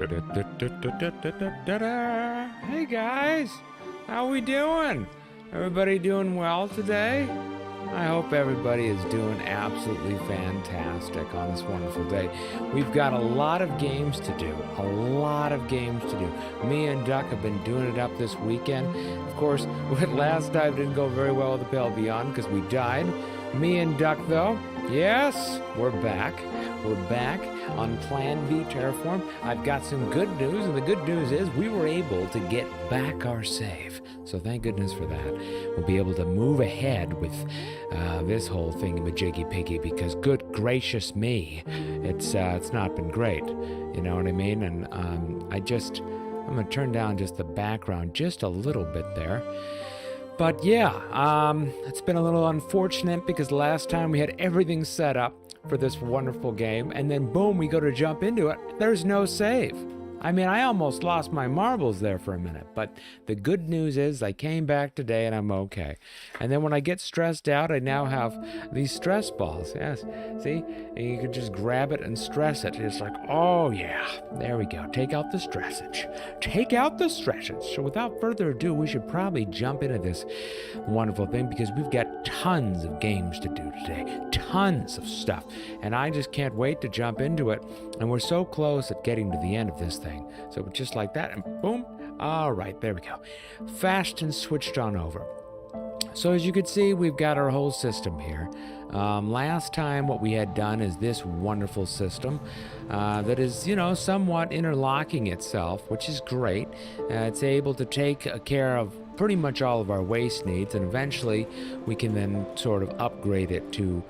Hey guys, how we doing? Everybody doing well today? I hope everybody is doing absolutely fantastic on this wonderful day. We've got a lot of games to do. Me and Duck have been doing it up this weekend. Of course, last time didn't go very well with the Pale Beyond because we died. Me and Duck, though, yes, we're back. We're back on Plan B Terraform. I've got some good news, and the good news is we were able to get back our save. So thank goodness for that. We'll be able to move ahead with this whole thingamajiggy-piggy because good gracious me, it's not been great. You know what I mean? And I'm going to turn down just the background just a little bit there. But yeah, it's been a little unfortunate because last time we had everything set up for this wonderful game, and then boom, we go to jump into it. There's no save. I mean, I almost lost my marbles there for a minute, but the good news is I came back today and I'm okay. And then when I get stressed out, I now have these stress balls. Yes, see? And you can just grab it and stress it. It's like, oh yeah, there we go. Take out the stressage. Take out the stressage. So without further ado, we should probably jump into this wonderful thing because we've got tons of games to do today. Tons of stuff. And I just can't wait to jump into it. And we're so close at getting to the end of this thing. So just like that, and boom. All right, there we go. Fast and switched on over. So as you can see, we've got our whole system here. Last time what we had done is this wonderful system that is, somewhat interlocking itself, which is great. It's able to take care of pretty much all of our waste needs, and eventually we can then sort of upgrade it to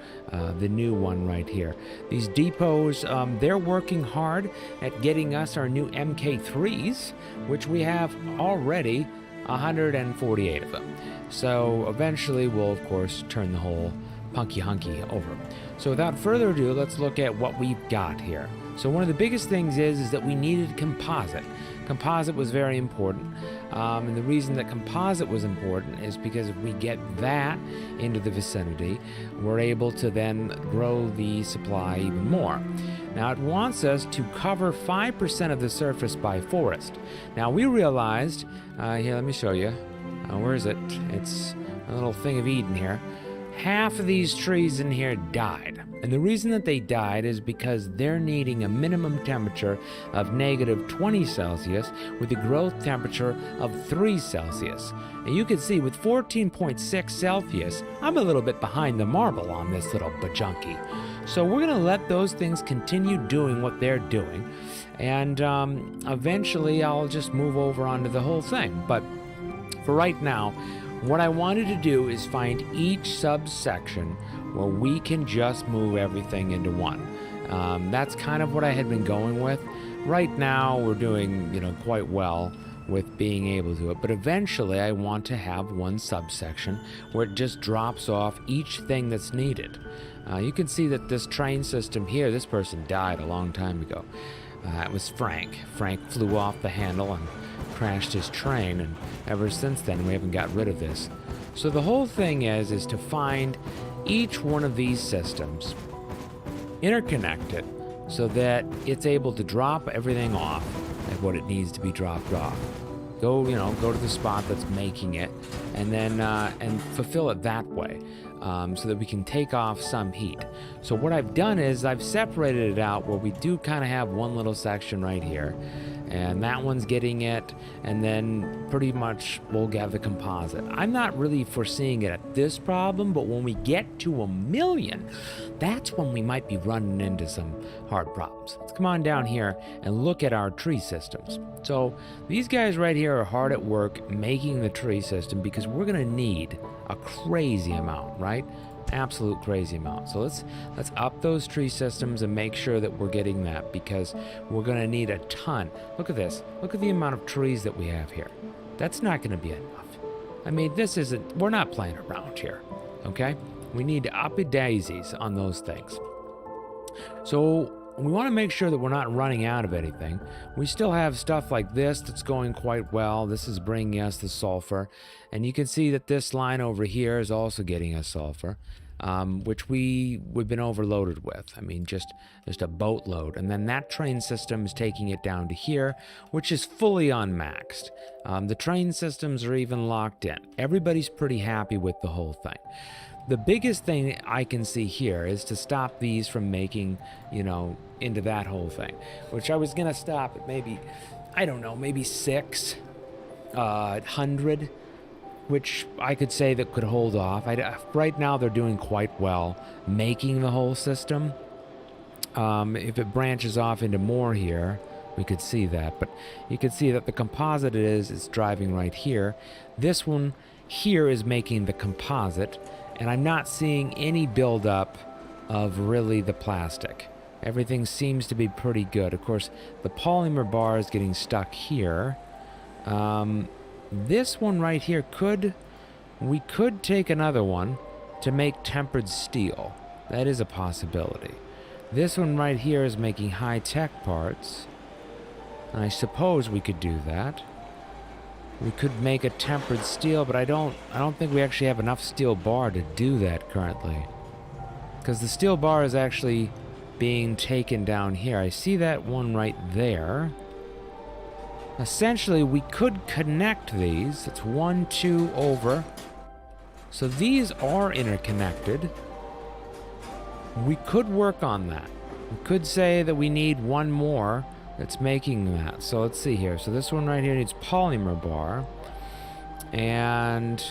the new one right here. These depots, they're working hard at getting us our new MK3s, which we have already 148 of them. So eventually we'll, of course, turn the whole punky-hunky over. So without further ado, let's look at what we've got here. So one of the biggest things is that we needed composite. Composite was very important, and the reason that composite was important is because if we get that into the vicinity, we're able to then grow the supply even more. Now it wants us to cover 5% of the surface by forest. Now we realized, here let me show you, where is it? It's a little thing of Eden here. Half of these trees in here died. And the reason that they died is because they're needing a minimum temperature of -20 Celsius with a growth temperature of 3 Celsius. And you can see with 14.6 Celsius, I'm a little bit behind the marble on this little bajunky. So we're going to let those things continue doing what they're doing. And eventually I'll just move over onto the whole thing. But for right now, what I wanted to do is find each subsection where we can just move everything into one. That's kind of what I had been going with. Right now, we're doing, quite well with being able to do it, but eventually I want to have one subsection where it just drops off each thing that's needed. You can see that this train system here, this person died a long time ago. It was Frank. Frank flew off the handle and crashed his train, and ever since then we haven't got rid of this. So the whole thing is to find each one of these systems, interconnect it so that it's able to drop everything off at what it needs to be dropped off. Go to the spot that's making it, and then and fulfill it that way, so that we can take off some heat. So what I've done is I've separated it out where we do kind of have one little section right here, and that one's getting it, and then pretty much we'll get the composite. I'm not really foreseeing it at this problem, but when we get to 1 million, that's when we might be running into some hard problems. Let's come on down here and look at our tree systems. So these guys right here are hard at work making the tree system because we're gonna need a crazy amount, right? Absolute crazy amount. So let's up those tree systems and make sure that we're getting that because we're going to need a ton. Look at this. Look at the amount of trees that we have here. That's not going to be enough. I mean, we're not playing around here, okay? We need uppy daisies on those things. So we want to make sure that we're not running out of anything. We still have stuff like this that's going quite well. This is bringing us the sulfur. And you can see that this line over here is also getting us sulfur. which we've been overloaded with. I mean, just a boatload. And then that train system is taking it down to here, which is fully unmaxed. The train systems are even locked in. Everybody's pretty happy with the whole thing. The biggest thing I can see here is to stop these from making, you know, into that whole thing, which I was going to stop at maybe, I don't know, maybe 600, which I could say that could hold off. Right now they're doing quite well making the whole system. If it branches off into more here, we could see that, but you can see that the composite is driving right here. This one here is making the composite, and I'm not seeing any buildup of really the plastic. Everything seems to be pretty good. Of course, the polymer bar is getting stuck here. This one right here we could take another one to make tempered steel. That is a possibility. This one right here is making high-tech parts. And I suppose we could do that. We could make a tempered steel, but I don't think we actually have enough steel bar to do that currently. Because the steel bar is actually being taken down here. I see that one right there. Essentially, we could connect these. It's 1, 2 over. So these are interconnected. We could work on that. We could say that we need one more that's making that. So let's see here. So this one right here needs polymer bar. And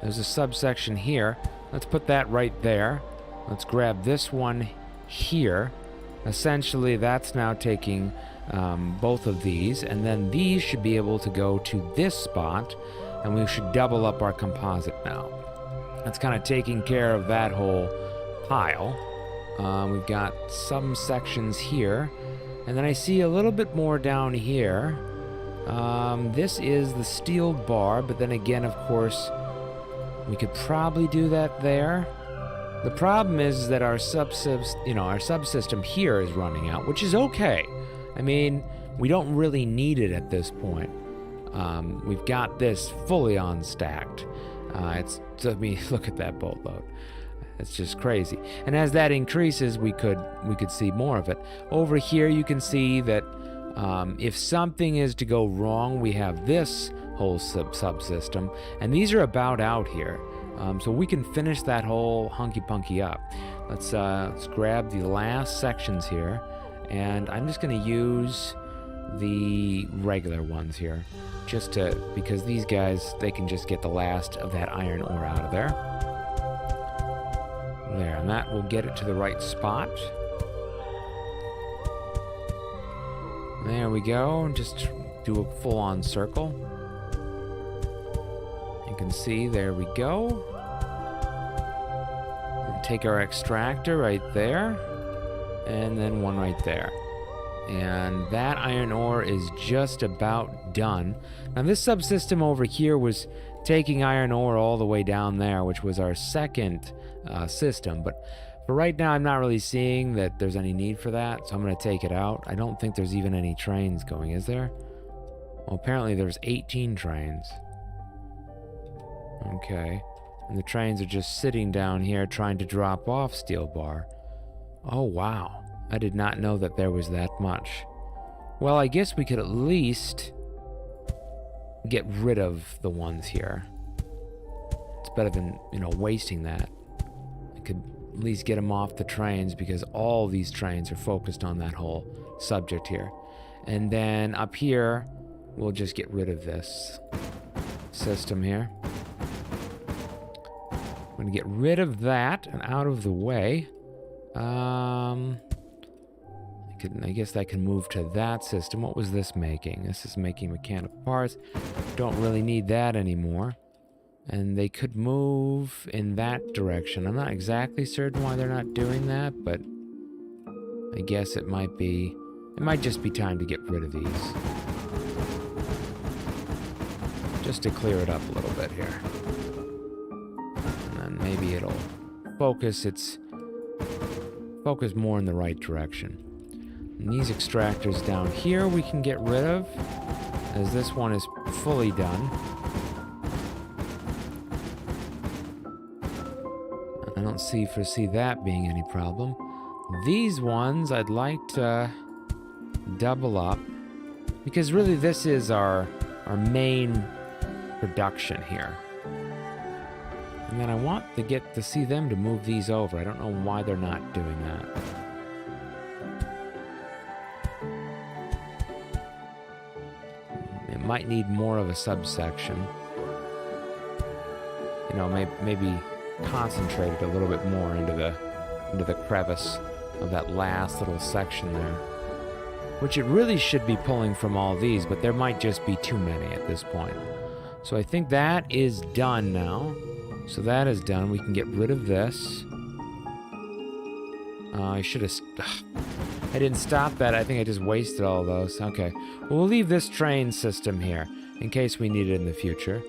there's a subsection here. Let's put that right there. Let's grab this one here. Essentially, that's now taking both of these. And then these should be able to go to this spot. And we should double up our composite now. That's kind of taking care of that whole pile. We've got some sections here. And then I see a little bit more down here. This is the steel bar, but then again, of course, we could probably do that there. The problem is that our subsystem here is running out, which is okay. I mean, we don't really need it at this point. We've got this fully unstacked. I mean, look at that boatload. It's just crazy. And as that increases, we could see more of it. Over here, you can see that if something is to go wrong, we have this whole subsystem, and these are about out here. So we can finish that whole hunky-punky up. Let's grab the last sections here, and I'm just going to use the regular ones here, because these guys, they can just get the last of that iron ore out of there. There, and that will get it to the right spot. There we go. Just do a full-on circle. You can see, there we go. And take our extractor right there. And then one right there. And that iron ore is just about done. Now this subsystem over here was taking iron ore all the way down there, which was our second system, but for right now I'm not really seeing that there's any need for that, so I'm going to take it out. I don't think there's even any trains going, is there? Well, apparently there's 18 trains. Okay, and the trains are just sitting down here trying to drop off steel bar. Oh wow, I did not know that there was that much. Well, I guess we could at least get rid of the ones here. It's better than, wasting that. I could at least get them off the trains, because all these trains are focused on that whole subject here. And then up here, we'll just get rid of this system here. I'm going to get rid of that and out of the way. I guess that can move to that system. What was this making? This is making mechanical parts. Don't really need that anymore. And they could move in that direction. I'm not exactly certain why they're not doing that, but I guess it might just be time to get rid of these. Just to clear it up a little bit here. And then maybe it'll focus more in the right direction. And these extractors down here we can get rid of, as this one is fully done. And don't foresee that being any problem. These ones I'd like to double up, because really this is our main production here. And then I want to get to see them to move these over. I don't know why they're not doing that. It might need more of a subsection. You know, maybe concentrate it a little bit more into the crevice of that last little section there. Which it really should be pulling from all these, but there might just be too many at this point. So I think that is done now. So that is done. We can get rid of this. I should have... I didn't stop that. I think I just wasted all those. Okay. Well, we'll leave this train system here in case we need it in the future.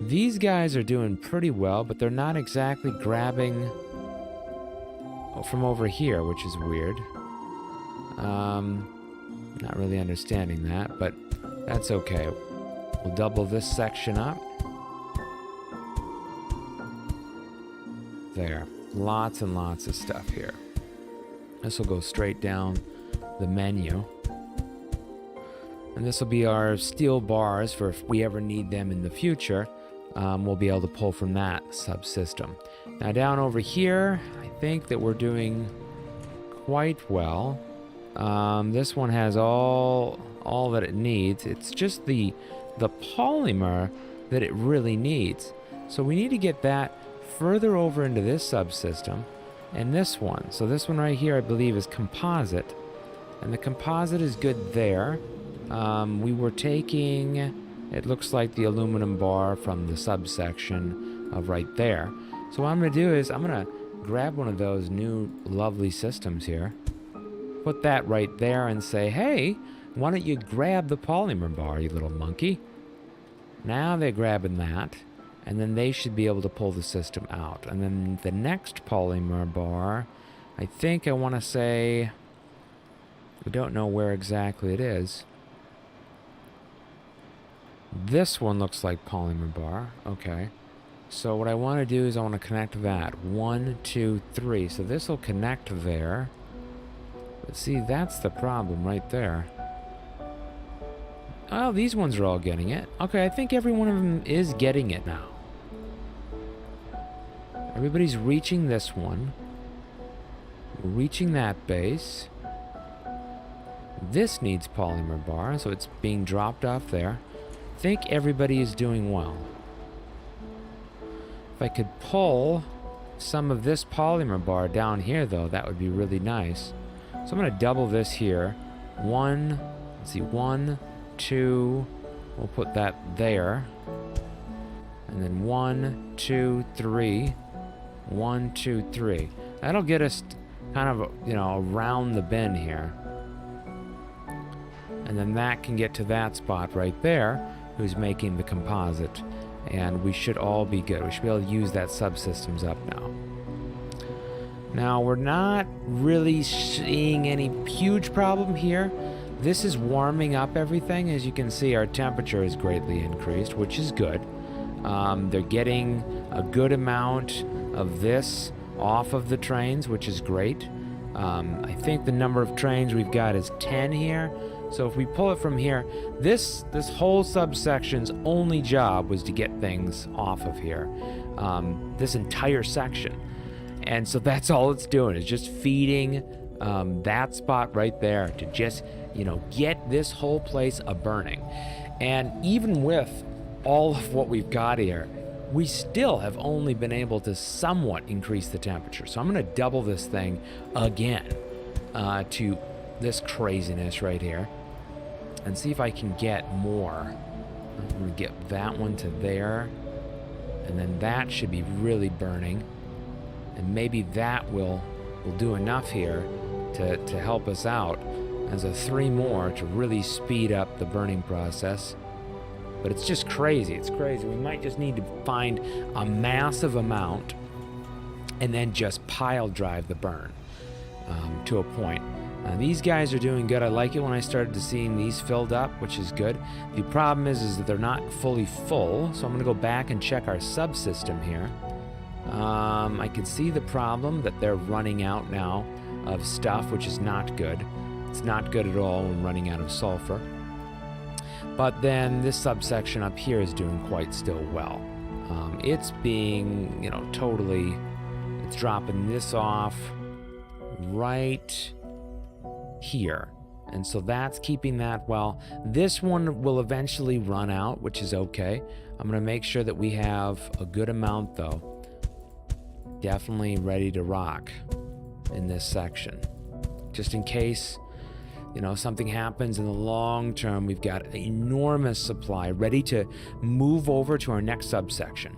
These guys are doing pretty well, but they're not exactly grabbing from over here, which is weird. Not really understanding that, but that's okay. We'll double this section up. There. Lots and lots of stuff here. This will go straight down the menu. And this will be our steel bars for if we ever need them in the future. We'll be able to pull from that subsystem. Now down over here, I think that we're doing quite well. This one has all that it needs. It's just the polymer that it really needs. So we need to get that further over into this subsystem and this one. So this one right here, I believe, is composite. And the composite is good there. We were taking, it looks like the aluminum bar from the subsection of right there. So what I'm going to do is I'm going to grab one of those new lovely systems here. Put that right there and say, hey, why don't you grab the polymer bar, you little monkey? Now they're grabbing that, and then they should be able to pull the system out. And then the next polymer bar, I think I want to say, we don't know where exactly it is. This one looks like polymer bar. Okay. So what I want to do is I want to connect that. 1, 2, 3. So this will connect there. But see, that's the problem right there. Oh, these ones are all getting it. Okay, I think every one of them is getting it now. Everybody's reaching this one. We're reaching that base. This needs polymer bar, so it's being dropped off there. I think everybody is doing well. If I could pull some of this polymer bar down here, though, that would be really nice. So I'm going to double this here. 1, let's see, 1, 2, we'll put that there. And then 1, 2, 3. 1, 2, 3. That'll get us kind of, you know, around the bend here. And then that can get to that spot right there, who's making the composite. And we should all be good. We should be able to use that subsystems up now. Now, we're not really seeing any huge problem here. This is warming up everything. As you can see, our temperature is greatly increased, which is good. They're getting a good amount of this off of the trains, which is great. I think the number of trains we've got is 10 here. So if we pull it from here, this whole subsection's only job was to get things off of here. This entire section. And so that's all it's doing, is just feeding that spot right there to just, you know, get this whole place a-burning. And even with all of what we've got here, we still have only been able to somewhat increase the temperature. So I'm going to double this thing again to this craziness right here and see if I can get more. I'm going to get that one to there, and then that should be really burning. And maybe that will do enough here to help us out as a 3 more to really speed up the burning process. But it's just crazy. It's crazy. We might just need to find a massive amount and then just pile drive the burn to a point. These guys are doing good. I like it when I started to seeing these filled up, which is good. The problem is that they're not fully full, so I'm going to go back and check our subsystem here. I can see the problem that they're running out now of stuff, which is not good. It's not good at all when running out of sulfur. But then this subsection up here is doing quite still well. It's being, you know, totally, it's dropping this off right here. And so that's keeping that well. This one will eventually run out, which is okay. I'm going to make sure that we have a good amount, though. Definitely ready to rock in this section. Just in case, you know, something happens in the long term, we've got an enormous supply ready to move over to our next subsection.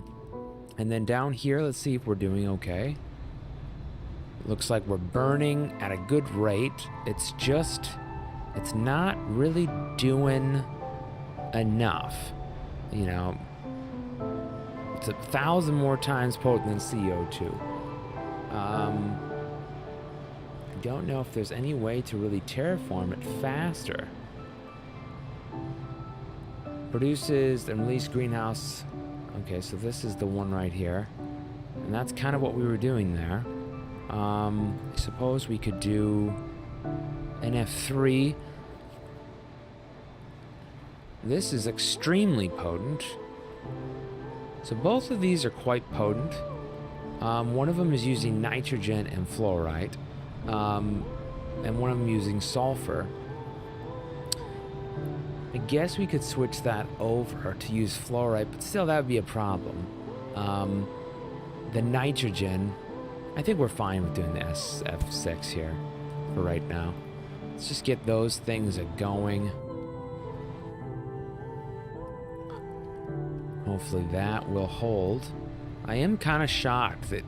And then down here, let's see if we're doing okay. Looks like we're burning at a good rate. It's just, it's not really doing enough. You know, it's 1,000 more times potent than CO2. I don't know if there's any way to really terraform it faster. Produces and release greenhouse. Okay, so this is the one right here. And that's kind of what we were doing there. I suppose we could do NF3. This is extremely potent. So both of these are quite potent. One of them is using nitrogen and fluorite. And one of them using sulfur. I guess we could switch that over to use fluorite, but still that would be a problem. The nitrogen, I think we're fine with doing the SF6 here for right now. Let's just get those things going. Hopefully that will hold. I am kind of shocked that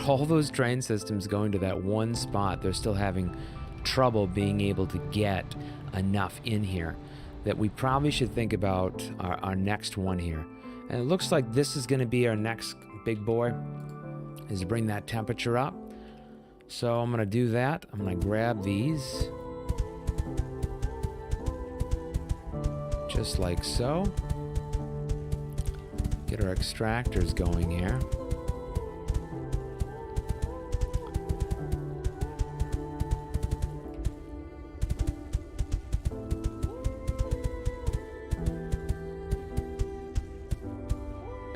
all those drain systems going to that one spot, they're still having trouble being able to get enough in here. That we probably should think about our next one here. And it looks like this is going to be our next big boy, is to bring that temperature up. So I'm going to do that. I'm going to grab these. Just like so. Get our extractors going here.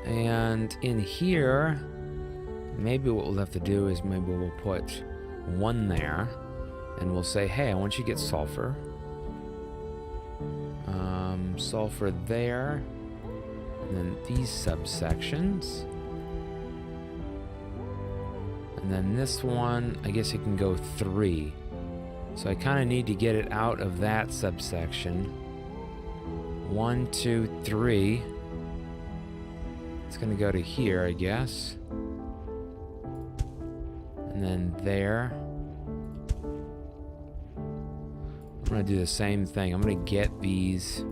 And in here, maybe what we'll have to do is maybe we'll put one there, and we'll say, hey, I want you to get sulfur. Sulfur there, and then these subsections. And then this one, I guess it can go 3. So I kind of need to get it out of that subsection. 1, 2, 3. It's going to go to here, I guess. And then there. I'm going to do the same thing. I'm going to get these.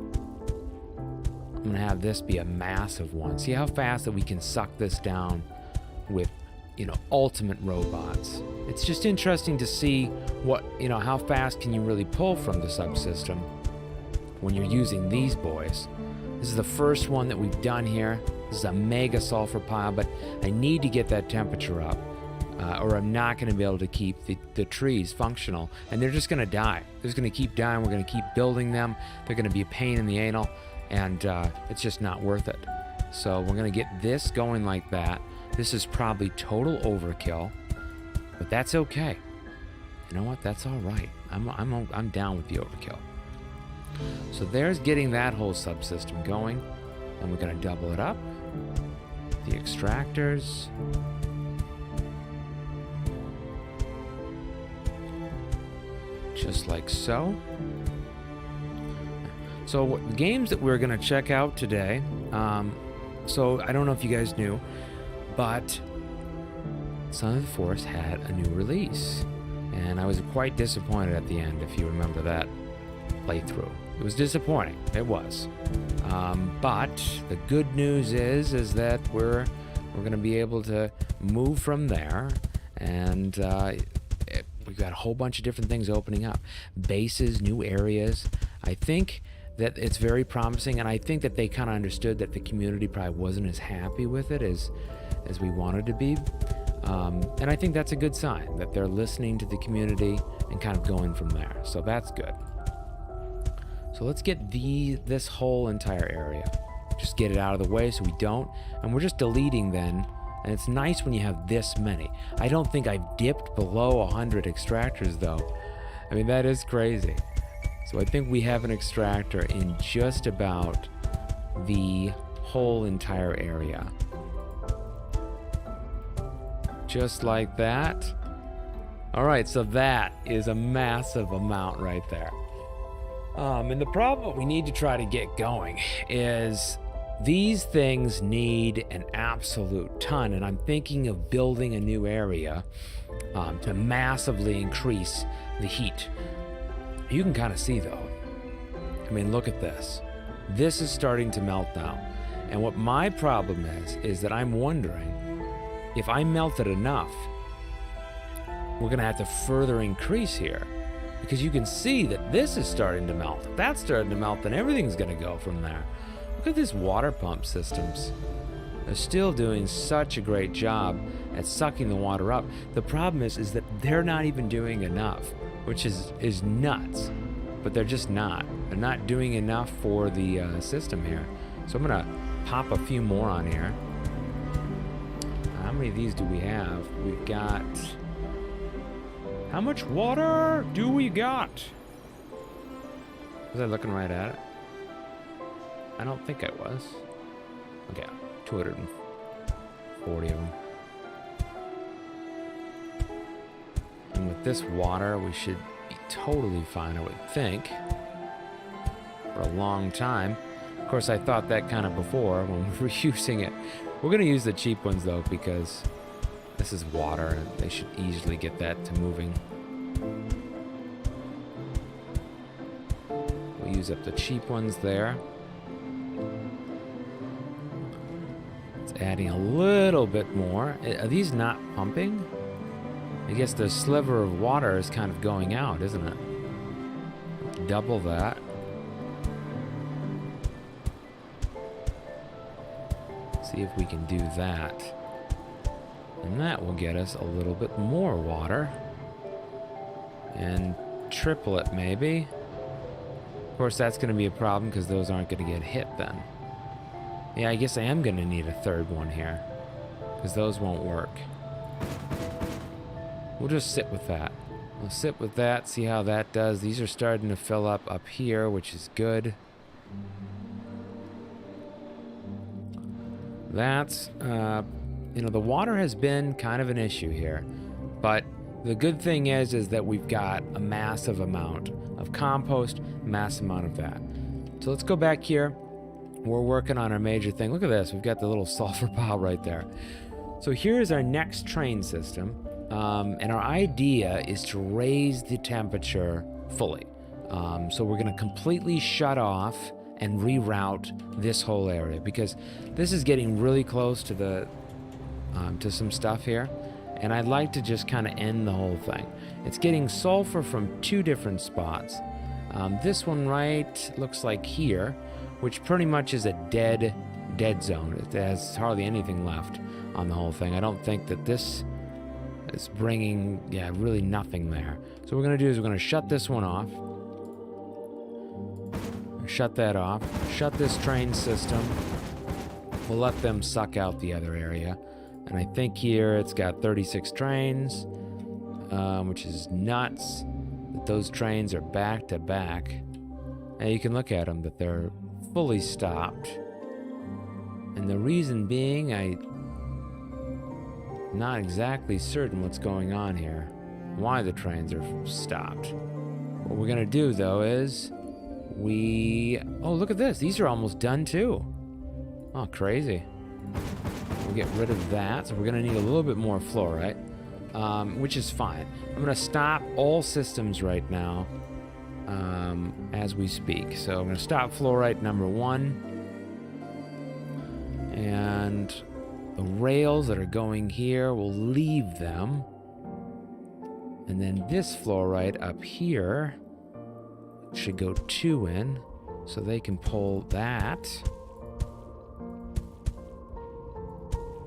I'm going to have this be a massive one. See how fast that we can suck this down with, you know, ultimate robots. It's just interesting to see what, you know, how fast can you really pull from the subsystem when you're using these boys. This is the first one that we've done here. This is a mega sulfur pile, but I need to get that temperature up, or I'm not going to be able to keep the trees functional, and they're just going to die. They're just going to keep dying. We're going to keep building them. They're going to be a pain in the anal, and it's just not worth it. So we're going to get this going like that. This is probably total overkill, but that's okay. You know what? That's all right. I'm down with the overkill. So there's getting that whole subsystem going, and we're going to double it up. The extractors. Just like so. So the games that we're going to check out today, so I don't know if you guys knew, but Son of the Forest had a new release, and I was quite disappointed at the end, if you remember that playthrough. It was disappointing. It was. But the good news is that we're going to be able to move from there, and we've got a whole bunch of different things opening up. Bases, new areas. I think that it's very promising, and I think that they kind of understood that the community probably wasn't as happy with it as we wanted to be. And I think that's a good sign that they're listening to the community and kind of going from there. So that's good. So let's get this whole entire area. Just get it out of the way so we don't. And we're just deleting then. And it's nice when you have this many. I don't think I've dipped below 100 extractors though. I mean, that is crazy. So I think we have an extractor in just about the whole entire area. Just like that. All right, so that is a massive amount right there. And the problem we need to try to get going is these things need an absolute ton, and I'm thinking of building a new area to massively increase the heat. You can kind of see though, I mean, look at this. This is starting to melt now. And what my problem is that I'm wondering if I melt it enough, we're gonna have to further increase here, because you can see that this is starting to melt. If that's starting to melt, then everything's gonna go from there. Look at these water pump systems. They're still doing such a great job at sucking the water up. The problem is that they're not even doing enough, which is nuts, but they're just not. They're not doing enough for the system here. So I'm gonna pop a few more on here. How many of these do we have? We've got... How much water do we got? Was I looking right at it? I don't think I was. Okay, 240 of them. And with this water, we should be totally fine, I would think, for a long time. Of course, I thought that kind of before when we were using it. We're going to use the cheap ones, though, because this is water, and they should easily get that to moving. We'll use up the cheap ones there. It's adding a little bit more. Are these not pumping? I guess the sliver of water is kind of going out, isn't it? Double that. See if we can do that. And that will get us a little bit more water. And triple it, maybe. Of course, that's going to be a problem because those aren't going to get hit then. Yeah, I guess I am going to need a third one here, because those won't work. We'll just sit with that. We'll sit with that, see how that does. These are starting to fill up here, which is good. That's, you know, the water has been kind of an issue here, but the good thing is that we've got a massive amount of compost, massive amount of that. So let's go back here. We're working on our major thing. Look at this. We've got the little sulfur pile right there. So here's our next train system. And our idea is to raise the temperature fully. So we're going to completely shut off and reroute this whole area, because this is getting really close to the to some stuff here, and I'd like to just kind of end the whole thing. It's getting sulfur from two different spots. This one right looks like here, which pretty much is a dead zone. It has hardly anything left on the whole thing. I don't think that this is bringing, yeah, really nothing there. So what we're going to do is we're going to shut this one off. Shut that off. Shut this train system. We'll let them suck out the other area. And I think here it's got 36 trains, which is nuts. Those trains are back to back. And you can look at them, that they're fully stopped. And the reason being, I'm not exactly certain what's going on here, why the trains are stopped. What we're gonna do though is oh, look at this, these are almost done too. Oh, crazy. We'll get rid of that, so we're gonna need a little bit more fluorite, which is fine. I'm gonna stop all systems right now as we speak. So I'm gonna stop fluorite number 1, and the rails that are going here, we'll leave them. And then this fluorite up here should go 2 in. so they can pull that.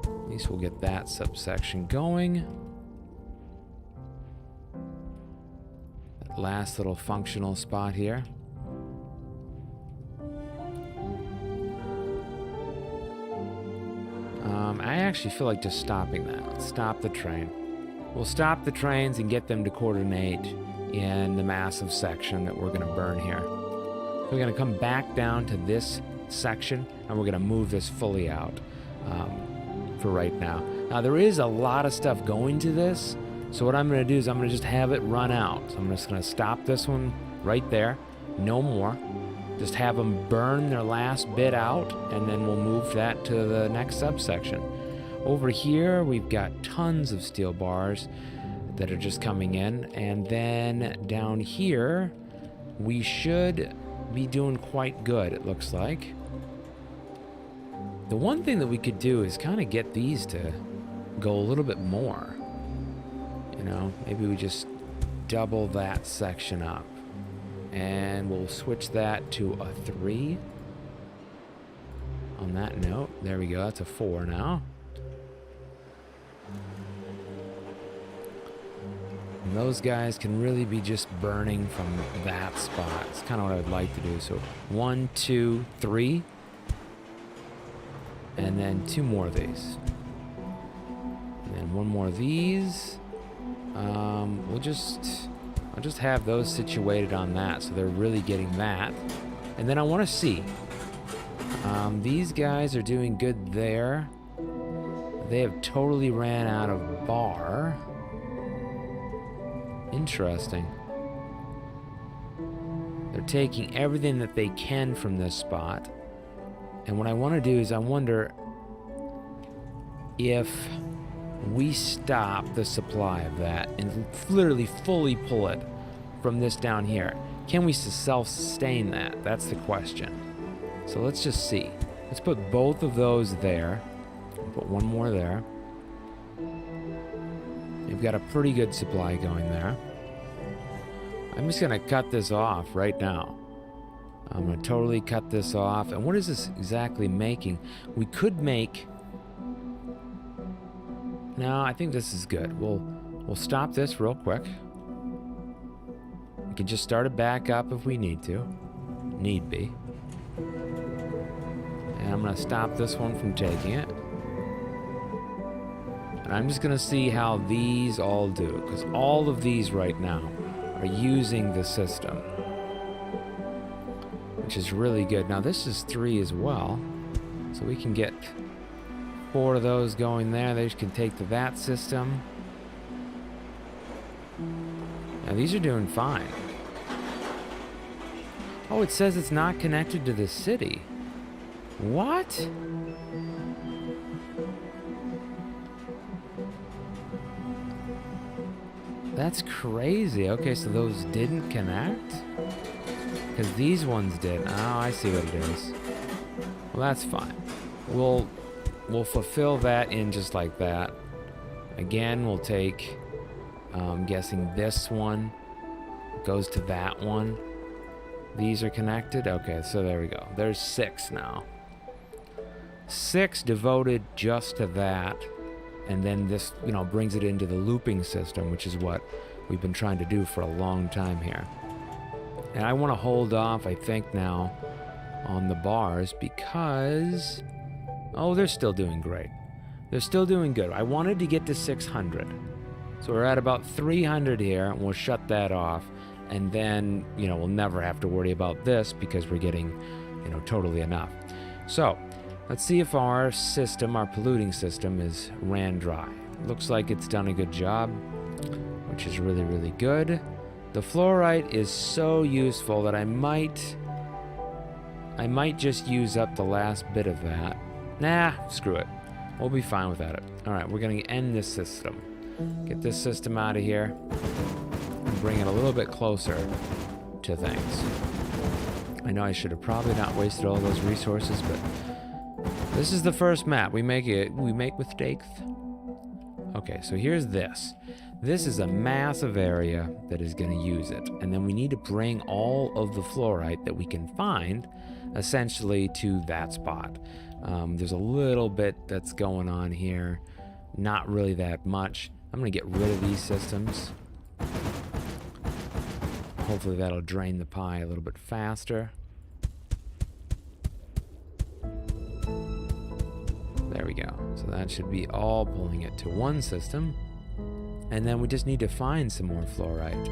At least we'll get that subsection going. That last little functional spot here. I actually feel like just stopping that. Let's stop the train. We'll stop the trains and get them to coordinate in the massive section that we're going to burn here. So we're going to come back down to this section, and we're going to move this fully out for right now. Now, there is a lot of stuff going to this, so what I'm going to do is I'm going to just have it run out. So I'm just going to stop this one right there. No more. Just have them burn their last bit out, and then we'll move that to the next subsection. Over here, we've got tons of steel bars that are just coming in, and then down here, we should be doing quite good, it looks like. The one thing that we could do is kind of get these to go a little bit more. You know, maybe we just double that section up. And we'll switch that to a 3. On that note, there we go, that's a 4 now. And those guys can really be just burning from that spot. It's kind of what I'd like to do. So 1, 2, 3. And then 2 more of these. And then 1 more of these. I'll just have those situated on that, so they're really getting that. And then I want to see. These guys are doing good there. They have totally ran out of bar. Interesting. They're taking everything that they can from this spot. And what I want to do is I wonder if we stop the supply of that and literally fully pull it from this down here. Can we self-sustain that? That's the question. So let's just see. Let's put both of those there. Put 1 more there. We've got a pretty good supply going there. I'm just going to cut this off right now. I'm going to totally cut this off. And what is this exactly making? We could make... No, I think this is good. We'll stop this real quick. We can just start it back up if we need to. Need be. And I'm going to stop this one from taking it. And I'm just going to see how these all do, because all of these right now are using the system, which is really good. Now this is 3 as well, so we can get 4 of those going there. They can take to that system. Now these are doing fine. Oh, it says it's not connected to the city. What? That's crazy. Okay, so those didn't connect? Because these ones did. Oh, I see what it is. Well, that's fine. We'll fulfill that in just like that. Again, we'll take, I'm guessing this one goes to that one. These are connected? Okay, so there we go. There's 6 now. 6 devoted just to that. And then this, you know, brings it into the looping system, which is what we've been trying to do for a long time here. And I want to hold off, I think, now on the bars because... Oh, they're still doing great. They're still doing good. I wanted to get to 600. So we're at about 300 here, and we'll shut that off. And then, you know, we'll never have to worry about this because we're getting, you know, totally enough. So, let's see if our system, our polluting system, is ran dry. Looks like it's done a good job, which is really, really good. The fluorite is so useful that I might just use up the last bit of that. Nah, screw it. We'll be fine without it. All right, we're going to end this system. Get this system out of here and bring it a little bit closer to things. I know I should have probably not wasted all those resources, but this is the first map. We make mistakes. Okay, so here's this. This is a massive area that is going to use it. And then we need to bring all of the fluorite that we can find essentially to that spot. There's a little bit that's going on here. Not really that much. I'm going to get rid of these systems. Hopefully that'll drain the pie a little bit faster. There we go. So that should be all pulling it to one system. And then we just need to find some more fluorite.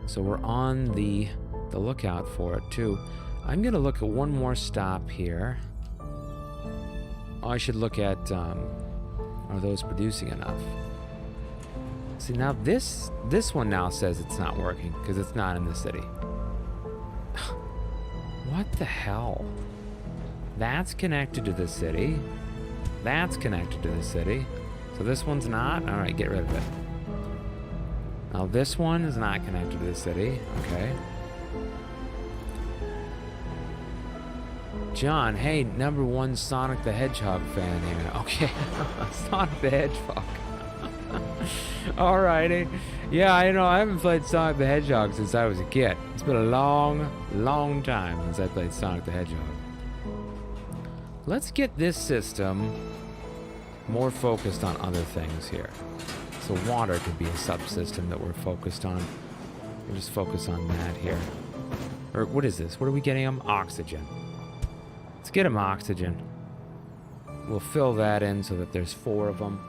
So we're on the lookout for it too. I'm going to look at one more stop here. Oh, I should look at, are those producing enough? See, now this one now says it's not working because it's not in the city. What the hell? That's connected to the city. That's connected to the city. So this one's not? All right, get rid of it. Now this one is not connected to the city. Okay. John, hey, #1 Sonic the Hedgehog fan here. Okay, Sonic the Hedgehog. Alrighty. Yeah, I know, I haven't played Sonic the Hedgehog since I was a kid. It's been a long, long time since I played Sonic the Hedgehog. Let's get this system more focused on other things here. So water could be a subsystem that we're focused on. We'll just focus on that here. Or what is this? What are we getting them? Oxygen. Let's get them oxygen. We'll fill that in so that there's 4 of them.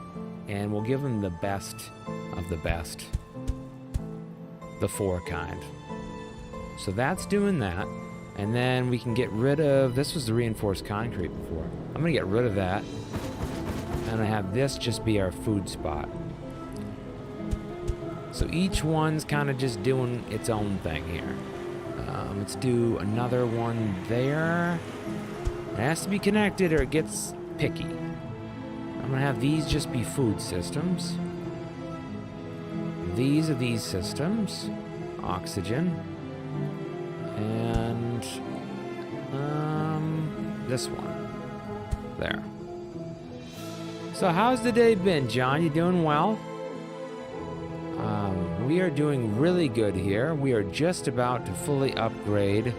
And we'll give them the best of the best. The 4 kind. So that's doing that. And then we can get rid of... This was the reinforced concrete before. I'm going to get rid of that. I'm going to have this just be our food spot. So each one's kind of just doing its own thing here. Let's do another one there. It has to be connected or it gets picky. I'm going to have these just be food systems. These are these systems. Oxygen. And this one. There. So how's the day been, John? You doing well? We are doing really good here. We are just about to fully upgrade.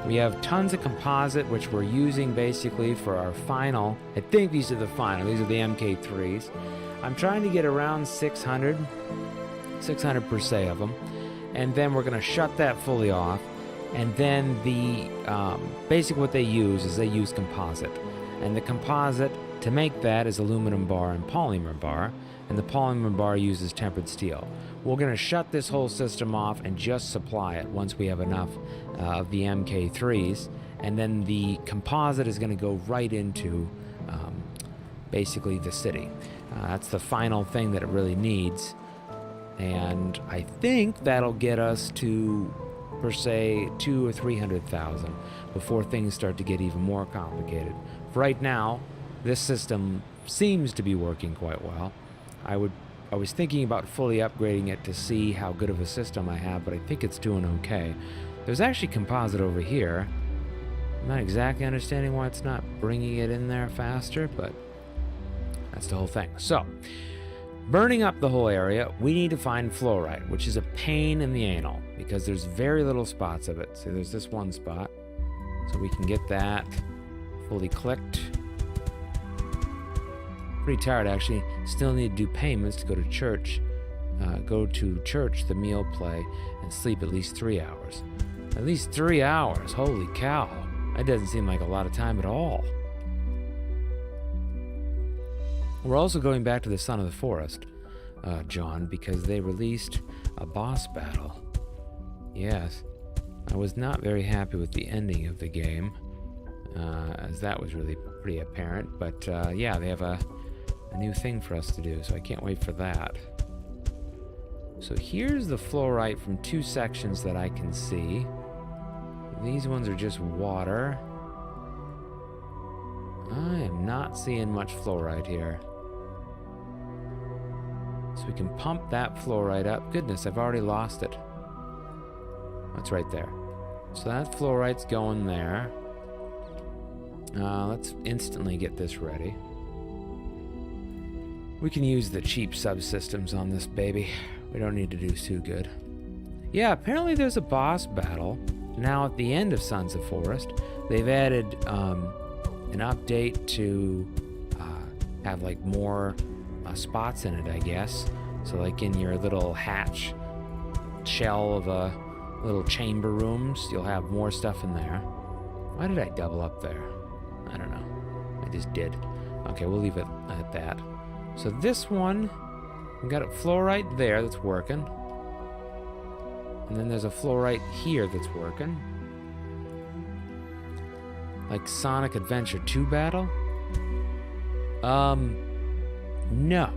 We have tons of composite, which we're using basically for our final. I think these are the final. These are the MK3s. I'm trying to get around 600 per se of them. And then we're going to shut that fully off. And then the basically what they use is they use composite. And the composite to make that is aluminum bar and polymer bar. And the polymer bar uses tempered steel. We're going to shut this whole system off and just supply it once we have enough of the MK3s. And then the composite is going to go right into basically the city. That's the final thing that it really needs. And I think that'll get us to, per se, 200,000 or 300,000 before things start to get even more complicated. For right now, this system seems to be working quite well. I was thinking about fully upgrading it to see how good of a system I have, but I think it's doing okay. There's actually composite over here. I'm not exactly understanding why it's not bringing it in there faster, but that's the whole thing. So, burning up the whole area, we need to find fluorite, which is a pain in the anal, because there's very little spots of it. So there's this one spot. So we can get that fully clicked. Pretty tired actually. Still need to do payments to go to church. The meal play, and sleep at least 3 hours. At least 3 hours, holy cow. That doesn't seem like a lot of time at all. We're also going back to the Son of the Forest, John, because they released a boss battle. Yes, I was not very happy with the ending of the game, as that was really pretty apparent, but yeah, they have a new thing for us to do, so I can't wait for that. So here's the fluorite from 2 sections that I can see. These ones are just water. I am not seeing much fluorite here. So we can pump that fluorite up. Goodness, I've already lost it. That's right there. So that fluorite's going there. Let's instantly get this ready. We can use the cheap subsystems on this baby. We don't need to do too good. Yeah, apparently there's a boss battle now at the end of Sons of Forest. They've added an update to have like more spots in it, I guess. So like in your little hatch shell of little chamber rooms, you'll have more stuff in there. Why did I double up there? I don't know. I just did. Okay, we'll leave it at that. So this one, we got a fluorite there that's working. And then there's a fluorite here that's working. Like Sonic Adventure 2 battle? No.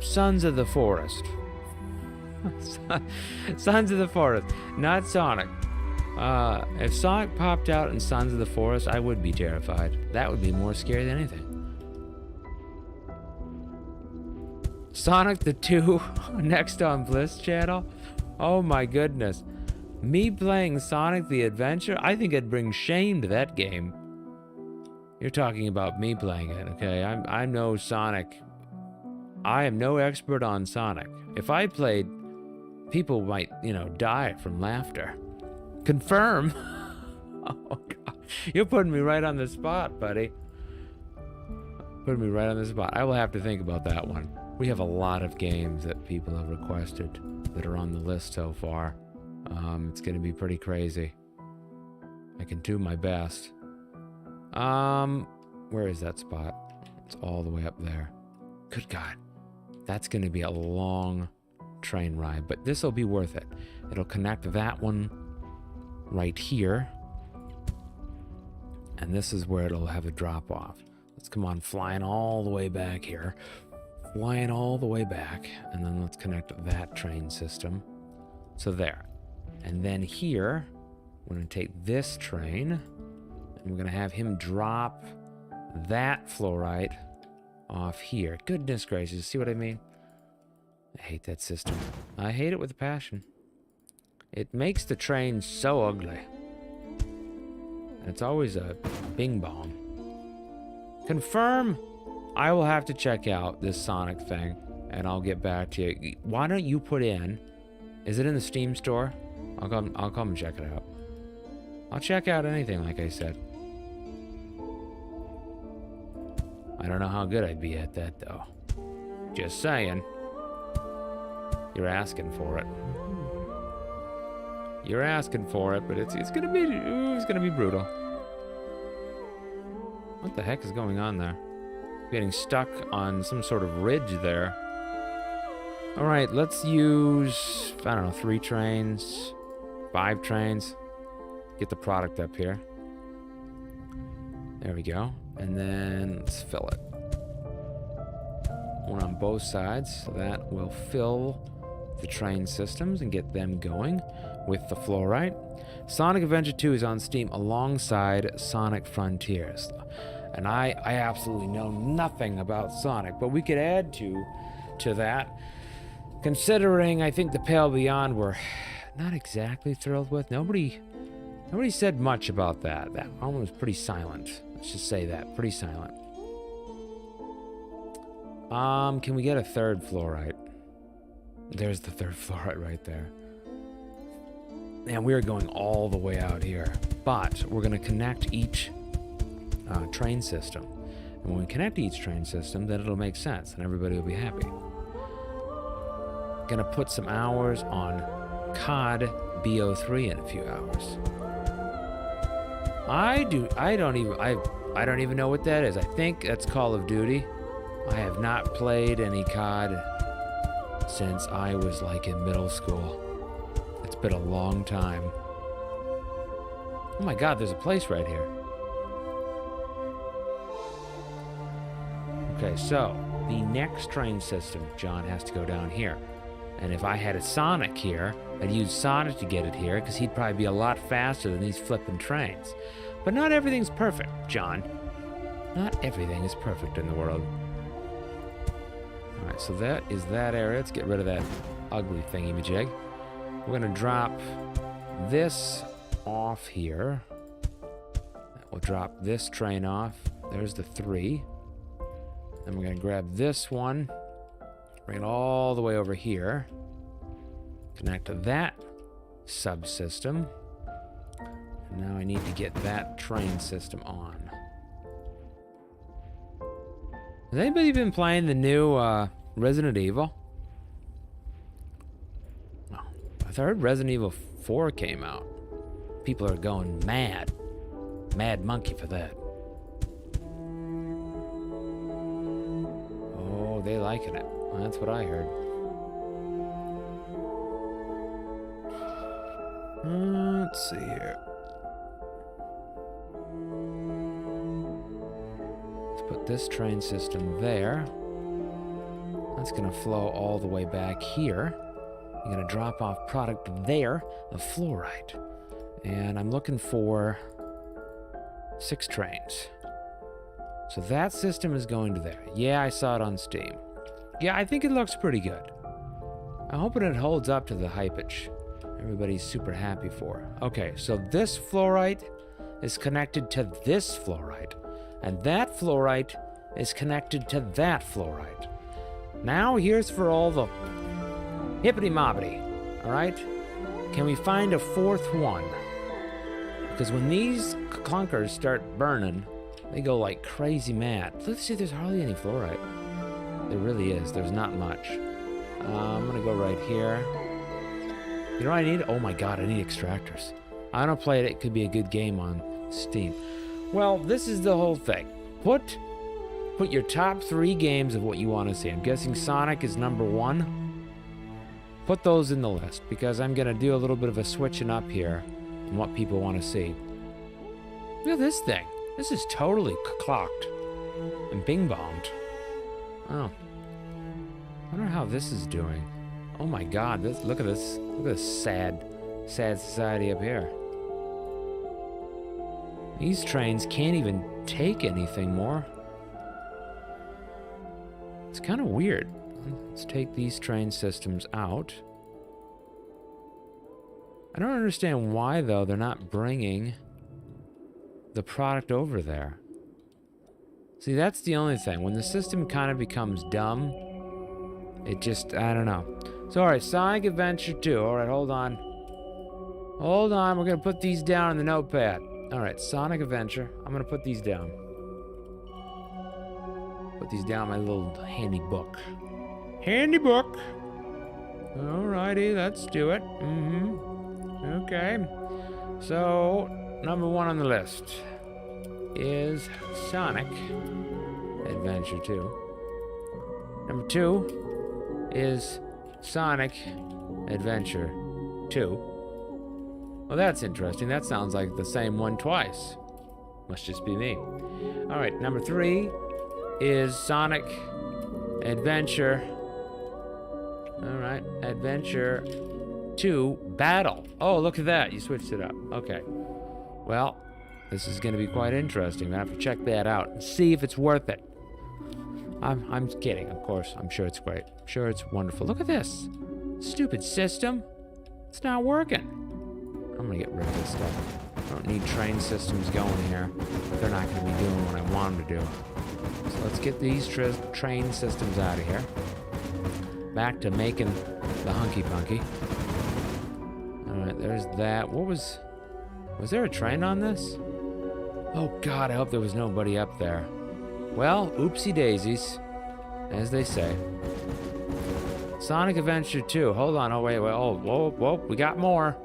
Sons of the Forest. Sons of the Forest, not Sonic. If Sonic popped out in Sons of the Forest, I would be terrified. That would be more scary than anything. Sonic the 2 next on Bliss channel? Oh my goodness. Me playing Sonic the Adventure? I think it'd bring shame to that game. You're talking about me playing it, okay? I'm no Sonic. I am no expert on Sonic. If I played, people might, die from laughter. Confirm. Oh, God. You're putting me right on the spot, buddy. Putting me right on the spot. I will have to think about that one. We have a lot of games that people have requested that are on the list so far. It's going to be pretty crazy. I can do my best. Where is that spot? It's all the way up there. Good God. That's going to be a long train ride, but this will be worth it. It'll connect that one right here. And this is where it'll have a drop off. Let's come on, flying all the way back here. Flying all the way back. And then let's connect that train system. So there. And then here, we're going to take this train. And we're going to have him drop that fluorite off here. Goodness gracious, see what I mean? I hate that system. I hate it with a passion. It makes the train so ugly. And it's always a bing bong. Confirm. I will have to check out this Sonic thing, and I'll get back to you. Why don't you put in? Is it in the Steam store? I'll come and check it out. I'll check out anything, like I said. I don't know how good I'd be at that, though. Just saying. You're asking for it. You're asking for it, but it's gonna be brutal. What the heck is going on there? Getting stuck on some sort of ridge there. All right, let's use, I don't know, 3 trains, 5 trains. Get the product up here. There we go. And then let's fill it. One on both sides, so that will fill the train systems and get them going with the fluorite. Sonic Adventure 2 is on Steam alongside Sonic Frontiers. And I absolutely know nothing about Sonic, but we could add to that. Considering I think the Pale Beyond we're not exactly thrilled with. Nobody said much about that. That one was pretty silent. Let's just say that. Pretty silent. Can we get a third fluorite? There's the third fluorite right there. And we're going all the way out here. But we're going to connect each train system. And when we connect each train system, then it'll make sense and everybody will be happy. Gonna put some hours on COD BO3 in a few hours. I don't even know what that is. I think that's Call of Duty. I have not played any COD since I was like in middle school. It's been a long time. Oh my God, there's a place right here. Okay, so the next train system, John, has to go down here. And if I had a Sonic here, I'd use Sonic to get it here, because he'd probably be a lot faster than these flipping trains. But not everything's perfect, John. Not everything is perfect in the world. Alright, so that is that area. Let's get rid of that ugly thingy-majig. We're going to drop this off here. We'll drop this train off. There's the 3. Then we're going to grab this one Bring it all the way over here. Connect to that subsystem. And now I need to get that train system on. Has anybody been playing the new Resident Evil? Oh, I heard Resident Evil 4 came out. People are going mad. Mad monkey for that. Oh, they liking it. Well, that's what I heard. Let's see here. Let's put this train system there. That's gonna flow all the way back here. I'm gonna drop off product there of fluorite. And I'm looking for 6 trains. So that system is going to there. Yeah, I saw it on Steam. Yeah, I think it looks pretty good. I'm hoping it holds up to the hypage everybody's super happy for. Okay, so this fluorite is connected to this fluorite, and that fluorite is connected to that fluorite. Now here's for all the hippity-moppity, all right? Can we find a 4th one? Because when these clunkers start burning, they go like crazy mad. Let's see, there's hardly any fluorite. There really is. There's not much. I'm gonna go right here. You know what I need? Oh my god, I need extractors. I don't play it. It could be a good game on Steam. Well, this is the whole thing. Put your top 3 games of what you want to see. I'm guessing Sonic is number 1. Put those in the list, because I'm gonna do a little bit of a switching up here on what people want to see. Look at this thing. This is totally clocked and bing-bonged. Oh. I wonder how this is doing. Oh my god, look at this. Look at this sad society up here. These trains can't even take anything more. It's kind of weird. Let's take these train systems out. I don't understand why, though, they're not bringing the product over there. See, that's the only thing. When the system kind of becomes dumb, it just, I don't know. So, alright, Sonic Adventure 2. Alright, hold on. Hold on, we're gonna put these down in the notepad. Alright, Sonic Adventure. I'm gonna put these down. Put these down in my little handy book. Handy book! Alrighty, let's do it. Okay. So, number 1 on the list is Sonic Adventure 2. Number 2 is Sonic Adventure 2. Well, that's interesting. That sounds like the same one twice. Must just be me. All right, number 3 is Sonic Adventure. All right, Adventure 2 Battle. Oh, look at that. You switched it up. Okay. Well, this is going to be quite interesting. I have to check that out and see if it's worth it. I'm kidding, of course. I'm sure it's great. I'm sure it's wonderful. Look at this. Stupid system. It's not working. I'm gonna get rid of this stuff. I don't need train systems going here. They're not gonna be doing what I want them to do. So let's get these train systems out of here. Back to making the hunky-punky. Alright, there's that. Was there a train on this? Oh god, I hope there was nobody up there. Well, oopsie daisies, as they say. Sonic Adventure 2. Hold on. Oh, wait. Oh, whoa. We got more.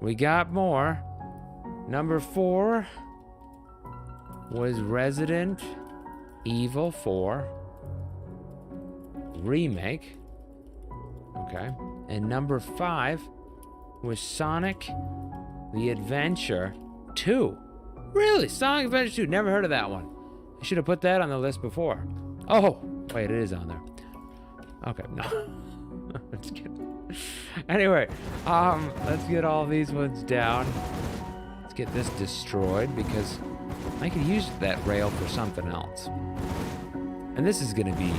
We got more. Number 4 was Resident Evil 4 Remake. Okay. And number 5 was Sonic the Adventure 2. Really? Sonic Adventure 2. Never heard of that one. I should have put that on the list before. Oh, wait, it is on there. Okay, no. I'm just kidding. Anyway, let's get all these ones down. Let's get this destroyed because I could use that rail for something else. And this is gonna be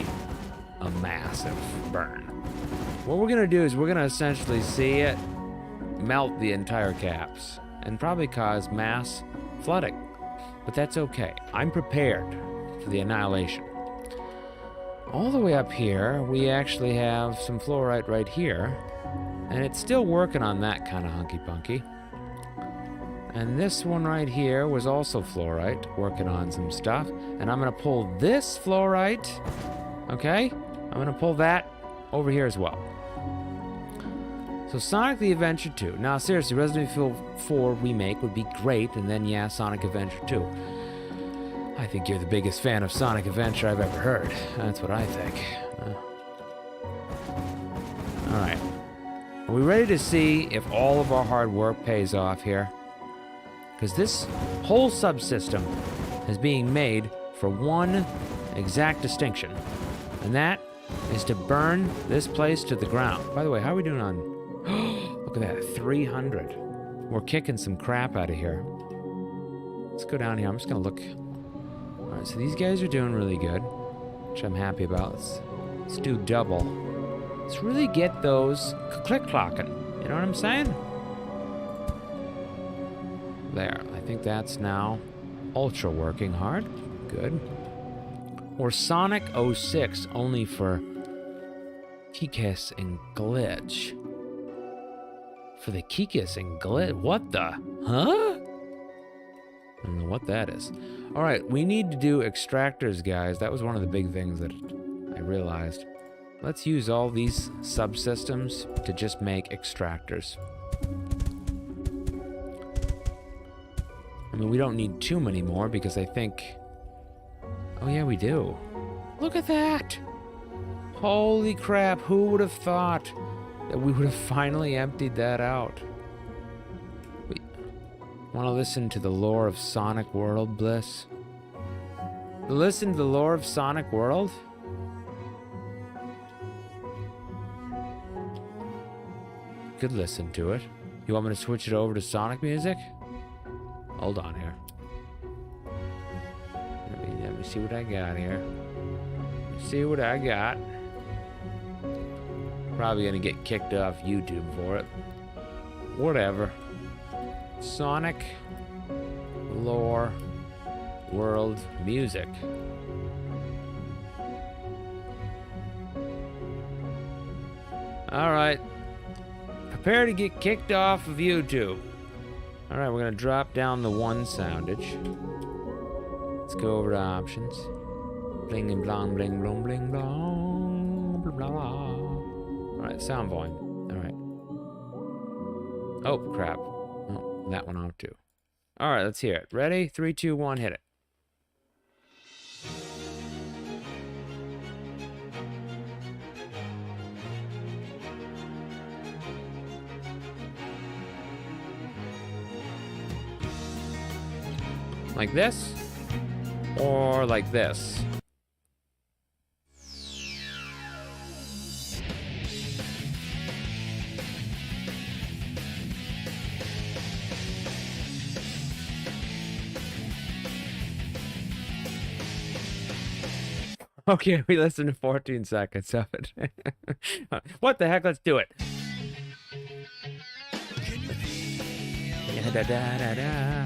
a massive burn. What we're gonna do is we're gonna essentially see it melt the entire caps and probably cause mass flooding. But that's okay. I'm prepared for the annihilation. all the way up here, we actually have some fluorite right here. And it's still working on that kind of hunky-punky. And this one right here was also fluorite, working on some stuff. And I'm going to pull this fluorite, okay? I'm going to pull that over here as well. So Sonic the Adventure 2. Now, seriously, Resident Evil 4 remake would be great, and then, yeah, Sonic Adventure 2. I think you're the biggest fan of Sonic Adventure I've ever heard. That's what I think. Alright. Are we ready to see if all of our hard work pays off here? Because this whole subsystem is being made for one exact distinction. And that is to burn this place to the ground. By the way, how are we doing on... Look at that, 300. We're kicking some crap out of here. Let's go down here. I'm just going to look. All right, so these guys are doing really good, which I'm happy about. Let's do double. Let's really get those click-clocking. You know what I'm saying? There. I think that's now ultra working hard. Good. Or Sonic 06, only for Kikas and Glitch. For the Kikas and Glitch? What the? Huh? I don't know what that is. Alright, we need to do extractors, guys. That was one of the big things that I realized. Let's use all these subsystems to just make extractors. I mean, we don't need too many more because I think... Oh yeah, we do. Look at that! Holy crap, who would have thought that we would have finally emptied that out? Want to listen to the lore of Sonic World, Bliss? Listen to the lore of Sonic World? Could listen to it. You want me to switch it over to Sonic music? Hold on here. Let me see what I got here. Let's see what I got. Probably gonna get kicked off YouTube for it. Whatever. Sonic lore world music. Alright. Prepare to get kicked off of YouTube. Alright, we're gonna drop down the one soundage. Let's go over to options. Bling and blong, bling, blong, bling, blong, blah, blah, blah. Alright, sound volume. Alright. Oh, crap. Oh, that one off too. Alright, let's hear it. Ready? 3, 2, 1, hit it. Like this? Or like this? Okay, we listened to 14 seconds of it. What the heck? Let's do it. Da, da, da, da, da.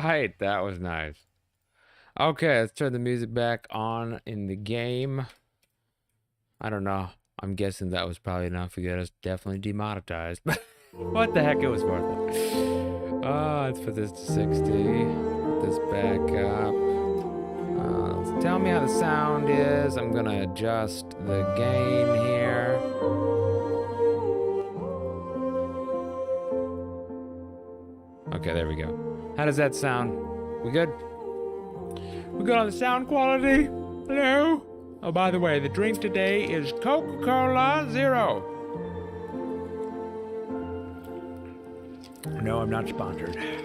right. That was nice. Okay, let's turn the music back on in the game. I don't know. I'm guessing that was probably enough to get us definitely demonetized. What the heck, it was worth it. Let's put this to 60. Put this back up. Tell me how the sound is. I'm gonna adjust the gain here. Okay, there we go. How does that sound? We good? We good on the sound quality? Hello? Oh, by the way, the drink today is Coca-Cola Zero. No, I'm not sponsored. As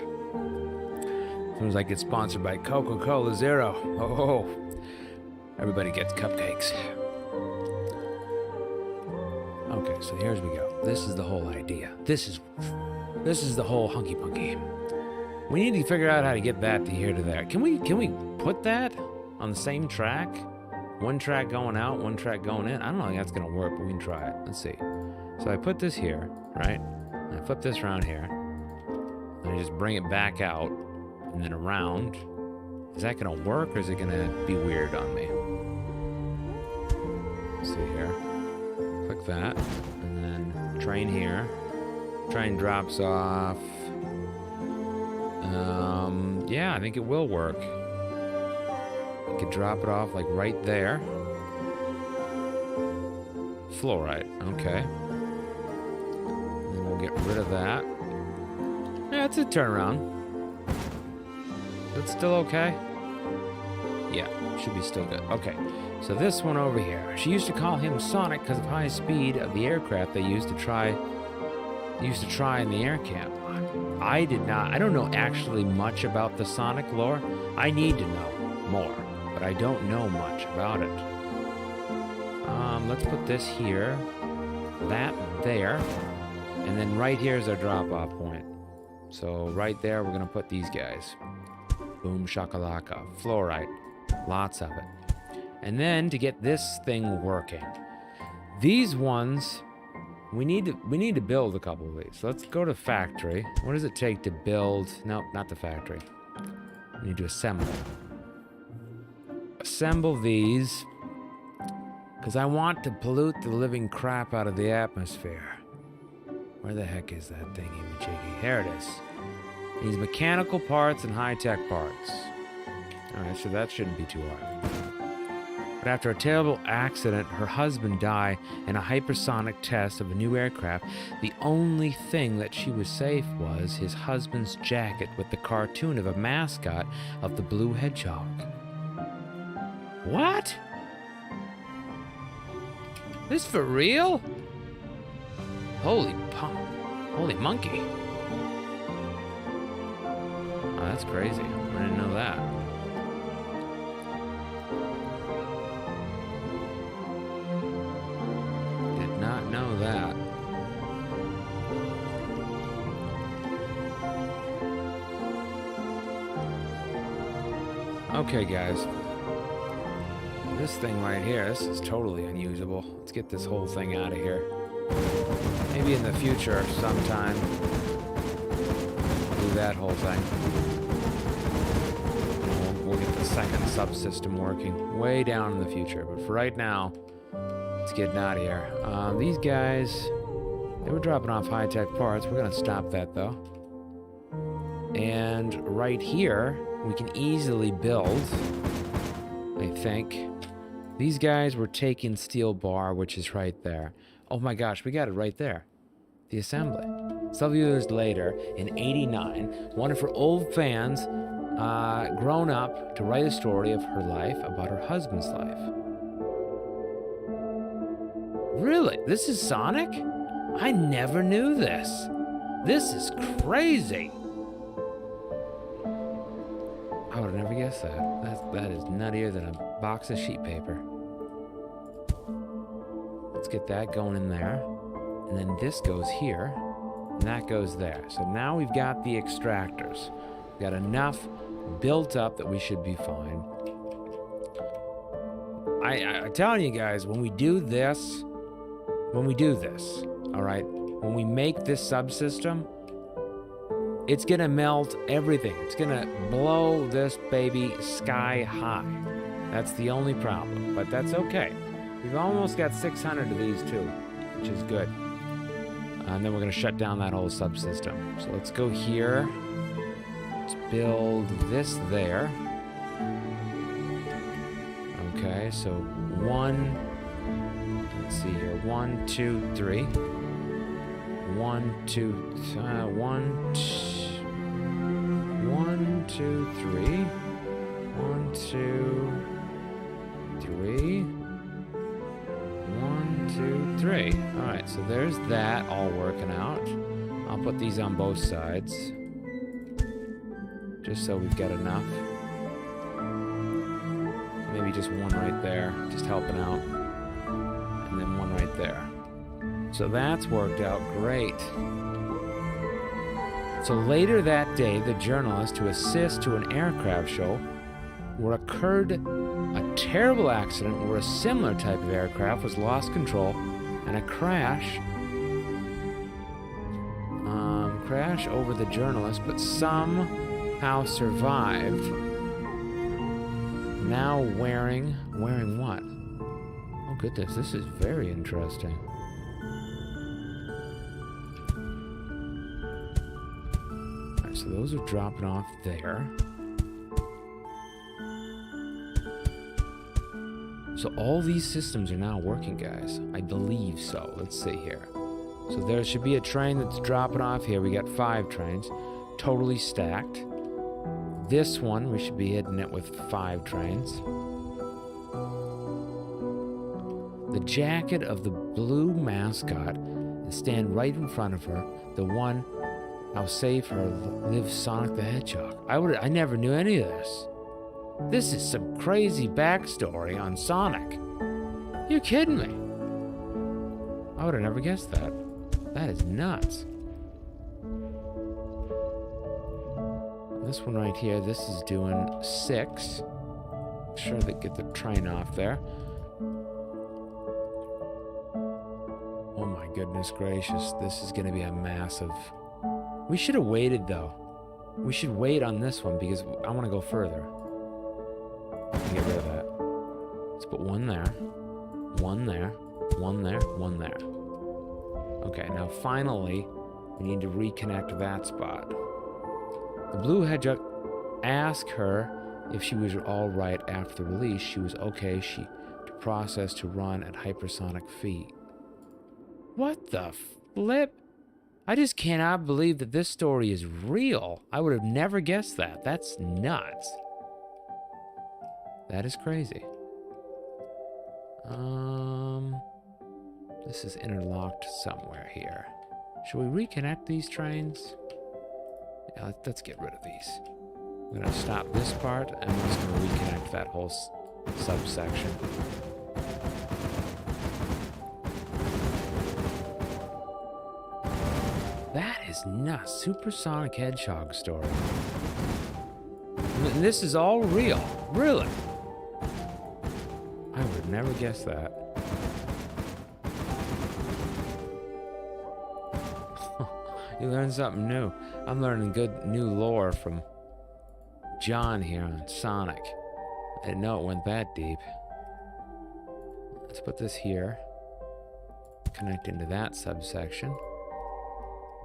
soon as I get sponsored by Coca-Cola Zero, oh, everybody gets cupcakes. Okay, so here's we go. This is the whole idea. This is the whole hunky-punky. We need to figure out how to get that to here to there. Can we put that on the same track? One track going out, one track going in. I don't know if that's gonna work, but we can try it. Let's see. So I put this here, right? And I flip this around here. And I just bring it back out and then around. Is that gonna work or is it gonna be weird on me? Let's see here. Click that. And then train here. Train drops off. Yeah, I think it will work. I could drop it off like right there. Fluorite, okay. And then we'll get rid of that. Yeah, it's a turnaround. That's still okay? Yeah, should be still good. Okay, so this one over here. She used to call him Sonic because of high speed of the aircraft they used to try in the air camp. I don't know actually much about the Sonic lore. I need to know more, but I don't know much about it. Let's put this here, that there, and then right here is our drop-off point. So right there, we're gonna put these guys. Boom shakalaka, fluorite, lots of it. And then to get this thing working, these ones, we need to build a couple of these. So let's go to factory. What does it take to build? Nope, not the factory. We need to assemble. Assemble these, because I want to pollute the living crap out of the atmosphere. Where the heck is that thingy majiggy? Here it is. These mechanical parts and high-tech parts. Alright, so that shouldn't be too hard. But after a terrible accident, her husband died in a hypersonic test of a new aircraft. The only thing that she was safe was his husband's jacket with the cartoon of a mascot of the Blue Hedgehog. What? This for real? Holy monkey. Oh, that's crazy. I didn't know that. Not know that. Okay, guys. This thing right here, this is totally unusable. Let's get this whole thing out of here. Maybe in the future, sometime, I'll do that whole thing. We'll get the second subsystem working way down in the future. But for right now, let's get out of here. These guys, they were dropping off high-tech parts. We're gonna stop that though. And right here, we can easily build, I think. These guys were taking steel bar, which is right there. Oh my gosh, we got it right there. The assembly. Several years later, in '89, one of her old fans, grown up to write a story of her life about her husband's life. Really? This is Sonic? I never knew this. This is crazy. I would have never guessed that. That is nuttier than a box of sheet paper. Let's get that going in there. And then this goes here, and that goes there. So now we've got the extractors. We've got enough built up that we should be fine. I'm telling you guys, when we do this, all right, when we make this subsystem, it's gonna melt everything. It's gonna blow this baby sky high. That's the only problem, but that's okay. We've almost got 600 of these too, which is good. And then we're gonna shut down that whole subsystem. So let's go here. Let's build this there. Okay, so one, let's see here, 1, 2, 3. 1, 2, 1, 2, 3. 1, 2, 3. 1, 2, 3. All right, so there's that all working out. I'll put these on both sides, just so we've got enough. Maybe just one right there, just helping out, and then one right there. So that's worked out great. So later that day, the journalist to assist to an aircraft show where occurred a terrible accident where a similar type of aircraft was lost control and a crash over the journalist, but somehow survived. Now wearing what? Oh goodness, this is very interesting. Alright, so those are dropping off there. So all these systems are now working, guys. I believe so. Let's see here. So there should be a train that's dropping off here. We got 5 trains, totally stacked. This one, we should be hitting it with 5 trains. The jacket of the blue mascot is stand right in front of her. The one, I'll save her, lives Sonic the Hedgehog. I never knew any of this. This is some crazy backstory on Sonic. You're kidding me. I would have never guessed that. That is nuts. This one right here, this is doing 6. I'm sure they get the train off there. Oh my goodness gracious, this is gonna be a massive... We should have waited though. We should wait on this one because I want to go further. Get rid of that. Let's put one there, one there, one there, one there. Okay, now finally, we need to reconnect that spot. The blue hedgehog asked her if she was all right after the release. She was okay. She to process to run at hypersonic feet. What the flip? I just cannot believe that this story is real. I would have never guessed that. That's nuts. That is crazy. This is interlocked somewhere here. Should we reconnect these trains? Yeah, let's get rid of these. I'm gonna stop this part, and we're just gonna reconnect that whole subsection. That is nuts. Supersonic Hedgehog story. And this is all real. Really? I would never guess that. You learn something new. I'm learning good new lore from John here on Sonic. I didn't know it went that deep. Let's put this here. Connect into that subsection.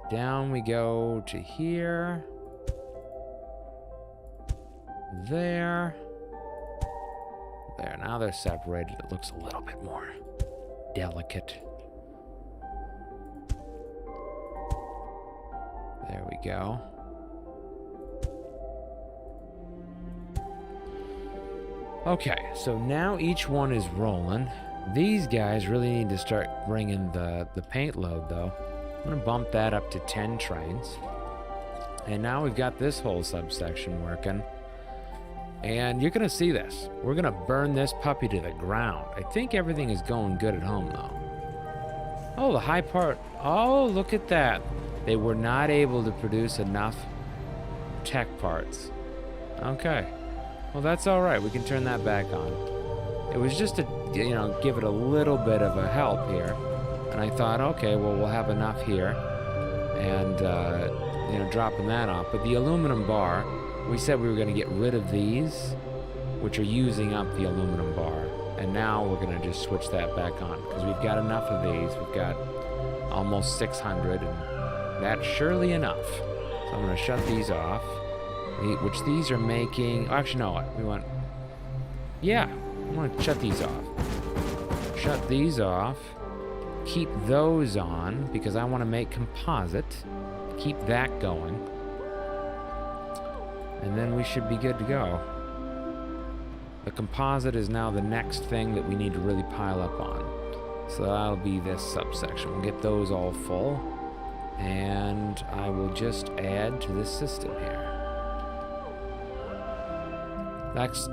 Down we go to here. There. There. Now they're separated. It looks a little bit more delicate. There we go. Okay, so now each one is rolling. These guys really need to start bringing the paint load, though. I'm going to bump that up to 10 trains. And now we've got this whole subsection working. And you're going to see this. We're going to burn this puppy to the ground. I think everything is going good at home, though. Oh, the high part. Oh, look at that. They were not able to produce enough tech parts. Okay. Well, that's all right. We can turn that back on. It was just to, you know, give it a little bit of a help here. And I thought, okay, well, we'll have enough here. And dropping that off. But the aluminum bar, we said we were going to get rid of these, which are using up the aluminum bar. And now we're going to just switch that back on because we've got enough of these. We've got almost 600, and that's surely enough. So I'm going to shut these off, which these are making... Actually, no, we want... Yeah, I want to shut these off. Shut these off. Keep those on because I want to make composite. Keep that going. And then we should be good to go. The composite is now the next thing that we need to really pile up on. So that'll be this subsection. We'll get those all full. And I will just add to this system here. That's,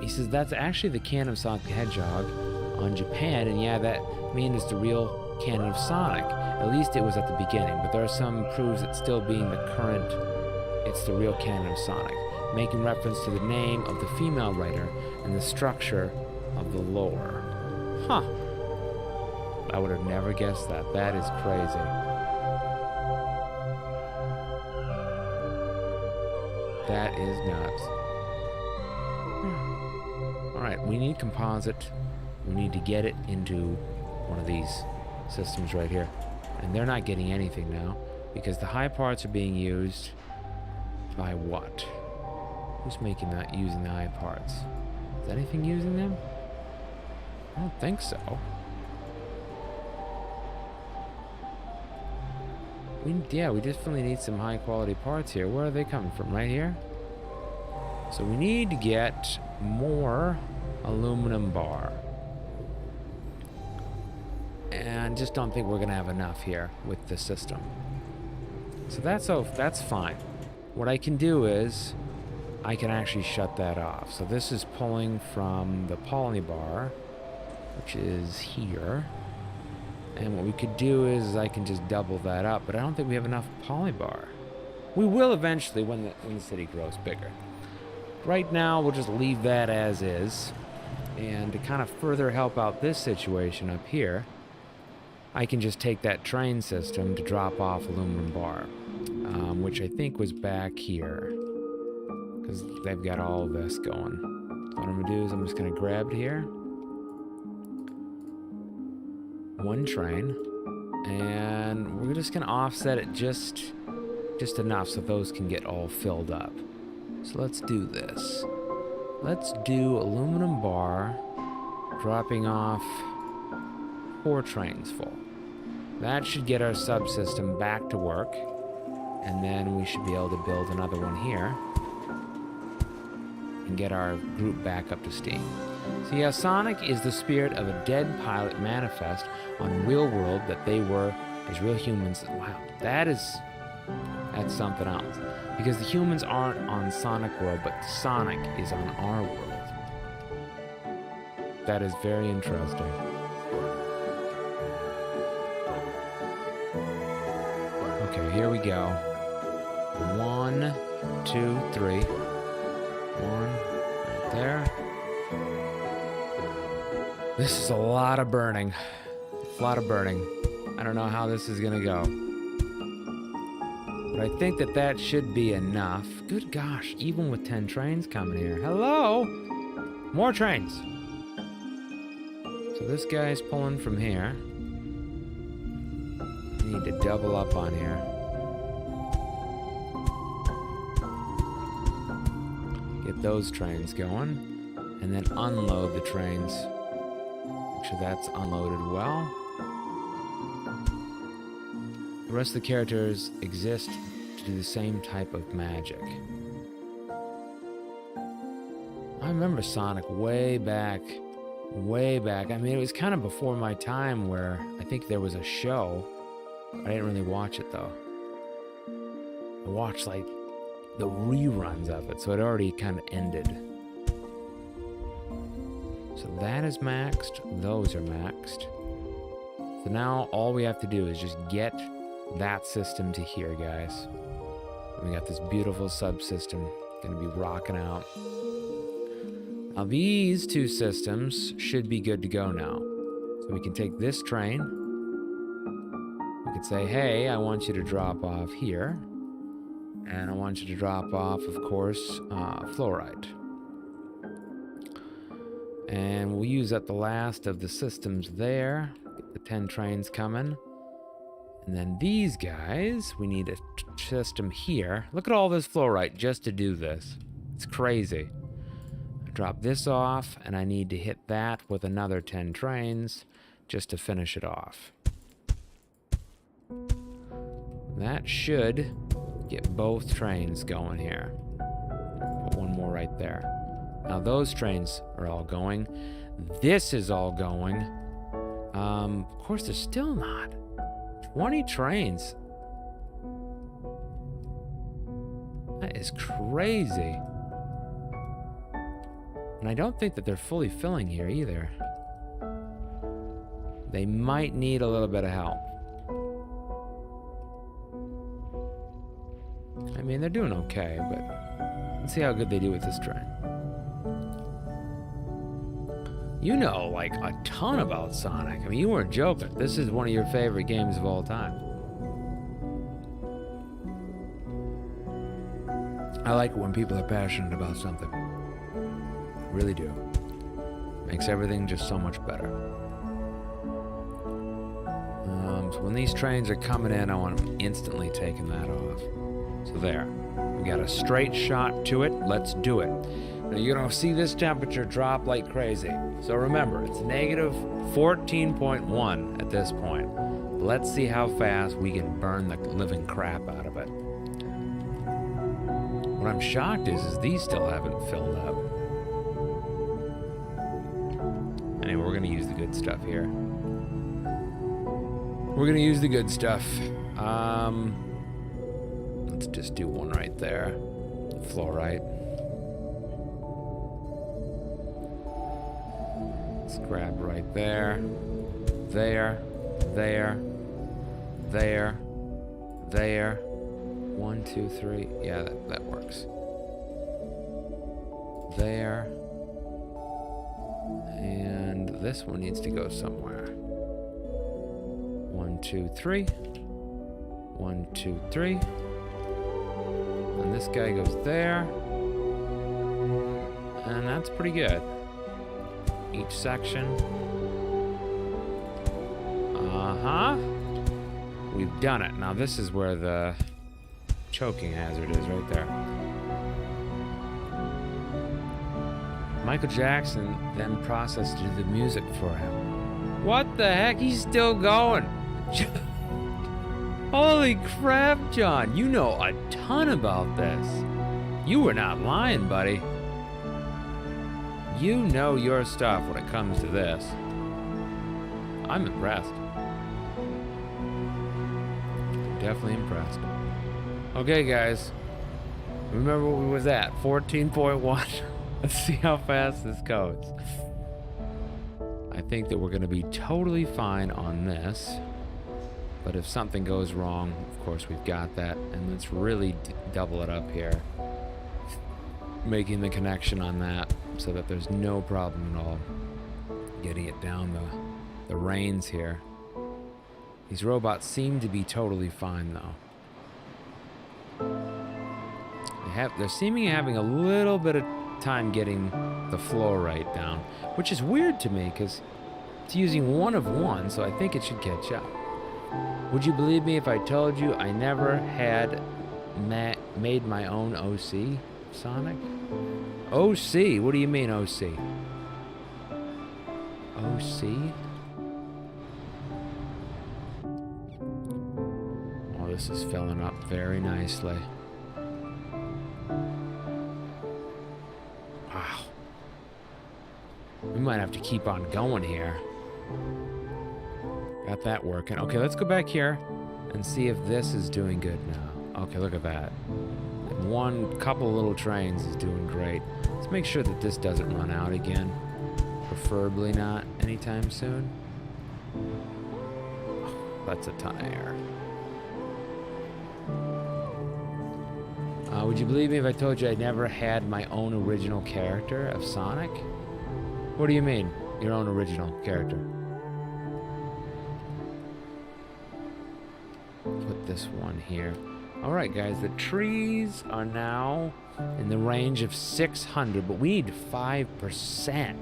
he says that's actually the canon of Sonic the Hedgehog on Japan. And yeah, that means it's the real canon of Sonic. At least it was at the beginning. But there are some proofs that still being the current, it's the real canon of Sonic. Making reference to the name of the female writer and the structure of the lore. Huh. I would have never guessed that. That is crazy. That is nuts. Alright, we need composite. We need to get it into one of these systems right here. And they're not getting anything now because the high parts are being used by what? Who's making that, using the high parts? Is anything using them? I don't think so. We definitely need some high quality parts here. Where are they coming from? Right here? So we need to get more aluminum bar. And just don't think we're going to have enough here with the system. So that's fine. What I can do is I can actually shut that off. So this is pulling from the poly bar, which is here. And what we could do is I can just double that up, but I don't think we have enough poly bar. We will eventually when the city grows bigger. Right now, we'll just leave that as is. And to kind of further help out this situation up here, I can just take that train system to drop off aluminum bar, which I think was back here. Because they've got all of this going. So what I'm going to do is I'm just going to grab it here. One train. And we're just going to offset it just enough so those can get all filled up. So let's do this. Let's do aluminum bar dropping off 4 trains full. That should get our subsystem back to work. And then we should be able to build another one here. And get our group back up to steam. So yeah, Sonic is the spirit of a dead pilot manifest on real world that they were as real humans. Wow, that's something else. Because the humans aren't on Sonic World, but Sonic is on our world. That is very interesting. Okay, here we go. 1, 2, 3. 1 right there. This is a lot of burning. A lot of burning. I don't know how this is gonna go. But I think that should be enough. Good gosh, even with 10 trains coming here. Hello? More trains. So this guy's pulling from here. Need to double up on here. Get those trains going. And then unload the trains. Make sure that's unloaded well. The rest of the characters exist to do the same type of magic. I remember Sonic way back. I mean, it was kind of before my time where I think there was a show. I didn't really watch it though. I watched like the reruns of it, so it already kind of ended. So that is maxed. Those are maxed. So now all we have to do is just get that system to here, guys. We got this beautiful subsystem gonna be rocking out. Now these 2 systems should be good to go now. So we can take this train. We could say, hey, I want you to drop off here. And I want you to drop off, of course, fluorite. And we'll use up the last of the systems there. Get the 10 trains coming. And then these guys, we need a system here. Look at all this fluorite just to do this. It's crazy. I drop this off, and I need to hit that with another 10 trains just to finish it off. That should get both trains going here. Put one more right there. Now those trains are all going. This is all going. Of course, they're still not. 20 trains. That is crazy. And I don't think that they're fully filling here either. They might need a little bit of help. I mean, they're doing okay, but let's see how good they do with this train. You know, like, a ton about Sonic. I mean, you weren't joking. This is one of your favorite games of all time. I like it when people are passionate about something. Really do. Makes everything just so much better. So when these trains are coming in, I want them instantly taking that off. So there. We got a straight shot to it. Let's do it. Now you're going to see this temperature drop like crazy. So remember, it's negative 14.1 at this point. Let's see how fast we can burn the living crap out of it. What I'm shocked is these still haven't filled up. Anyway, we're going to use the good stuff here. We're going to use the good stuff. Let's just do one right there. Fluorite. Let's grab right there. There. There. There. There. 1, 2, 3. Yeah, that works. There. And this one needs to go somewhere. 1, 2, 3. 1, 2, 3. And this guy goes there. And that's pretty good. Each section. Uh-huh. We've done it. Now this is where the choking hazard is, right there. Michael Jackson then processed to do the music for him. What the heck? He's still going. Holy crap, John. You know a ton about this. You were not lying, buddy. You know your stuff when it comes to this. I'm impressed. Definitely impressed. Okay, guys. Remember what we was at? 14.1. Let's see how fast this goes. I think that we're going to be totally fine on this. But if something goes wrong, of course we've got that. And let's really double it up here. Making the connection on that so that there's no problem at all getting it down the reins here. These robots seem to be totally fine though. They're seeming having a little bit of time getting the fluorite down, which is weird to me because it's using 1 of 1, so I think it should catch up. Would you believe me if I told you I never had made my own OC, Sonic? OC? What do you mean OC? OC? Oh, this is filling up very nicely. Wow. We might have to keep on going here. Got that working. Okay, let's go back here and see if this is doing good now. Okay, look at that. Couple little trains is doing great. Let's make sure that this doesn't run out again. Preferably not anytime soon. Oh, that's a ton of air. Would you believe me if I told you I never had my own original character of Sonic? What do you mean, your own original character? Put this one here. All right, guys, the trees are now in the range of 600, but we need 5%,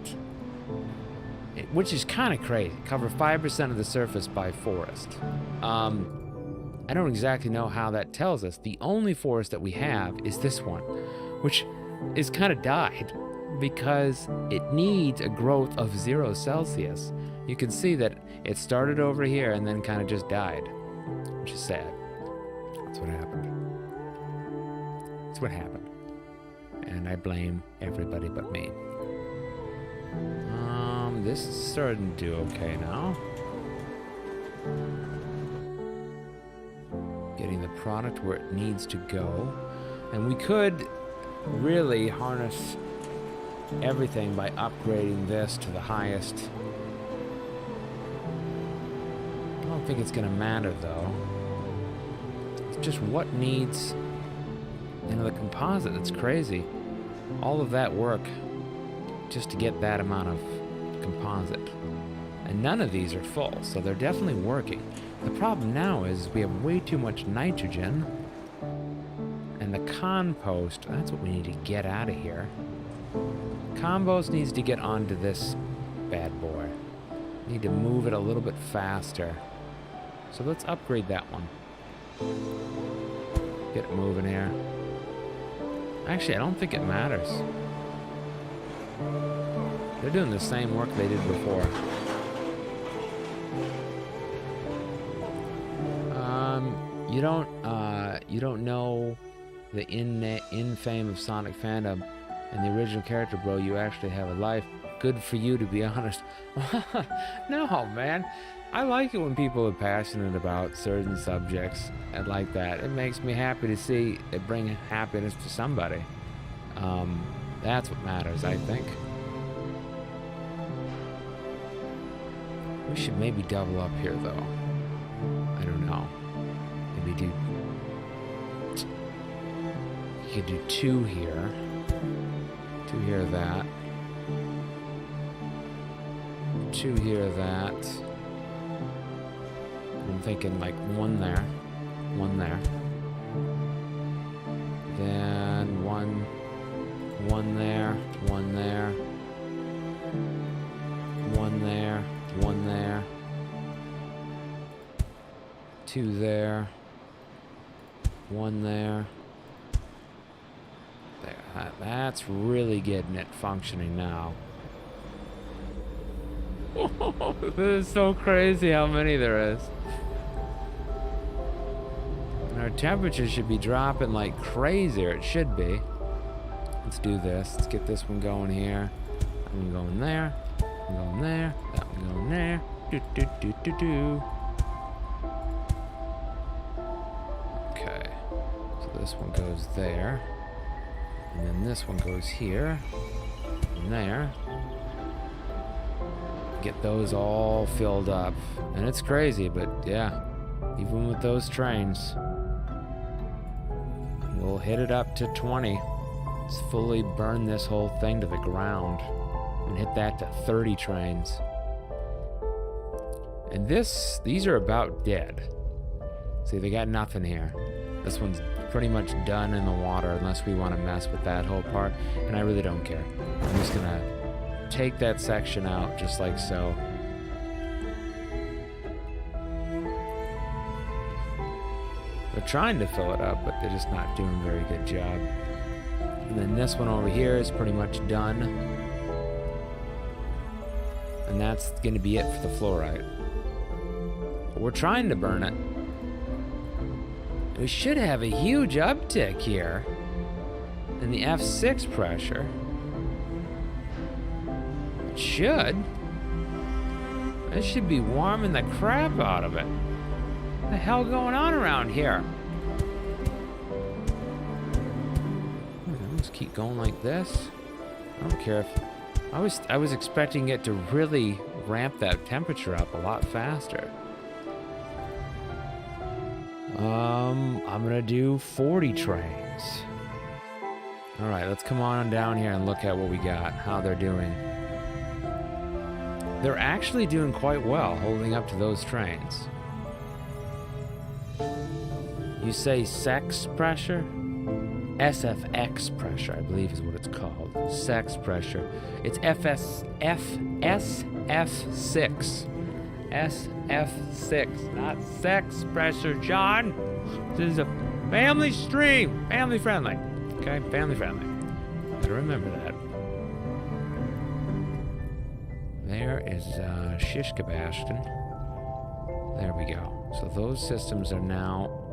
which is kind of crazy. Cover 5% of the surface by forest. I don't exactly know how that tells us. The only forest that we have is this one, which is kind of died because it needs a growth of 0 Celsius. You can see that it started over here and then kind of just died, which is sad. That's what happened. That's what happened. And I blame everybody but me. This is starting to do okay now. Getting the product where it needs to go. And we could really harness everything by upgrading this to the highest. I don't think it's gonna matter though. It's just what needs, the composite. That's crazy. All of that work just to get that amount of composite. And none of these are full, so they're definitely working. The problem now is we have way too much nitrogen, and the compost, that's what we need to get out of here. Compost needs to get onto this bad boy. Need to move it a little bit faster. So let's upgrade that one. Get it moving here. Actually, I don't think it matters. They're doing the same work they did before. You don't know the in-fame of Sonic fandom and the original character, bro. You actually have a life. Good for you, to be honest. No, man. I like it when people are passionate about certain subjects and like that. It makes me happy to see it bring happiness to somebody. That's what matters, I think. We should maybe double up here, though. I don't know. Maybe do... You could do 2 here. 2 here, that. 2 here, that. I'm thinking like 1 there. 1 there. Then 1 there. 1 there. 1 there. 1 there. 2 there. 1 there. There. That's really getting it functioning now. This is so crazy how many there is. And our temperature should be dropping like crazy, or it should be. Let's do this. Let's get this one going here. That one going there. That one going there. That one going there. Do. Okay. So this one goes there. And then this one goes here. And there. Get those all filled up. And it's crazy, but yeah. Even with those trains, we'll hit it up to 20. Let's fully burn this whole thing to the ground. And hit that to 30 trains. And these are about dead. See, they got nothing here. This one's pretty much done in the water unless we want to mess with that whole part. And I really don't care. I'm just gonna take that section out just like so. They're trying to fill it up, but they're just not doing a very good job. And then this one over here is pretty much done. And that's going to be it for the fluorite. But we're trying to burn it. We should have a huge uptick here in the F6 pressure. It should. It should be warming the crap out of it. What the hell going on around here? Let's keep going like this. I don't care if... I was expecting it to really ramp that temperature up a lot faster. I'm gonna do 40 trains. Alright, let's come on down here and look at what we got, how they're doing. They're actually doing quite well, holding up to those trains. You say sex pressure? SFX pressure, I believe is what it's called. Sex pressure. It's SF6. SF6, not sex pressure, John. This is a family stream. Family friendly. Okay, family friendly. Gotta remember that. There is Shish Kabashkin. There we go. So those systems are now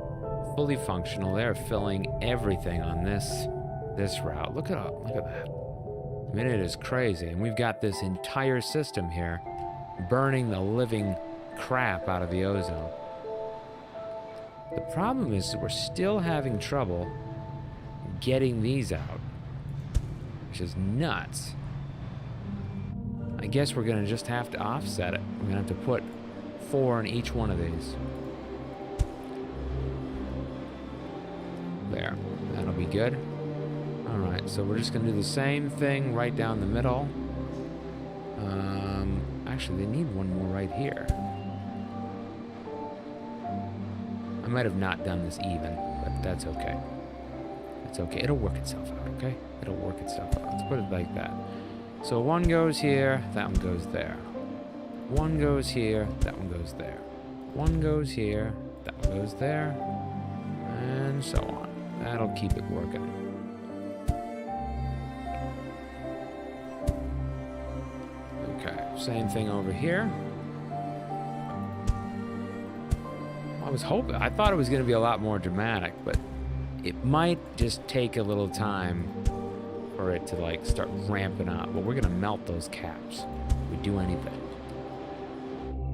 fully functional. They're filling everything on this route. Look at that. I mean, it is crazy. And we've got this entire system here burning the living crap out of the ozone. The problem is that we're still having trouble getting these out, which is nuts. I guess we're gonna just have to offset it. We're gonna have to put 4 in each one of these. There, that'll be good. All right, so we're just gonna do the same thing right down the middle. Actually, they need one more right here. I might have not done this even, but that's okay. It's okay, it'll work itself out, okay? It'll work itself out, let's put it like that. So one goes here, that one goes there. One goes here, that one goes there. One goes here, that one goes there, and so on. That'll keep it working. Okay, same thing over here. I thought it was going to be a lot more dramatic, but it might just take a little time for it to like start ramping up. But we're going to melt those caps if we do anything.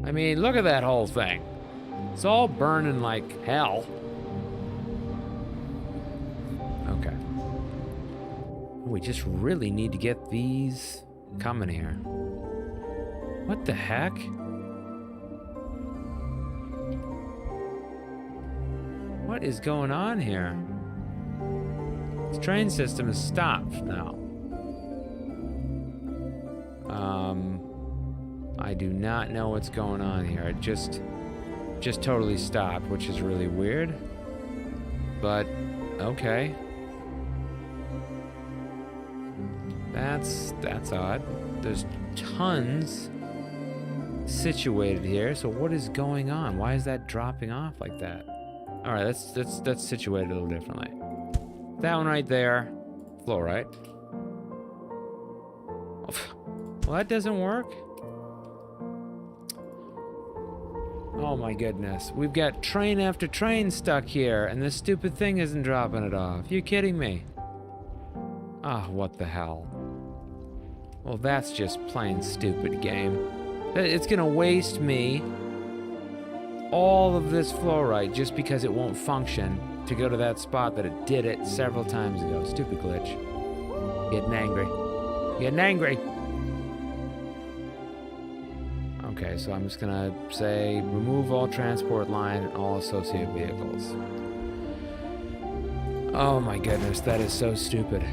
I mean, look at that whole thing. It's all burning like hell. Okay. We just really need to get these coming here. What the heck? What is going on here? This train system is stopped now. I do not know what's going on here. It just totally stopped, which is really weird. But okay. That's odd. There's tons situated here. So what is going on? Why is that dropping off like that? All right, that's situated a little differently. That one right there, fluorite. Well, that doesn't work. Oh my goodness, we've got train after train stuck here, and this stupid thing isn't dropping it off. You kidding me? Ah, what the hell? Well, that's just plain stupid game. It's gonna waste me all of this fluorite just because it won't function to go to that spot that it did it several times ago. Stupid glitch. Getting angry. Getting angry. Okay, so I'm just gonna say remove all transport line and all associated vehicles. Oh my goodness, that is so stupid.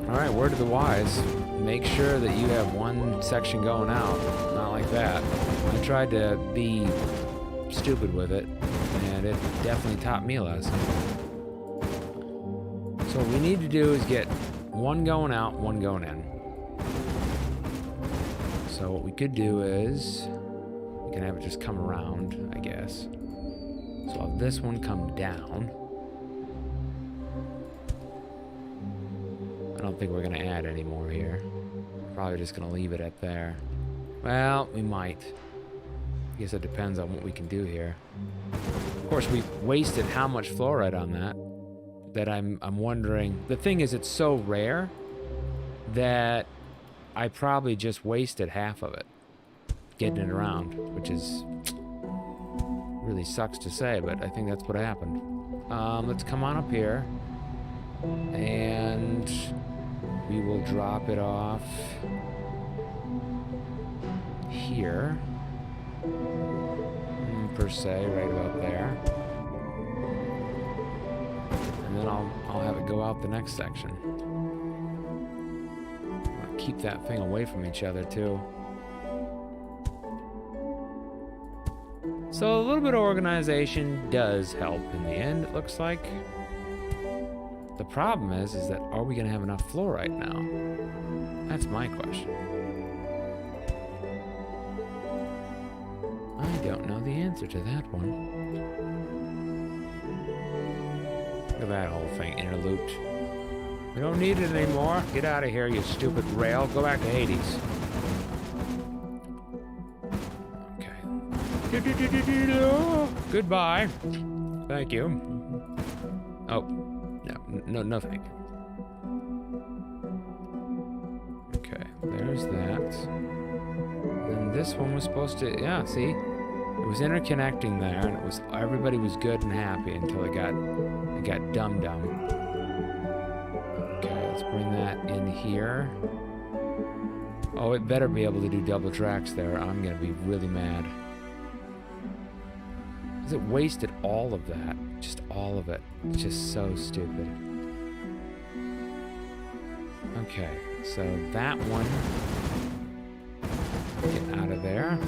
Alright, word to the wise. Make sure that you have one section going out. Not like that. I tried to be stupid with it, and it definitely taught me a lesson. So what we need to do is get one going out, one going in. So what we could do is we can have it just come around, I guess. So I'll have this one come down. I don't think we're gonna add any more here. Probably just gonna leave it at there. Well, we might. I guess it depends on what we can do here. Of course, we've wasted how much fluoride on that I'm wondering. The thing is, it's so rare that I probably just wasted half of it getting it around, which is really sucks to say, but I think that's what happened. Let's come on up here, and we will drop it off here. Per se, right about there. And then I'll have it go out the next section. I'll keep that thing away from each other too. So a little bit of organization does help in the end, it looks like. The problem is that are we going to have enough fluorite now? That's my question. I don't know the answer to that one. Look at that whole thing interlooped. We don't need it anymore. Get out of here, you stupid rail. Go back to Hades. Goodbye. Thank you. Oh, no, thank you. Okay, there's that. And this one was supposed to, yeah, see? It was interconnecting there, and it was everybody was good and happy until it got dum-dum. Okay, let's bring that in here. Oh, it better be able to do double tracks there. I'm gonna be really mad. It wasted all of that. Just all of it. It's just so stupid. Okay, so that one. Get out of there.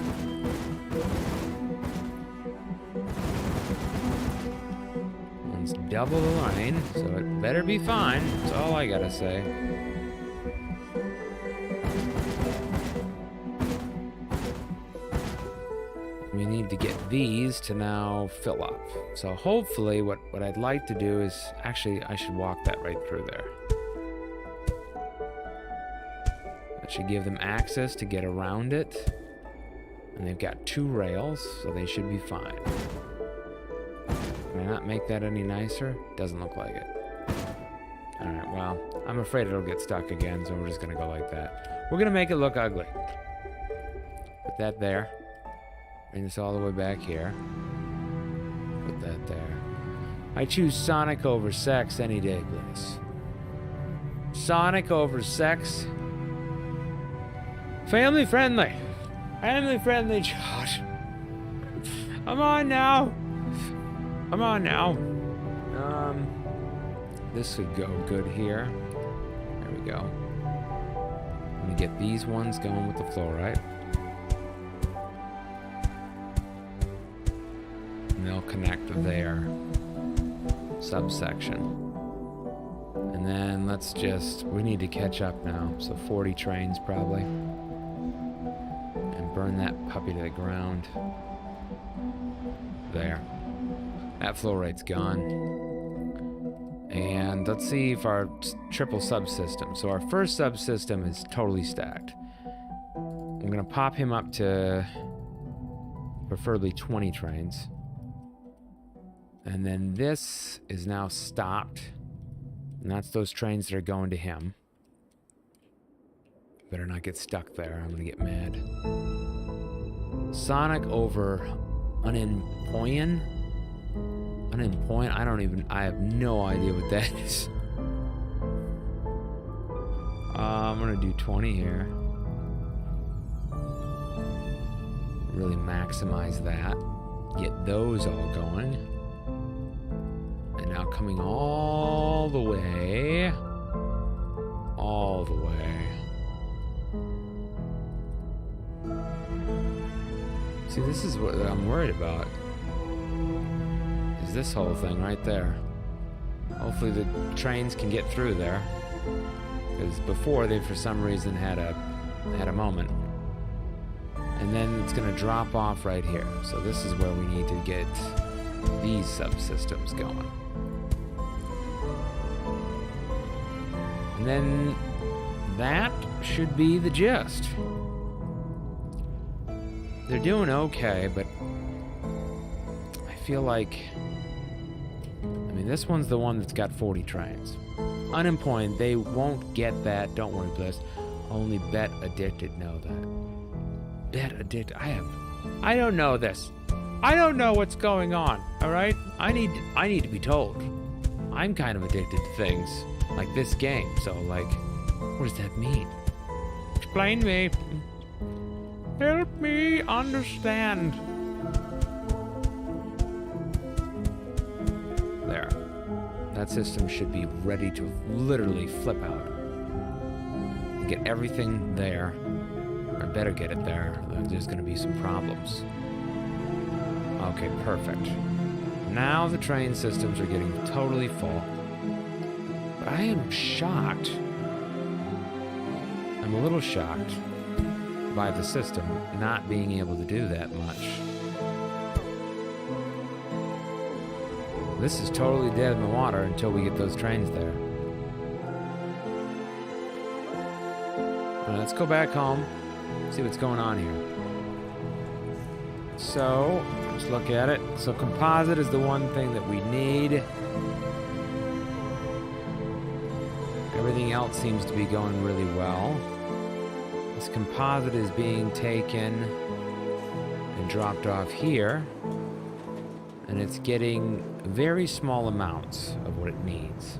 One's double the line, so it better be fine. That's all I gotta say. We need to get these to now fill up. So hopefully what I'd like to do is, actually I should walk that right through there. That should give them access to get around it. And they've got 2 rails, so they should be fine. Can I not make that any nicer? Doesn't look like it. Alright, well, I'm afraid it'll get stuck again, so we're just gonna go like that. We're gonna make it look ugly. Put that there. Bring this all the way back here. Put that there. I choose Sonic over sex any day, please. Sonic over sex. Family friendly. Family friendly, Josh. I'm on now. I'm on now. This would go good here. There we go. Let me get these ones going with the fluorite. And they'll connect there. Subsection. And then let's just, we need to catch up now. So 40 trains probably. And burn that puppy to the ground. There. That fluorite's gone. And let's see if our triple subsystem. So our first subsystem is totally stacked. I'm gonna pop him up to preferably 20 trains. And then this is now stopped. And that's those trains that are going to him. Better not get stuck there. I'm gonna get mad. Sonic over Unemployed? Unemployed? I have no idea what that is. I'm gonna do 20 here. Really maximize that. Get those all going. And now coming all the way. All the way. See, this is what I'm worried about. Is this whole thing right there. Hopefully the trains can get through there. Because before they, for some reason, had a moment. And then it's going to drop off right here. So this is where we need to get these subsystems going. And then that should be the gist. They're doing okay, but I feel like, I mean, this one's the one that's got 40 trains. Unemployed, they won't get that. Don't worry, Bliss. Only bet addicted know that. Bet addicted. I don't know this. I don't know what's going on. All right. I need to be told. I'm kind of addicted to things like this game. So like, what does that mean? Explain me. Help me understand. There. That system should be ready to literally flip out. Get everything there. Or better get it there. There's going to be some problems. Okay, perfect. Now the train systems are getting totally full. But I am shocked. I'm a little shocked by the system not being able to do that much. This is totally dead in the water until we get those trains there. Let's go back home, see what's going on here. So, let's look at it. So composite is the one thing that we need. Everything else seems to be going really well. This composite is being taken and dropped off here. And it's getting very small amounts of what it needs.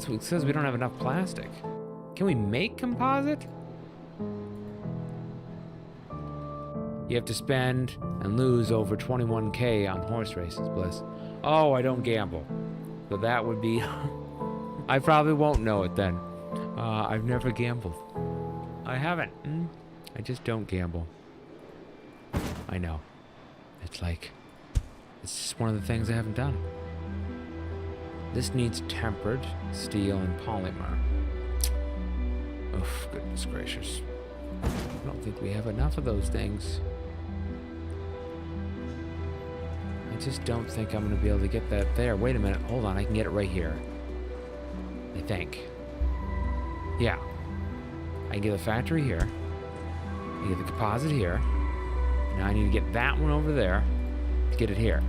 It says we don't have enough plastic. Can we make composite? You have to spend and lose over 21K on horse races, Bliss. Oh, I don't gamble. So that would be... I probably won't know it then. I've never gambled. I haven't. I just don't gamble. I know. It's like... It's just one of the things I haven't done. This needs tempered steel and polymer. Oof, goodness gracious. I don't think we have enough of those things. I just don't think I'm going to be able to get that there. Wait a minute. Hold on. I can get it right here. I think. Yeah. I can get the factory here. I get the composite here. Now I need to get that one over there to get it here.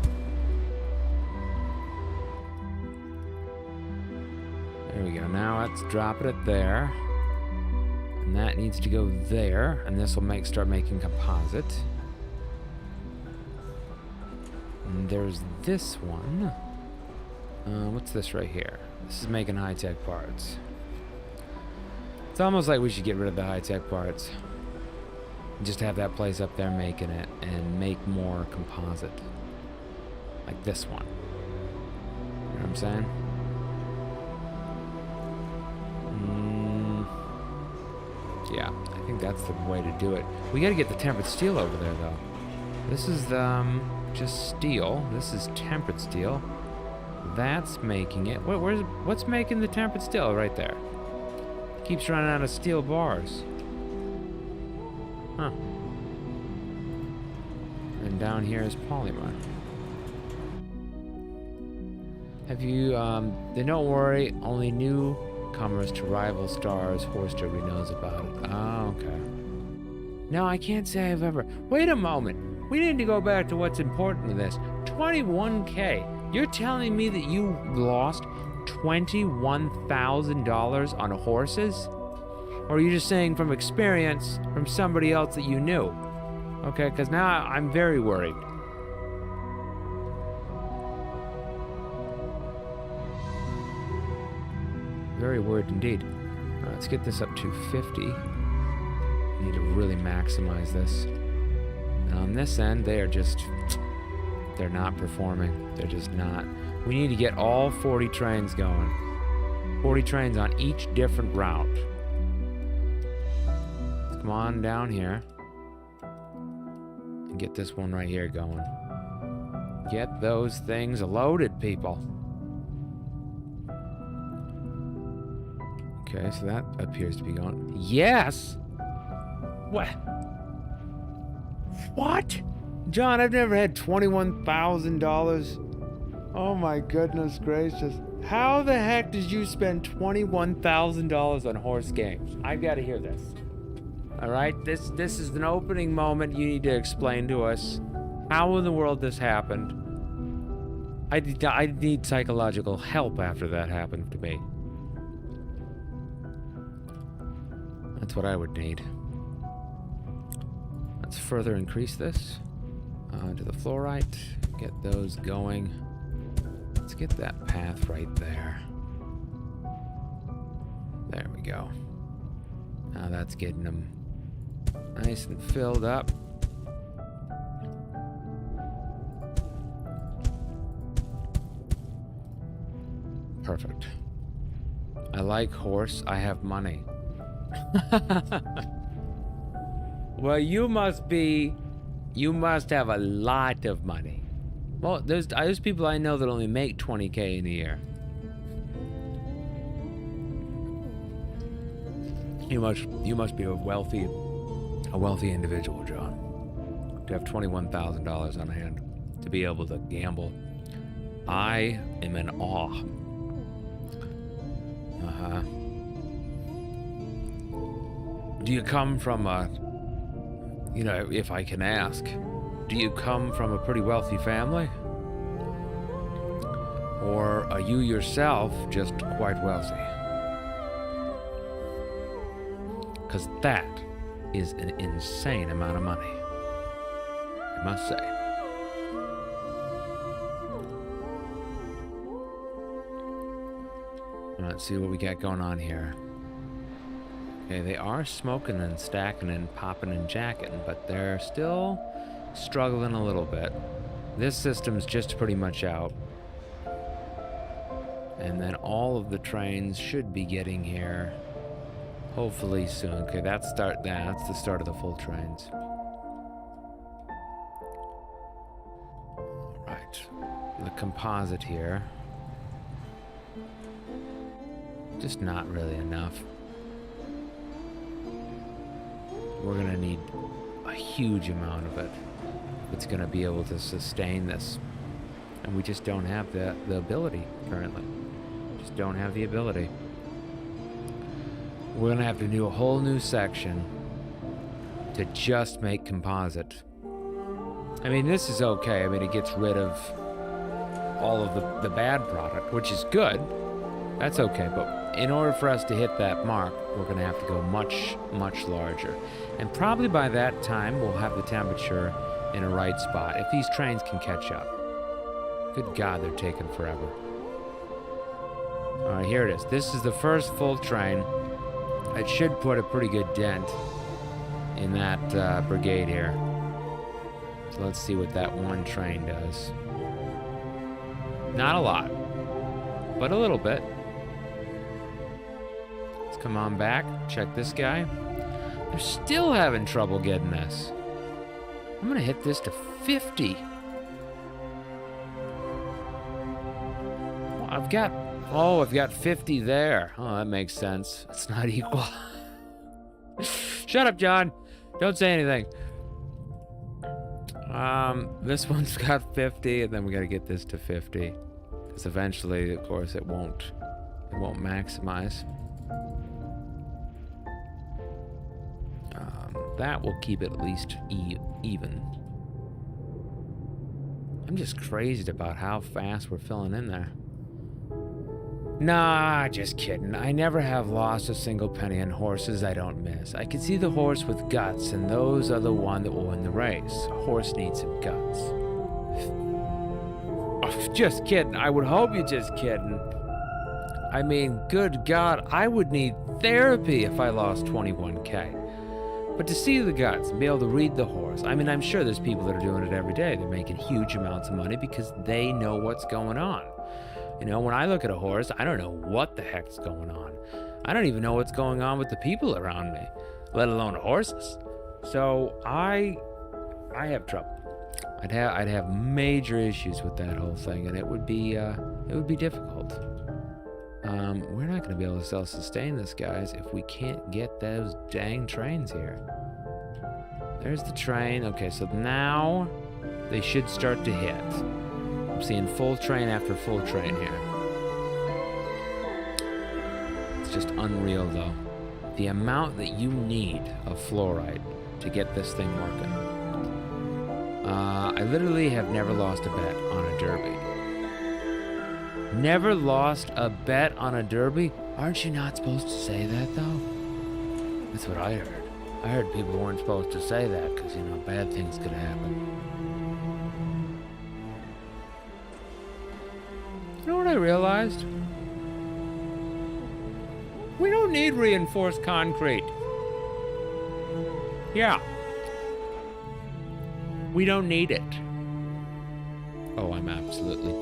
There we go. Now let's drop it at there. And that needs to go there. And this will start making composite. And there's this one. What's this right here? This is making high-tech parts. It's almost like we should get rid of the high-tech parts. Just have that place up there making it and make more composite. Like this one. You know what I'm saying? Yeah, I think that's the way to do it. We gotta get the tempered steel over there, though. This is just steel. This is tempered steel. That's making it. What's making the tempered steel right there? Keeps running out of steel bars. Huh. And down here is polymer. Have you, then don't worry, only newcomers to rival stars horse derby knows about it. Oh, okay. No, I can't say I've ever... Wait a moment. We need to go back to what's important to this. 21K. You're telling me that you lost $21,000 on horses? Or are you just saying from experience from somebody else that you knew? Okay, because now I'm very worried. Very worried indeed. Let's get this up to 50. We need to really maximize this. And on this end, they're not performing. They're just not. We need to get all 40 trains going. 40 trains on each different route. Let's come on down here. And get this one right here going. Get those things loaded, people. Okay, so that appears to be going. Yes! What? What? John, I've never had $21,000. Oh my goodness gracious. How the heck did you spend $21,000 on horse games? I've got to hear this. All right, this is an opening moment. You need to explain to us how in the world this happened. I need psychological help after that happened to me. That's what I would need. Let's further increase this to the fluorite. Get those going. Let's get that path right there. There we go. Now that's getting them nice and filled up. Perfect. I like horse. I have money. Well, you must have a lot of money. Well, there's people I know that only make 20K in a year. You must be a wealthy individual, John, to have $21,000 on hand to be able to gamble. I am in awe. Do you come from a, if I can ask, do you come from a pretty wealthy family? Or are you yourself just quite wealthy? Because that is an insane amount of money, I must say. Let's see what we got going on here. Okay, they are smoking and stacking and popping and jacking, but they're still struggling a little bit. This system's just pretty much out. And then all of the trains should be getting here hopefully soon. Okay, that's the start of the full trains. All right, the composite here. Just not really enough. We're gonna need a huge amount of it. It's gonna be able to sustain this. And we just don't have the ability currently. Just don't have the ability. We're gonna have to do a whole new section to just make composite. I mean, this is okay. I mean, it gets rid of all of the bad product, which is good. That's okay, but in order for us to hit that mark, we're gonna have to go much, much larger. And probably by that time, we'll have the temperature in a right spot, if these trains can catch up. Good God, they're taking forever. All right, here it is. This is the first full train. It should put a pretty good dent in that brigade here. So let's see what that one train does. Not a lot, but a little bit. Let's come on back, check this guy. They're still having trouble getting this. I'm gonna hit this to 50. I've got 50 there. Oh, that makes sense. It's not equal. Shut up, John. Don't say anything. This one's got 50, and then we gotta get this to 50. Because eventually, of course, it won't maximize. That will keep it at least even. I'm just crazed about how fast we're filling in there. Nah, just kidding. I never have lost a single penny on horses I don't miss. I can see the horse with guts, and those are the one that will win the race. A horse needs some guts. Oh, just kidding. I would hope you're just kidding. I mean, good God, I would need therapy if I lost 21K. But to see the guts and be able to read the horse, I mean, I'm sure there's people that are doing it every day. They're making huge amounts of money because they know what's going on. You know, when I look at a horse, I don't know what the heck's going on. I don't even know what's going on with the people around me, let alone horses. So I have trouble. I'd have major issues with that whole thing, and it would be difficult. We're not going to be able to self-sustain this, guys, if we can't get those dang trains here. There's the train. Okay, so now they should start to hit. I'm seeing full train after full train here. It's just unreal, though. The amount that you need of fluoride to get this thing working. I literally have never lost a bet on a derby. Never lost a bet on a derby? Aren't you not supposed to say that, though? That's what I heard. I heard people weren't supposed to say that because, you know, bad things could happen. You know what I realized? We don't need reinforced concrete. Yeah. We don't need it. Oh, I'm absolutely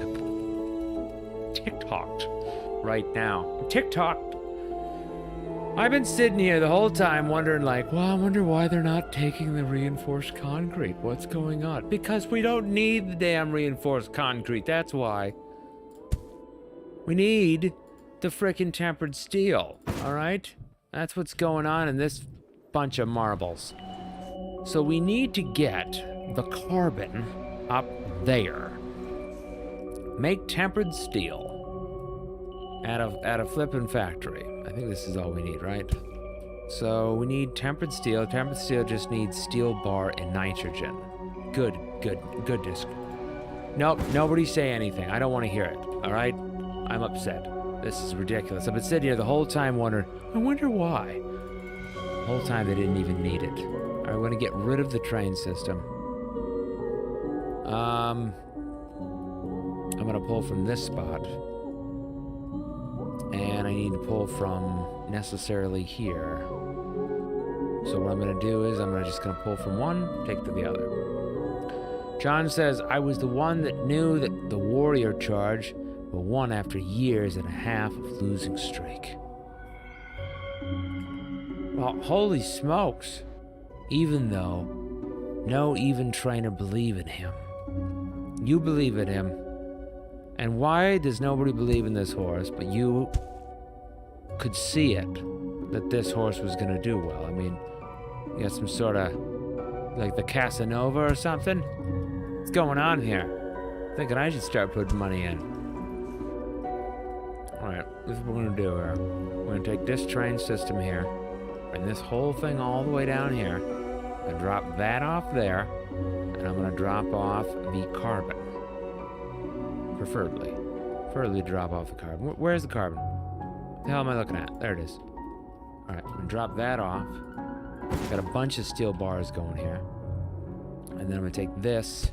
TikToked right now. I'm TikToked. I've been sitting here the whole time wondering, like, well, I wonder why they're not taking the reinforced concrete. What's going on? Because we don't need the damn reinforced concrete. That's why. We need the frickin' tempered steel. All right? That's what's going on in this bunch of marbles. So we need to get the carbon up there. Make tempered steel at a flippin' factory. I think this is all we need, right? So we need tempered steel. Tempered steel just needs steel bar and nitrogen. Good. Nope, nobody say anything. I don't want to hear it, all right? I'm upset. This is ridiculous. I've been sitting here the whole time wondering, I wonder why. The whole time they didn't even need it. All right, we're going to get rid of the train system. I'm going to pull from this spot. And I need to pull from necessarily here. So what I'm going to do is I'm just going to pull from one, take to the other. John says, I was the one that knew that the warrior charge will won after years and a half of losing streak. Well, holy smokes. Even though no even trainer believe in him. You believe in him. And why does nobody believe in this horse, but you could see it, that this horse was going to do well? I mean, you got some sort of, like the Casanova or something? What's going on here? Thinking I should start putting money in. Alright, this is what we're going to do here. We're going to take this train system here, and this whole thing all the way down here, and drop that off there, and I'm going to drop off the carbon. Preferably drop off the carbon. Where's the carbon? What the hell am I looking at? There it is. Alright, I'm gonna drop that off. Got a bunch of steel bars going here. And then I'm gonna take this.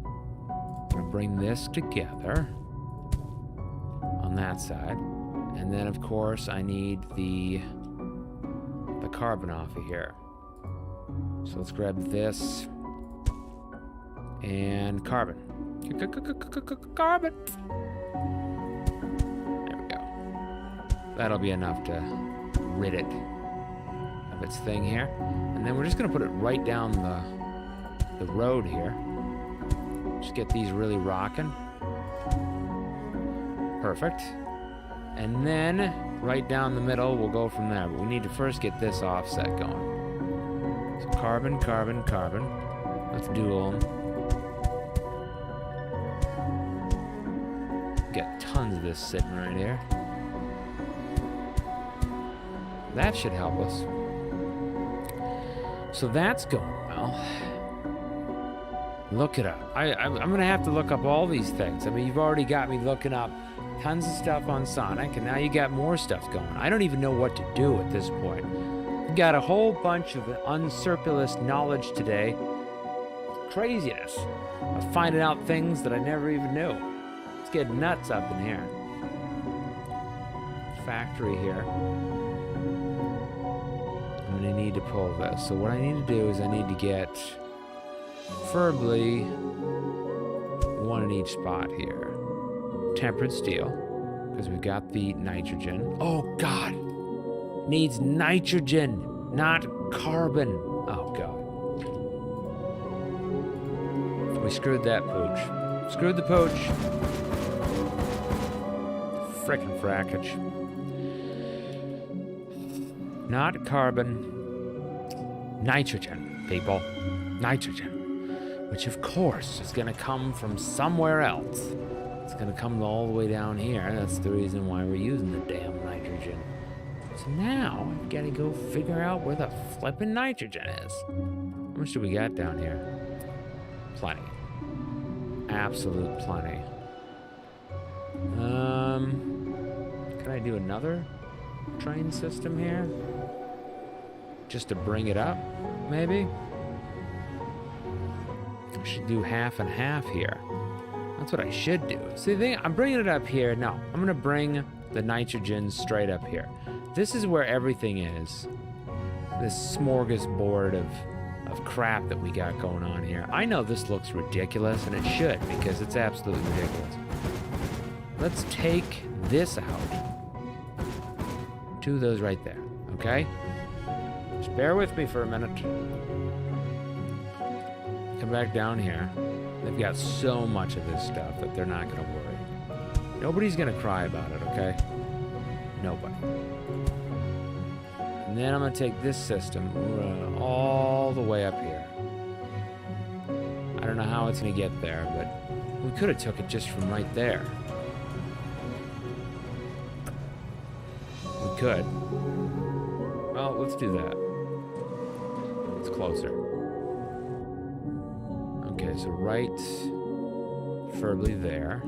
I'm gonna bring this together on that side. And then of course I need the carbon off of here. So let's grab this and carbon. Carbon. There we go. That'll be enough to rid it of its thing here. And then we're just gonna put it right down the road here. Just get these really rocking. Perfect. And then right down the middle, we'll go from there. But we need to first get this offset going. So carbon. Let's dual them. Got tons of this sitting right here. That should help us. So that's going well. Look it up. I'm gonna have to look up all these things. I mean, you've already got me looking up tons of stuff on Sonic, and now you got more stuff going. I don't even know what to do at this point. We got a whole bunch of unsurplus knowledge today. Craziness of finding out things that I never even knew. It's getting nuts up in here. Factory here. I'm gonna need to pull this. So what I need to do is I need to get preferably one in each spot here. Tempered steel, because we've got the nitrogen. Oh God, needs nitrogen, not carbon. Oh God, we screwed that pooch. Screwed the pooch. Frickin' frackage. Not carbon, nitrogen, people. Nitrogen. Which of course is gonna come from somewhere else. It's gonna come all the way down here. That's the reason why we're using the damn nitrogen. So now I've gotta go figure out where the flippin' nitrogen is. How much do we got down here? Plenty. Absolute plenty. Can I do another train system here? Just to bring it up, maybe? I should do half and half here. That's what I should do. See, the thing, I'm bringing it up here. No, I'm gonna bring the nitrogen straight up here. This is where everything is. This smorgasbord of crap that we got going on here. I know this looks ridiculous, and it should, because it's absolutely ridiculous. Let's take this out. 2 of those right there, okay? Just bear with me for a minute. Come back down here. They've got so much of this stuff that they're not going to worry. Nobody's going to cry about it, okay? Nobody. And then I'm going to take this system all the way up here. I don't know how it's going to get there, but we could have took it just from right there. We could. Well, let's do that. It's closer. Okay, so right preferably there.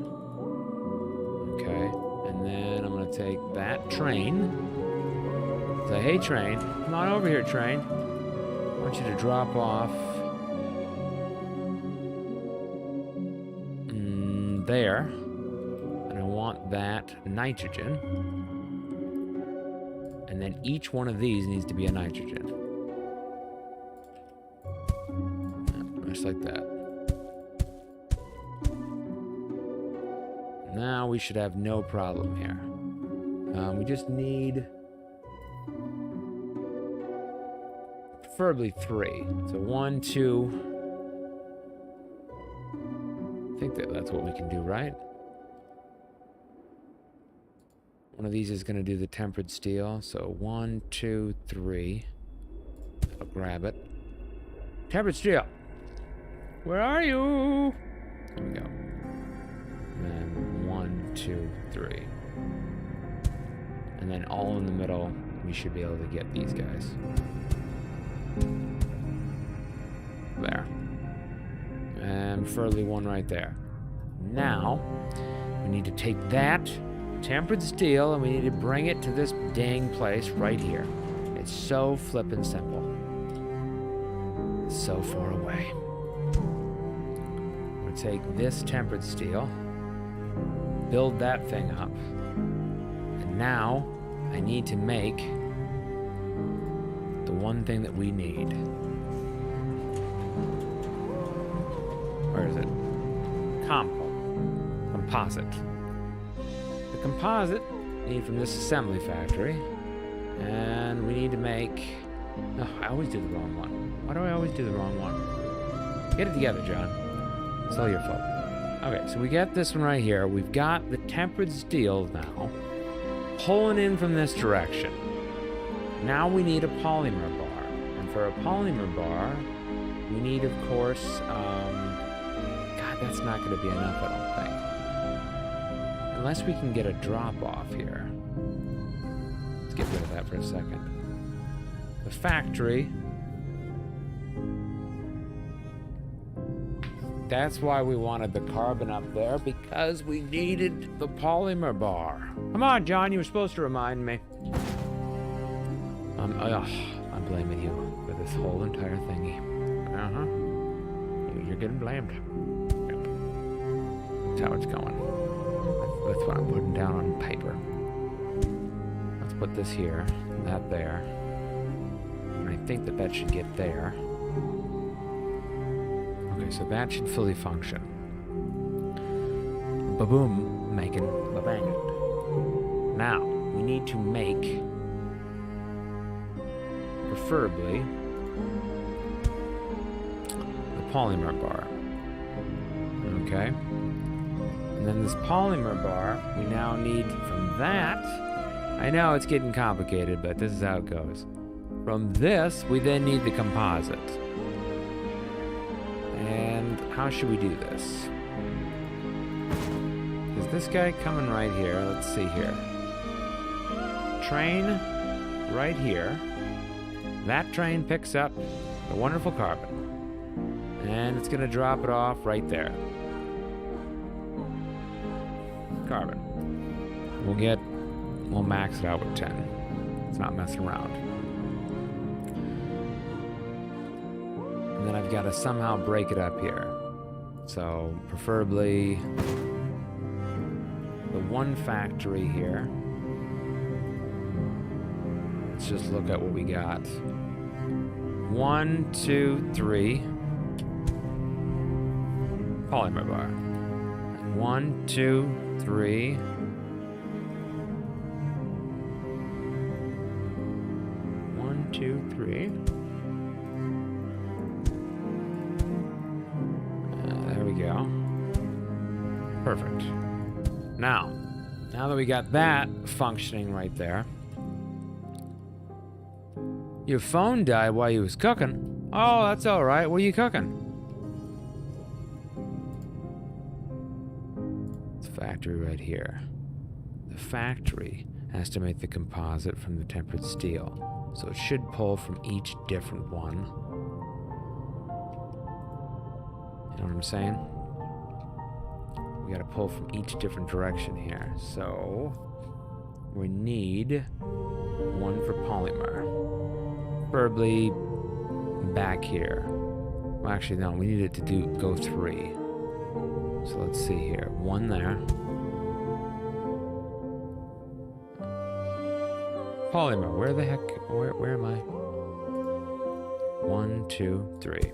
Okay, and then I'm going to take that train. Say, hey, train, come on over here, train. I want you to drop off there. And I want that nitrogen. And then each one of these needs to be a nitrogen. Just like that. Now we should have no problem here. We just need preferably 3. So 1, 2. I think that's what we can do, right? One of these is going to do the tempered steel. So 1, 2, 3. I'll grab it. Tempered steel. Where are you? There we go. And then 1, 2, 3. And then all in the middle, we should be able to get these guys. There. And preferably 1 right there. Now, we need to take that tempered steel and we need to bring it to this dang place right here. It's so flippin' simple. It's so far away. We'll take this tempered steel, build that thing up, and now I need to make the one thing that we need. Where is it? Composite. The composite we need from this assembly factory, and we need to make... Oh, I always do the wrong one. Why do I always do the wrong one? Get it together, John. It's all your fault. Okay, so we got this one right here. We've got the tempered steel now, pulling in from this direction. Now we need a polymer bar. And for a polymer bar, we need, of course, God, that's not going to be enough, I don't think. Unless we can get a drop-off here. Let's get rid of that for a second. The factory. That's why we wanted the carbon up there, because we needed the polymer bar. Come on, John, you were supposed to remind me. I'm blaming you for this whole entire thingy. You're getting blamed. That's how it's going. That's what I'm putting down on paper. Let's put this here, that there. And I think that should get there. Okay, so that should fully function. Ba-boom, making ba-banging. Now, we need to make, preferably, the polymer bar. Okay? And then this polymer bar, we now need from that, I know it's getting complicated, but this is how it goes. From this, we then need the composite. And how should we do this? Is this guy coming right here? Let's see here. Train right here. That train picks up the wonderful carbon. And it's going to drop it off right there. Carbon. We'll max it out with 10. It's not messing around. And then I've got to somehow break it up here. So preferably the one factory here. Let's just look at what we got. 1, 2, 3. Polymer bar. 1, 2, 3. 2, 3. There we go. Perfect. Now that we got that functioning right there. Your phone died while you was cooking. Oh, that's all right. What are you cooking? It's factory right here. The factory has to make the composite from the tempered steel, so it should pull from each different one. You know what I'm saying? We gotta pull from each different direction here. So we need one for polymer. Preferably back here. Well, actually, no, we need it to go 3. So let's see here. 1 there. Polymer, where the heck, where am I? 1, 2, 3.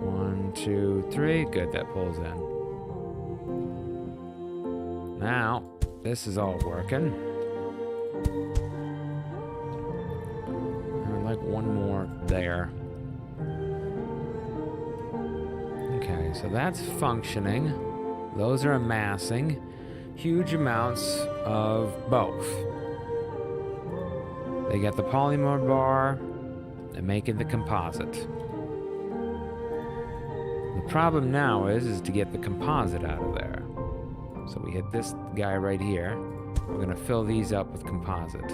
1, 2, 3. Good, that pulls in. Now, this is all working. I'd like one more there. Okay, so that's functioning. Those are amassing huge amounts of both. They got the polymer bar and making the composite. The problem now is to get the composite out of there. So we hit this guy right here. We're gonna fill these up with composite.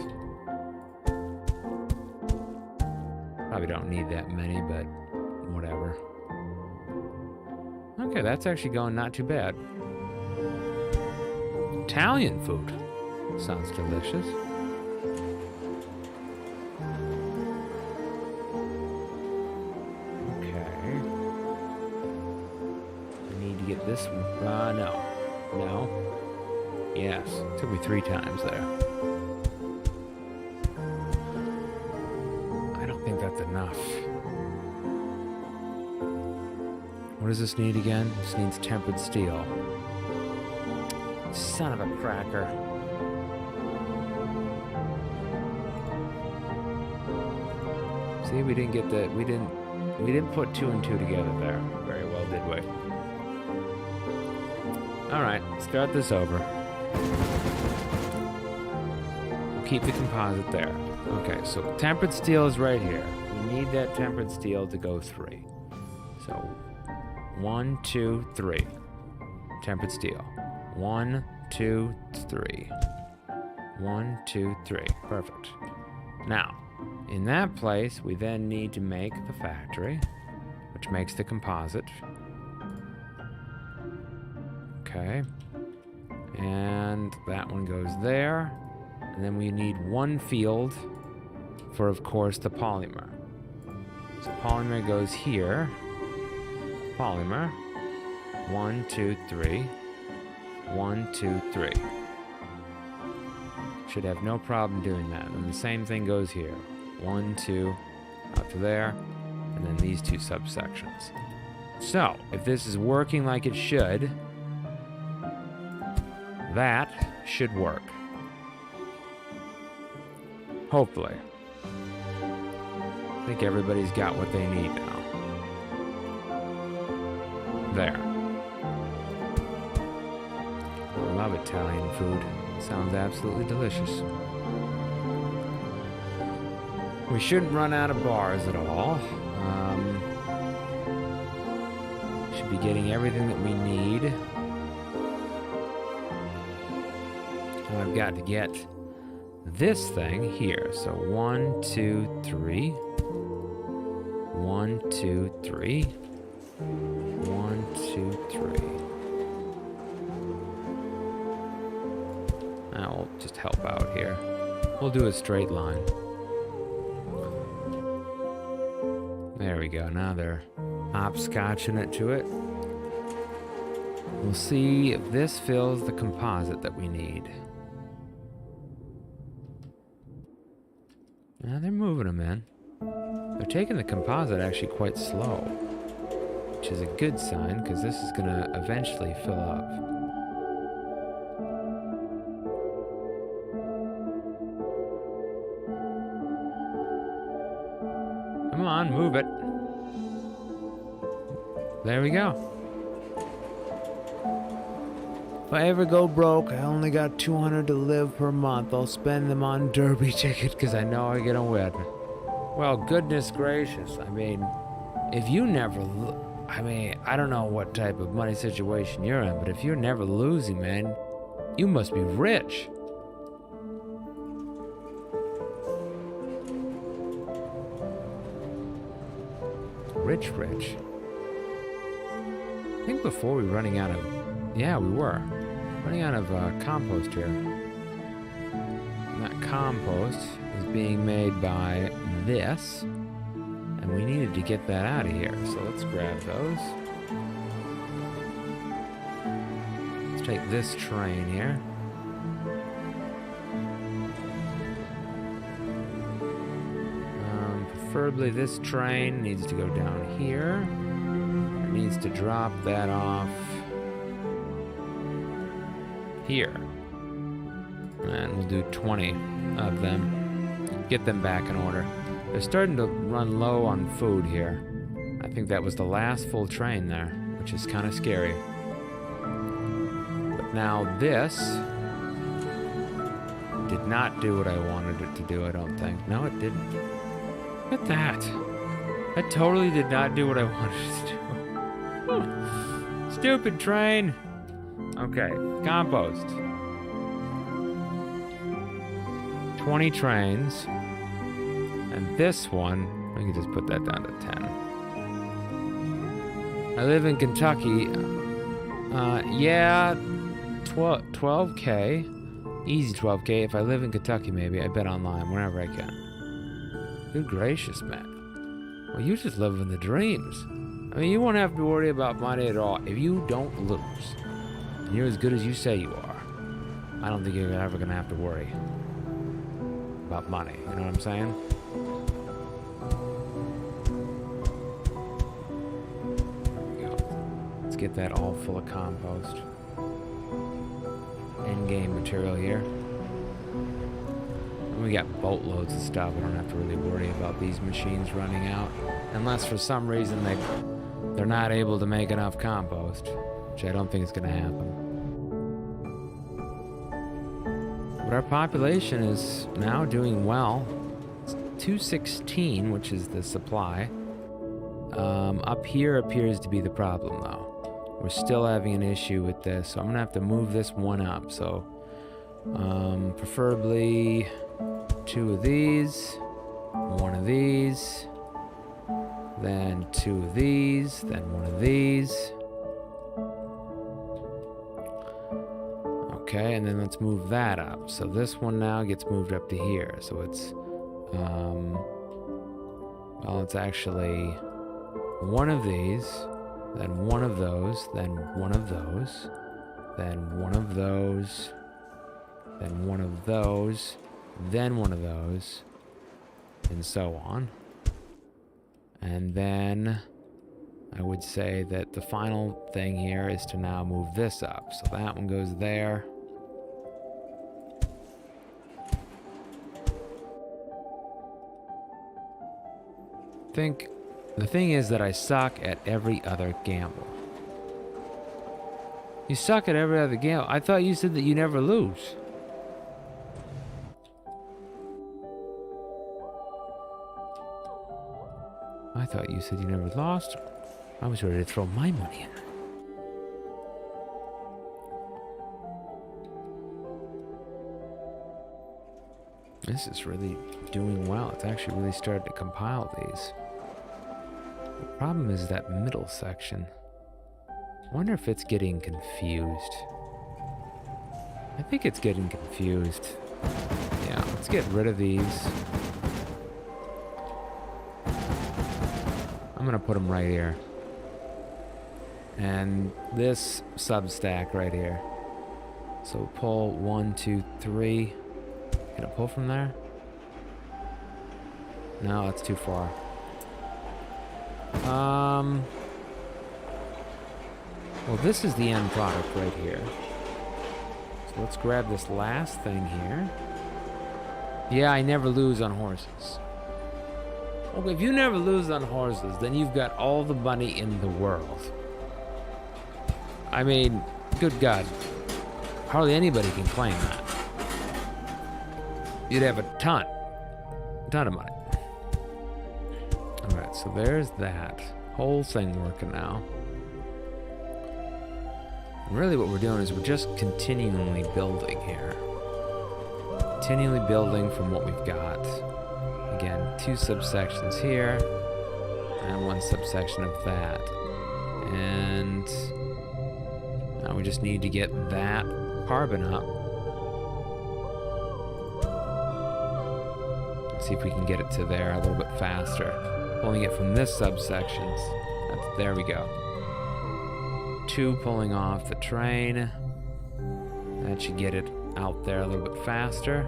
Probably don't need that many, but whatever. Okay, that's actually going not too bad. Italian food. Sounds delicious. Okay. I need to get this one. No. No. Yes. Took me 3 times there. I don't think that's enough. What does this need again? This needs tempered steel. Son of a cracker. See, we didn't get the we didn't put 2 and 2 together there very well, did we? Alright, start this over. Keep the composite there. Okay, so tempered steel is right here. We need that tempered steel to go 3. So 1, 2, 3. Tempered steel. 1, 2, 3. 1, 2, 3. Perfect. Now, in that place, we then need to make the factory, which makes the composite. Okay. And that one goes there. And then we need 1 field for, of course, the polymer. So polymer goes here. Polymer. 1, 2, 3. 1, 2, 3. Should have no problem doing that. And the same thing goes here. 1, 2, out to there, and then these 2 subsections. So, if this is working like it should, that should work. Hopefully. I think everybody's got what they need now. There. I love Italian food. Sounds absolutely delicious. We shouldn't run out of bars at all. Should be getting everything that we need. Now I've got to get this thing here. So 1, 2, 3. 1, 2, 3. 1, 2, 3. I'll just help out here. We'll do a straight line. There we go. Now they're hopscotching it to it. We'll see if this fills the composite that we need. Now they're moving them in. They're taking the composite actually quite slow, which is a good sign because this is going to eventually fill up. there we go. If I ever go broke, I only got 200 to live per month. I'll spend them on derby ticket because I know I'm gonna win. Well, goodness gracious. I mean, if you never... I mean, I don't know what type of money situation you're in, but if you're never losing, man, you must be rich. Rich. I think before we were running out of... Yeah, we were. Running out of compost here. And that compost is being made by this. And we needed to get that out of here. So let's grab those. Let's take this train here. Preferably this train needs to go down here. It needs to drop that off here. And we'll do 20 of them. Get them back in order. They're starting to run low on food here. I think that was the last full train there, which is kind of scary. But now this did not do what I wanted it to do, I don't think. No, it didn't. Look at that. That totally did not do what I wanted it to do. Stupid train. Okay, compost. 20 trains. And this one, I can just put that down to 10. I live in Kentucky. Yeah, 12K. Easy 12K. If I live in Kentucky, maybe. I bet online whenever I can. Good gracious, man. Well, you just living the dreams. I mean, you won't have to worry about money at all. If you don't lose, and you're as good as you say you are, I don't think you're ever going to have to worry about money. You know what I'm saying? There we go. Let's get that all full of compost. End-game material here. We got boatloads of stuff. I don't have to really worry about these machines running out. Unless for some reason they're not able to make enough compost. Which I don't think is going to happen. But our population is now doing well. It's 216, which is the supply. Up here appears to be the problem, though. We're still having an issue with this. So I'm going to have to move this one up. So preferably... 2 of these, 1 of these, then 2 of these, then 1 of these. Okay, and then let's move that up. So this one now gets moved up to here. So it's, well, it's actually 1 of these, then 1 of those, then 1 of those, then 1 of those, then 1 of those, then 1 of those, and so on. And then I would say that the final thing here is to now move this up. So that one goes there. The thing is that I suck at every other gamble. You suck at every other gamble? I thought you said that you never lose. I thought you said you never lost. I was ready to throw my money in. This is really doing well. It's actually really started to compile these. The problem is that middle section. I wonder if it's getting confused. I think it's getting confused. Yeah, let's get rid of these. I'm gonna put them right here. And this substack right here. So pull 1, 2, 3. Can I pull from there? No, that's too far. Well, this is the end product right here. So let's grab this last thing here. Yeah, I never lose on horses. Okay, if you never lose on horses, then you've got all the money in the world. I mean, good God. Hardly anybody can claim that. You'd have a ton of money. Alright, so there's that. Whole thing working now. And really what we're doing is we're just continually building here. Continually building from what we've got. Again, 2 subsections here, and 1 subsection of that. And now we just need to get that carbon up. Let's see if we can get it to there a little bit faster. Pulling it from this subsection. There we go. 2 pulling off the train. That should get it out there a little bit faster.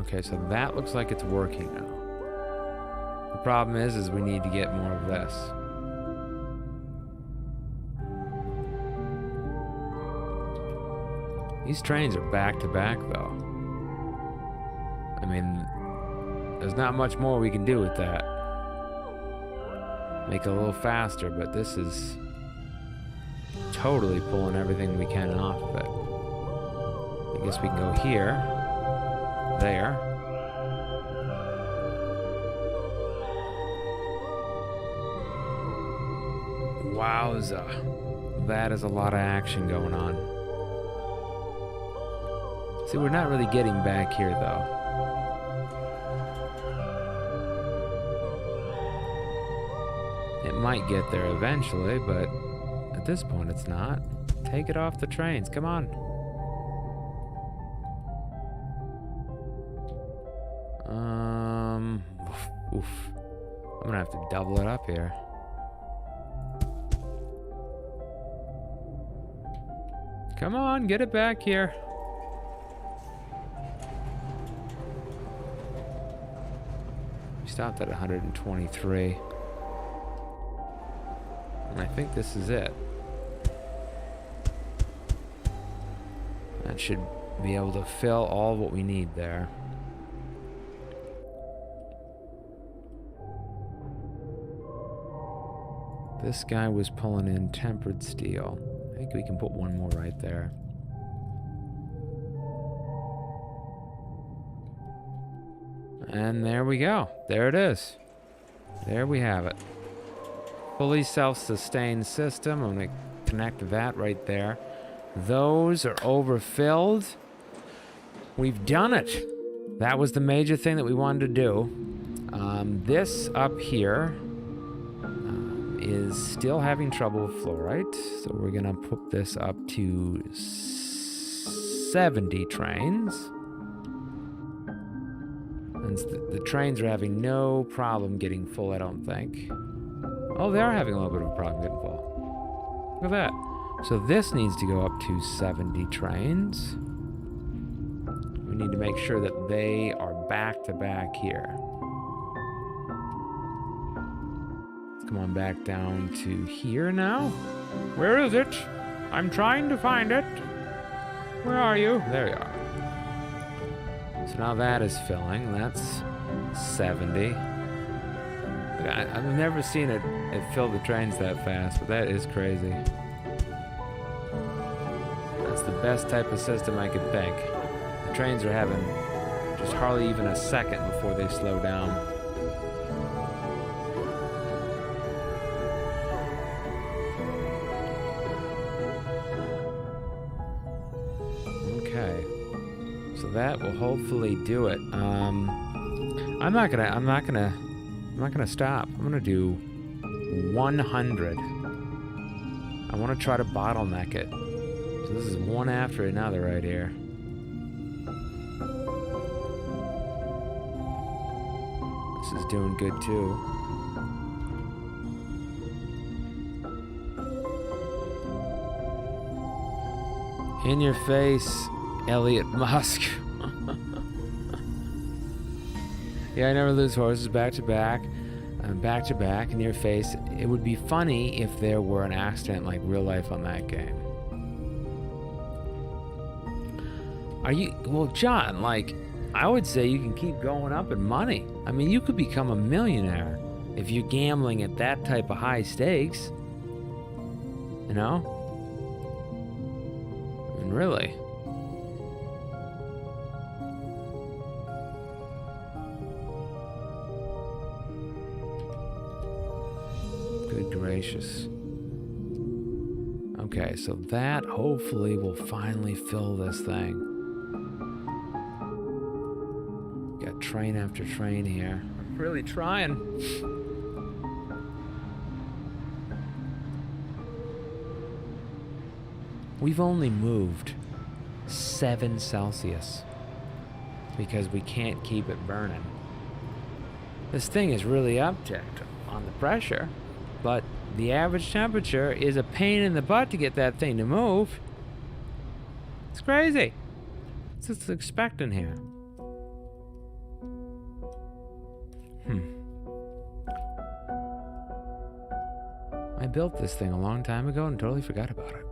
Okay, so that looks like it's working now. The problem is we need to get more of this. These trains are back to back though. I mean, there's not much more we can do with that. Make it a little faster, but this is totally pulling everything we can off of it. I guess we can go here. There. Wowza. That is a lot of action going on. See, we're not really getting back here, though. It might get there eventually, but at this point it's not. Take it off the trains. Come on. Oof. I'm gonna have to double it up here. Come on, get it back here. We stopped at 123. And I think this is it. That should be able to fill all what we need there. This guy was pulling in tempered steel. I think we can put one more right there. And there we go. There it is. There we have it. Fully self-sustained system. I'm going to connect that right there. Those are overfilled. We've done it. That was the major thing that we wanted to do. This up here is still having trouble with fluorite, so we're gonna put this up to 70 trains. And the trains are having no problem getting full, I don't think. Oh, they are having a little bit of a problem getting full. Look at that. So this needs to go up to 70 trains. We need to make sure that they are back to back here. Come on back down to here now. Where is it? I'm trying to find it. Where are you? There you are. So now that is filling. That's 70. I've never seen it fill the trains that fast, but that is crazy. That's the best type of system I could think. The trains are having just hardly even a second before they slow down. So that will hopefully do it. I'm not gonna stop. I'm gonna do 100. I want to try to bottleneck it. So this is one after another right here. This is doing good too. In your face, Elliot Musk. Yeah, I never lose horses back to back in your face. It would be funny if there were an accident like real life on that game. Well, John, like, I would say you can keep going up in money. I mean, you could become a millionaire if you're gambling at that type of high stakes. You know? I mean, really. Good gracious. Okay, so that hopefully will finally fill this thing. Got train after train here. I'm really trying. We've only moved 7 Celsius because we can't keep it burning. This thing is really upticked on the pressure, but the average temperature is a pain in the butt to get that thing to move. It's crazy. What's it's expecting here? I built this thing a long time ago and totally forgot about it.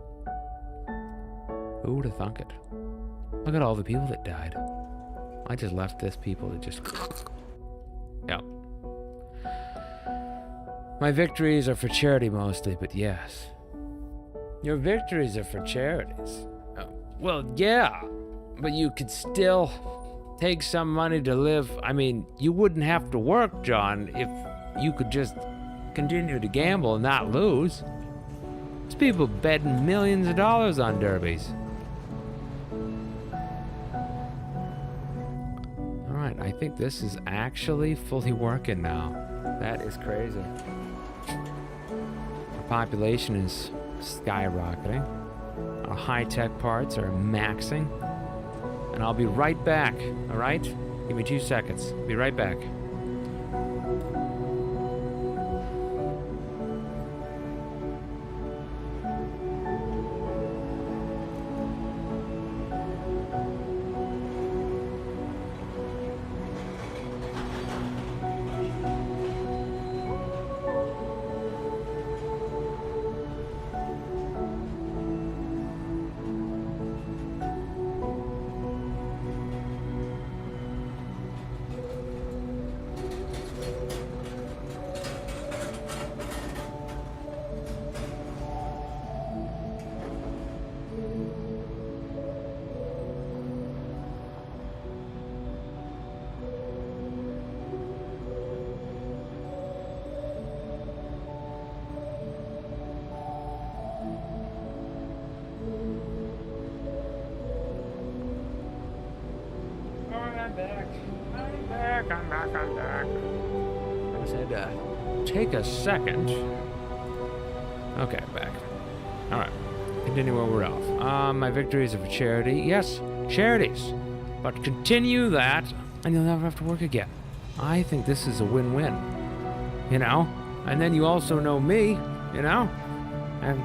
Who would have thunk it? Look at all the people that died. I just left this people to just... Yeah. My victories are for charity mostly, but yes. Your victories are for charities. Oh, well, yeah, but you could still take some money to live. I mean, you wouldn't have to work, John, if you could just continue to gamble and not lose. There's people betting millions of dollars on derbies. All right, I think this is actually fully working now. That is crazy. Our population is skyrocketing. Our high-tech parts are maxing. And I'll be right back, all right? Give me 2 seconds. Be right back. I'm back. I said, take a second. Okay, back. All right, continue where we're off. My victories are for charity. Yes, charities. But continue that, and you'll never have to work again. I think this is a win-win, you know? And then you also know me, you know? And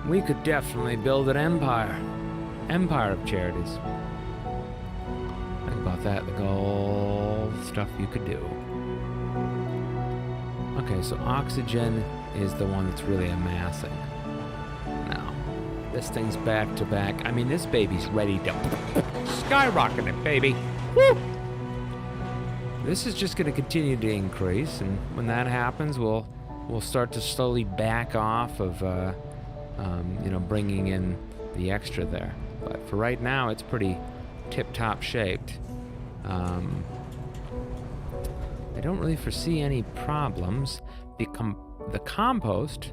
we could definitely build an empire. Empire of charities. Think about that, the all the stuff you could do. Okay, so oxygen is the one that's really amassing. Now, this thing's back to back. I mean, this baby's ready to skyrocket it, baby. Woo! This is just going to continue to increase, and when that happens, we'll start to slowly back off of, you know, bringing in the extra there. But for right now, it's pretty tip-top shaped. I don't really foresee any problems. The compost,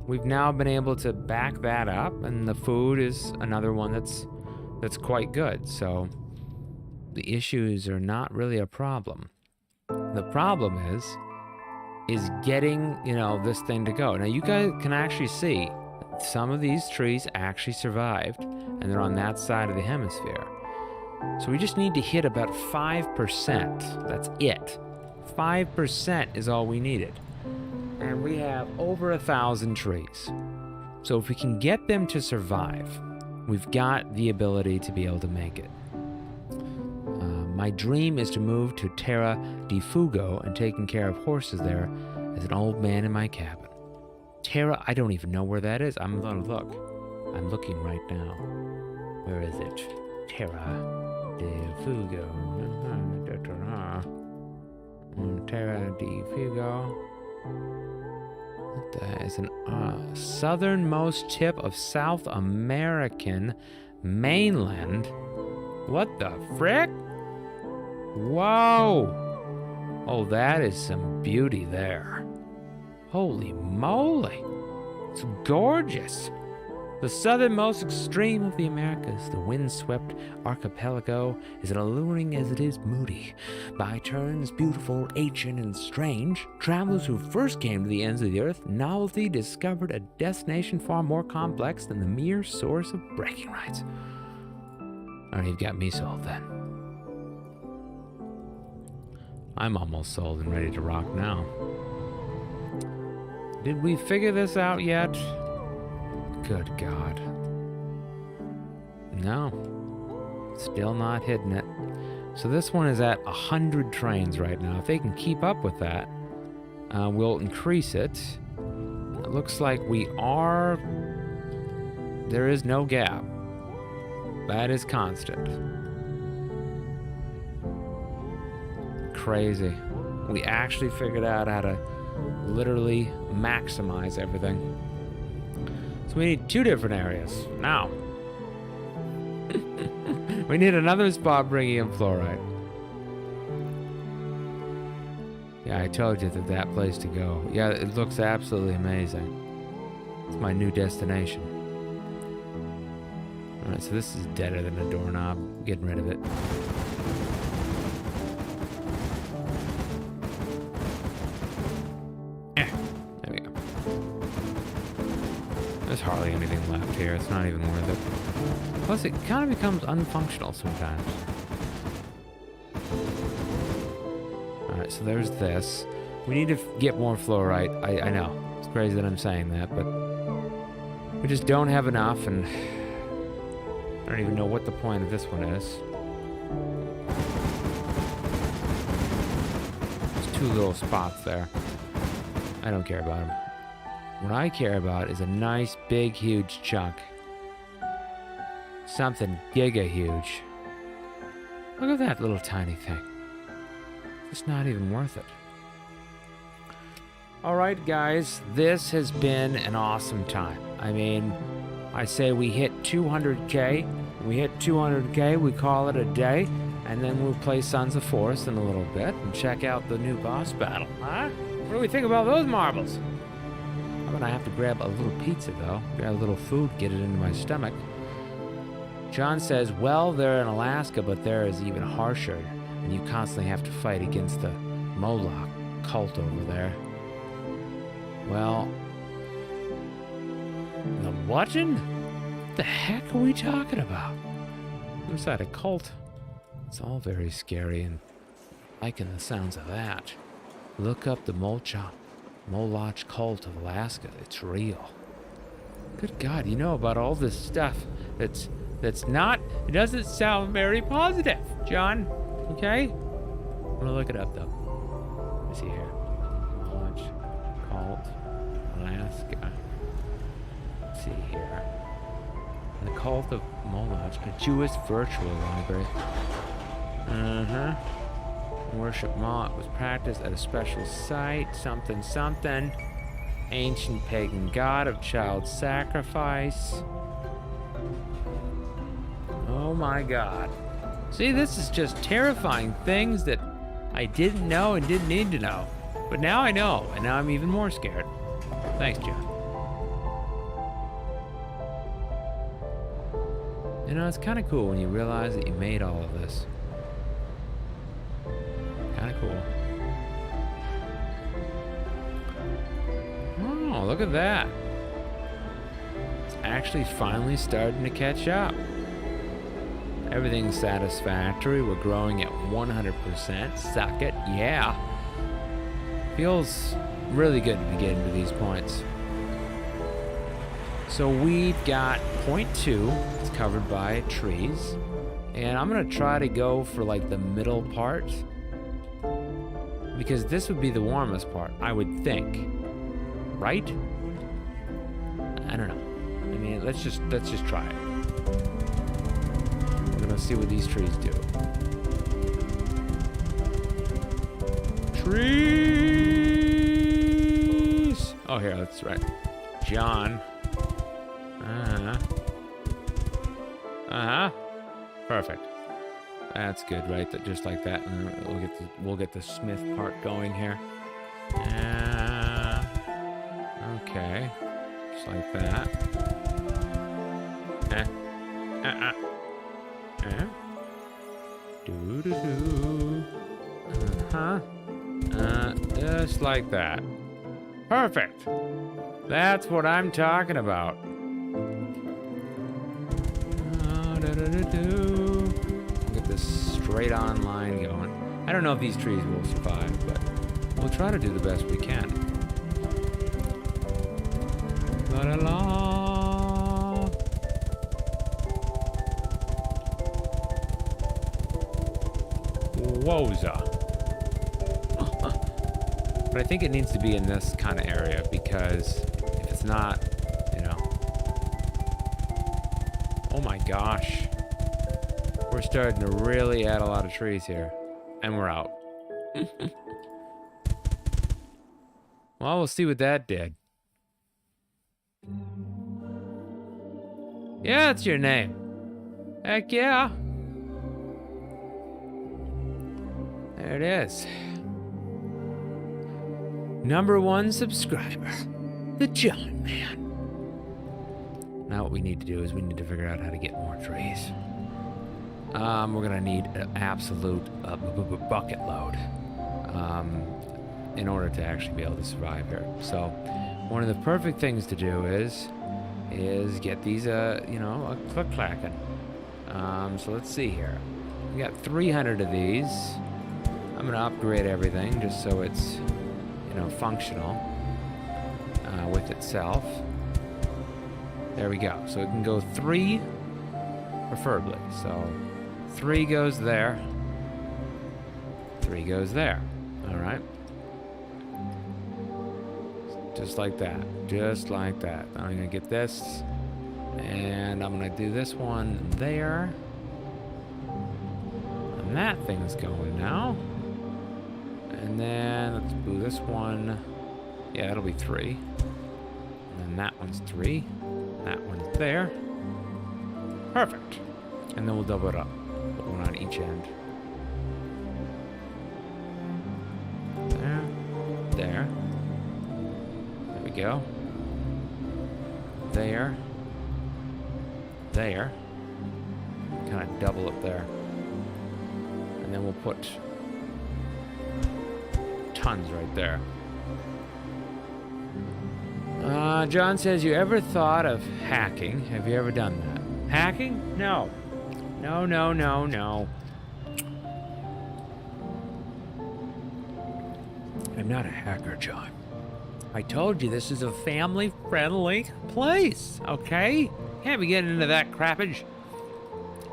we've now been able to back that up, and the food is another one that's quite good. So the issues are not really a problem. The problem is getting, you know, this thing to go. Now you guys can actually see some of these trees actually survived, and they're on that side of the hemisphere. So we just need to hit about 5%. That's it. 5% is all we needed. And we have over 1,000 trees. So if we can get them to survive, we've got the ability to be able to make it. My dream is to move to Terra di Fugo and taking care of horses there as an old man in my cabin. Terra, I don't even know where that is. I'm gonna look. I'm looking right now. Where is it? Terra del Fuego. Terra del Fuego. What the heck is an southernmost tip of South American mainland? What the frick? Whoa! Oh, that is some beauty there. Holy moly! It's gorgeous. The southernmost extreme of the Americas, the windswept archipelago, is as alluring as it is moody. By turns beautiful, ancient, and strange, travelers who first came to the ends of the earth, novelty discovered a destination far more complex than the mere source of bragging rights. Alright, you've got me sold then. I'm almost sold and ready to rock now. Did we figure this out yet? Good God. No. Still not hitting it. So this one is at 100 trains right now. If they can keep up with that, we'll increase it. It looks like we are... There is no gap. That is constant. Crazy. We actually figured out how to literally maximize everything. So we need 2 different areas. Now. We need another spot bringing in fluorite. Yeah, I told you that place to go. Yeah, it looks absolutely amazing. It's my new destination. Alright, so this is deader than a doorknob. Getting rid of it. There we go. There's hardly anything left here. It's not even worth it. Plus, it kind of becomes unfunctional sometimes. Alright, so there's this. We need to get more fluorite. I know. It's crazy that I'm saying that, but we just don't have enough, and I don't even know what the point of this one is. There's 2 little spots there. I don't care about them. What I care about is a nice, big, huge chunk. Something giga huge. Look at that little tiny thing. It's not even worth it. Alright guys, this has been an awesome time. I mean, I say we hit 200k. We hit 200k, we call it a day. And then we'll play Sons of Forest in a little bit and check out the new boss battle. Huh? What do we think about those marbles? I'm gonna have to grab a little pizza though. Grab a little food, get it into my stomach. John says, well, they're in Alaska, but there is even harsher. And you constantly have to fight against the Moloch cult over there. Well, the whatin'? What the heck are we talking about? Who's that, a cult? It's all very scary and liking the sounds of that. Look up the Moloch cult of Alaska. It's real. Good God, you know about all this stuff that's not, it doesn't sound very positive, John. Okay? I'm gonna look it up though. Let's see here. Moloch cult, Alaska. Let's see here. The cult of Moloch, a Jewish virtual library. Worship Moloch was practiced at a special site, something. Ancient pagan god of child sacrifice. Oh my God. See, this is just terrifying things that I didn't know and didn't need to know. But now I know, and now I'm even more scared. Thanks, John. You know, it's kind of cool when you realize that you made all of this. Kind of cool. Oh, look at that. It's actually finally starting to catch up. Everything's satisfactory. We're growing at 100%. Suck it. Yeah. Feels really good to be getting to these points. So we've got point 2. It's covered by trees. And I'm going to try to go for like the middle part. Because this would be the warmest part, I would think. Right? I don't know. I mean, let's just try it. We're gonna see what these trees do. Trees! Oh, here, that's right. John. Perfect. That's good, right? Just like that, and we'll get the Smith part going here. Okay, just like that. Just like that. Perfect. That's what I'm talking about. We'll get this straight on line going. I don't know if these trees will survive, but we'll try to do the best we can. La la la. Woza. But I think it needs to be in this kind of area, because if it's not, you know. Oh my gosh. We're starting to really add a lot of trees here. And we're out. Well, we'll see what that did. Yeah, that's your name. Heck yeah. There it is. #1 subscriber. The John Man. Now what we need to do is we need to figure out how to get more trees. We're gonna need an absolute bucket load in order to actually be able to survive here. So one of the perfect things to do is get these, a click-clacking. So let's see here. We got 300 of these. I'm gonna upgrade everything just so it's, functional with itself. There we go. So it can go 3, preferably. So 3 goes there. 3 goes there. All right. Just like that. Just like that. I'm gonna get this, and I'm gonna do this one there. And that thing's going now. And then let's do this one. Yeah, it'll be 3. And then that one's 3. That one's there. Perfect. And then we'll double it up. Put one on each end. There. There. There we go. There. There. Kind of double it there. And then we'll put tons right there. John says, you ever thought of hacking? Have you ever done that? Hacking? No. No, no, no, no. I'm not a hacker, John. I told you this is a family-friendly place, okay? Can't be getting into that crappage.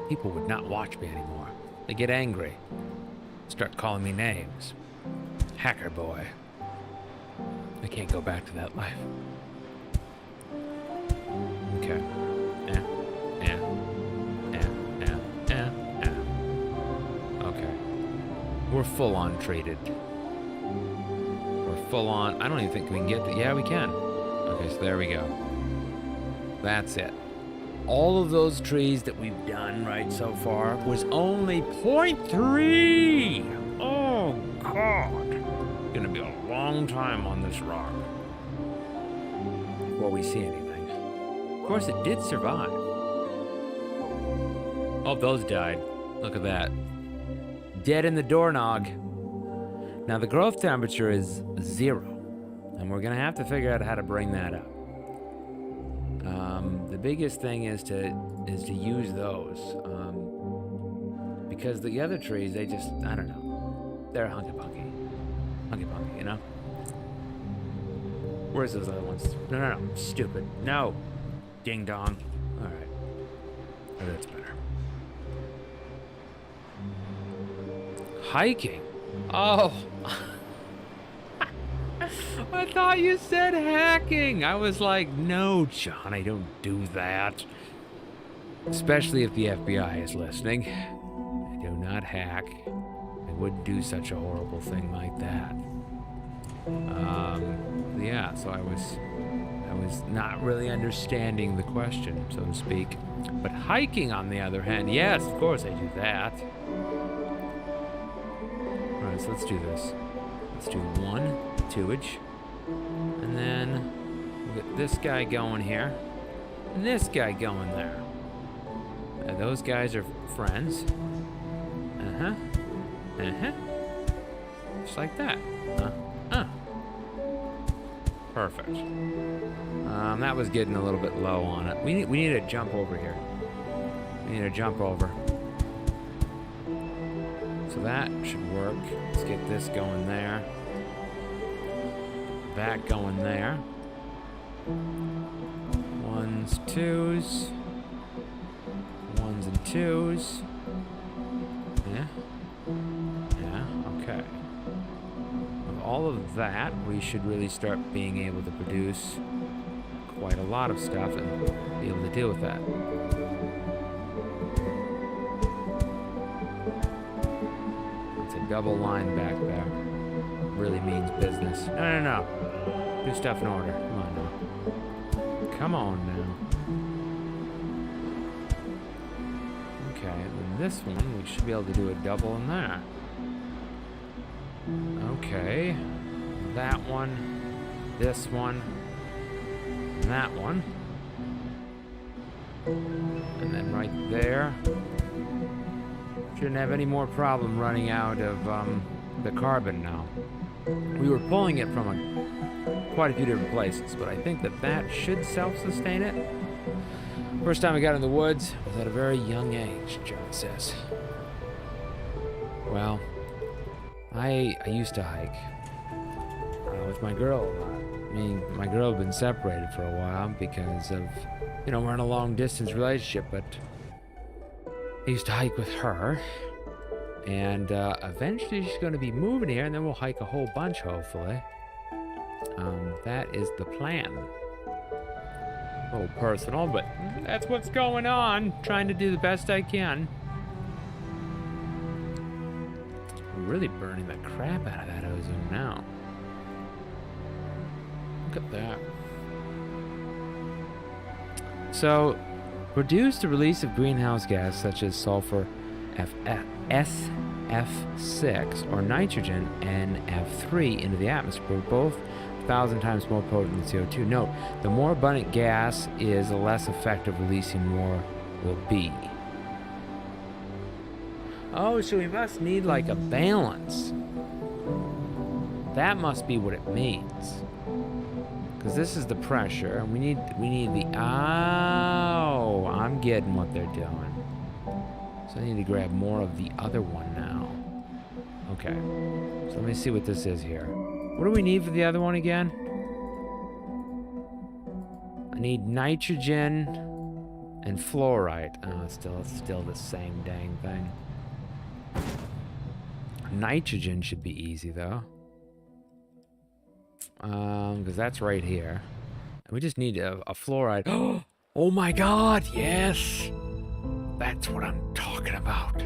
People would not watch me anymore. They get angry. Start calling me names. Hacker boy. I can't go back to that life. Okay. Okay. We're full on traded. We're full on. I don't even think we can get that. Yeah, we can. Okay, so there we go. That's it. All of those trees that we've done right so far was only 0.3. Oh, God. It's gonna be a long time on this rock before we see anything. Of course, it did survive. Oh, those died. Look at that. Dead in the doorknob. Now, the growth temperature is 0, and we're gonna have to figure out how to bring that up. The biggest thing is to use those, because the other trees, they just, I don't know, they're hunky-punky, you know? Where's those other ones? No, stupid, no, ding-dong. All right, oh, that's better. Hiking? Oh. I thought you said hacking. I was like, no, John, I don't do that. Especially if the FBI is listening. I do not hack. I wouldn't do such a horrible thing like that. Yeah, so I was not really understanding the question, so to speak. But hiking, on the other hand, yes, of course I do that. Alright, so let's do this. Let's do 1 2-age. And then we'll get this guy going here. And this guy going there. Those guys are friends. Uh-huh. Uh-huh. Just like that. Perfect. That was getting a little bit low on it. We need to jump over here. We need to jump over. So that should work. Let's get this going there. That going there. 1s, 2s. 1s and 2s. Yeah. Yeah, okay. With all of that, we should really start being able to produce quite a lot of stuff and be able to deal with that. It's a double line back there. Really means business. No. Do stuff in order. Come on now. Come on now. Okay, and then this one, we should be able to do a double in there. Okay. That one. This one. And that one. And then right there. Shouldn't have any more problem running out of the carbon now. We were pulling it from quite a few different places, but I think that should self-sustain it. First time I got in the woods was at a very young age, John says. Well, I used to hike with my girl a lot. Me and my girl have been separated for a while because of, we're in a long-distance relationship, but I used to hike with her. And eventually she's going to be moving here, and then we'll hike a whole bunch, hopefully. That is the plan. A little personal, but that's what's going on. Trying to do the best I can. We're really burning the crap out of that ozone now. Look at that. So, reduce the release of greenhouse gas such as sulfur SF6 or nitrogen NF3 into the atmosphere, both 1,000 times more potent than CO2. Note, the more abundant gas is, the less effective releasing more will be. Oh, so we must need like a balance. That must be what it means. Because this is the pressure, and we need the, oh, I'm getting what they're doing. So I need to grab more of the other one now. Okay, so let me see what this is here. What do we need for the other one again? I need nitrogen and fluoride. Oh, it's still the same dang thing. Nitrogen should be easy though. Because that's right here. And we just need a fluoride. Oh my god, yes! That's what I'm talking about.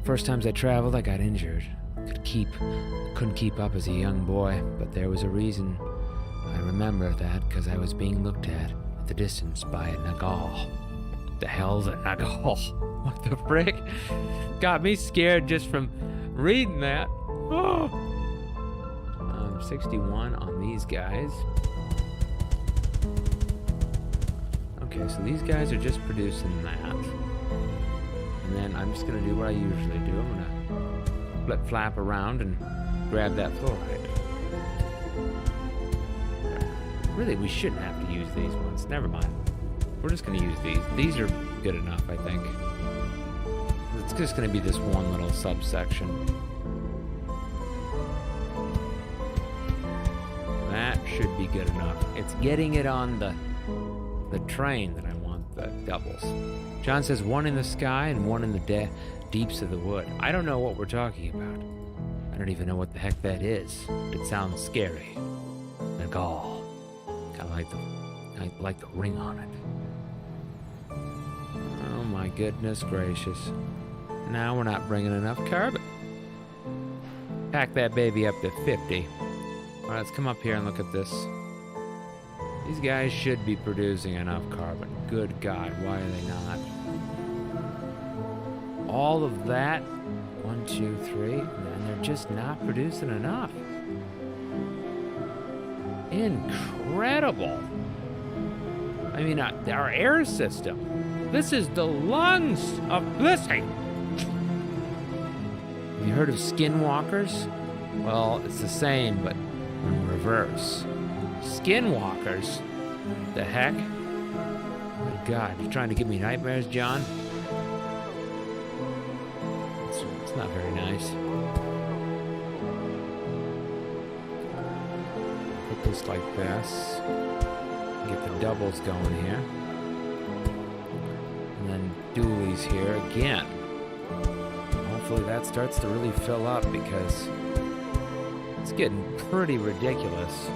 First times I traveled, I got injured. Couldn't keep up as a young boy, but there was a reason. I remember that because I was being looked at the distance by a Nagal. The hell's a Nagal? What the frick? Got me scared just from reading that. Oh. 61 on these guys. Okay, so these guys are just producing that. And then I'm just gonna do what I usually do. I'm gonna flip-flap around and grab that fluoride. Really, we shouldn't have to use these ones. Never mind. We're just gonna use these. These are good enough, I think. It's just gonna be this one little subsection. That should be good enough. It's getting it on the train that I want the doubles. John says one in the sky and one in the deeps of the wood. I don't know what we're talking about. I don't even know what the heck that is. It sounds scary. Nagal. I like the ring on it. my goodness gracious. Now we're not bringing enough carbon. Pack that baby up to 50. All right, let's come up here and look at this. These guys should be producing enough carbon. Good God, why are they not? All of that, 1, 2, 3, and they're just not producing enough. Incredible. I mean, our air system. This is the lungs of blessing. Have you heard of skinwalkers? Well, it's the same, but in reverse. Skinwalkers? The heck? Oh God, you trying to give me nightmares, John? It's not very nice. Put this like this. Get the doubles going here. And then dualies here again. Hopefully that starts to really fill up because it's getting pretty ridiculous.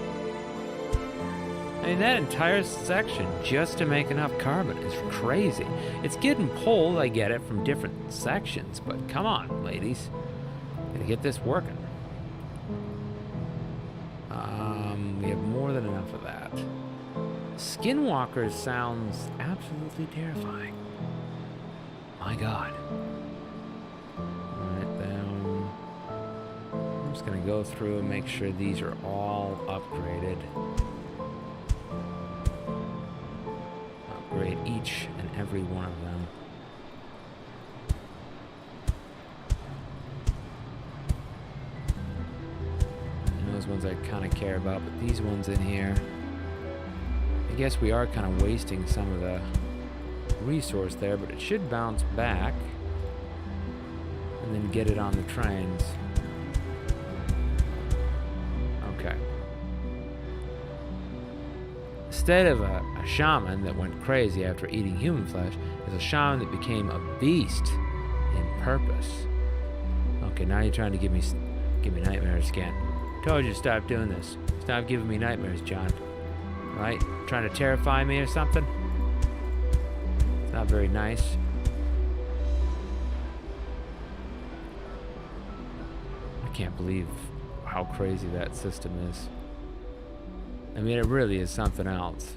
I mean, that entire section just to make enough carbon is crazy. It's getting pulled, I get it, from different sections, but come on, ladies. Gotta get this working. We have more than enough of that. Skinwalkers sounds absolutely terrifying. My God. Alright, down. I'm just gonna go through and make sure these are all upgraded. Upgrade each and every one of them. And those ones I kind of care about, but these ones in here, I guess we are kind of wasting some of the resource there, but it should bounce back and then get it on the trains. Okay. Instead of a shaman that went crazy after eating human flesh, is a shaman that became a beast in purpose. Okay, now you're trying to give me nightmares again. Told you to stop doing this. Stop giving me nightmares, John. Right? Trying to terrify me or something? It's not very nice. I can't believe how crazy that system is. I mean, it really is something else.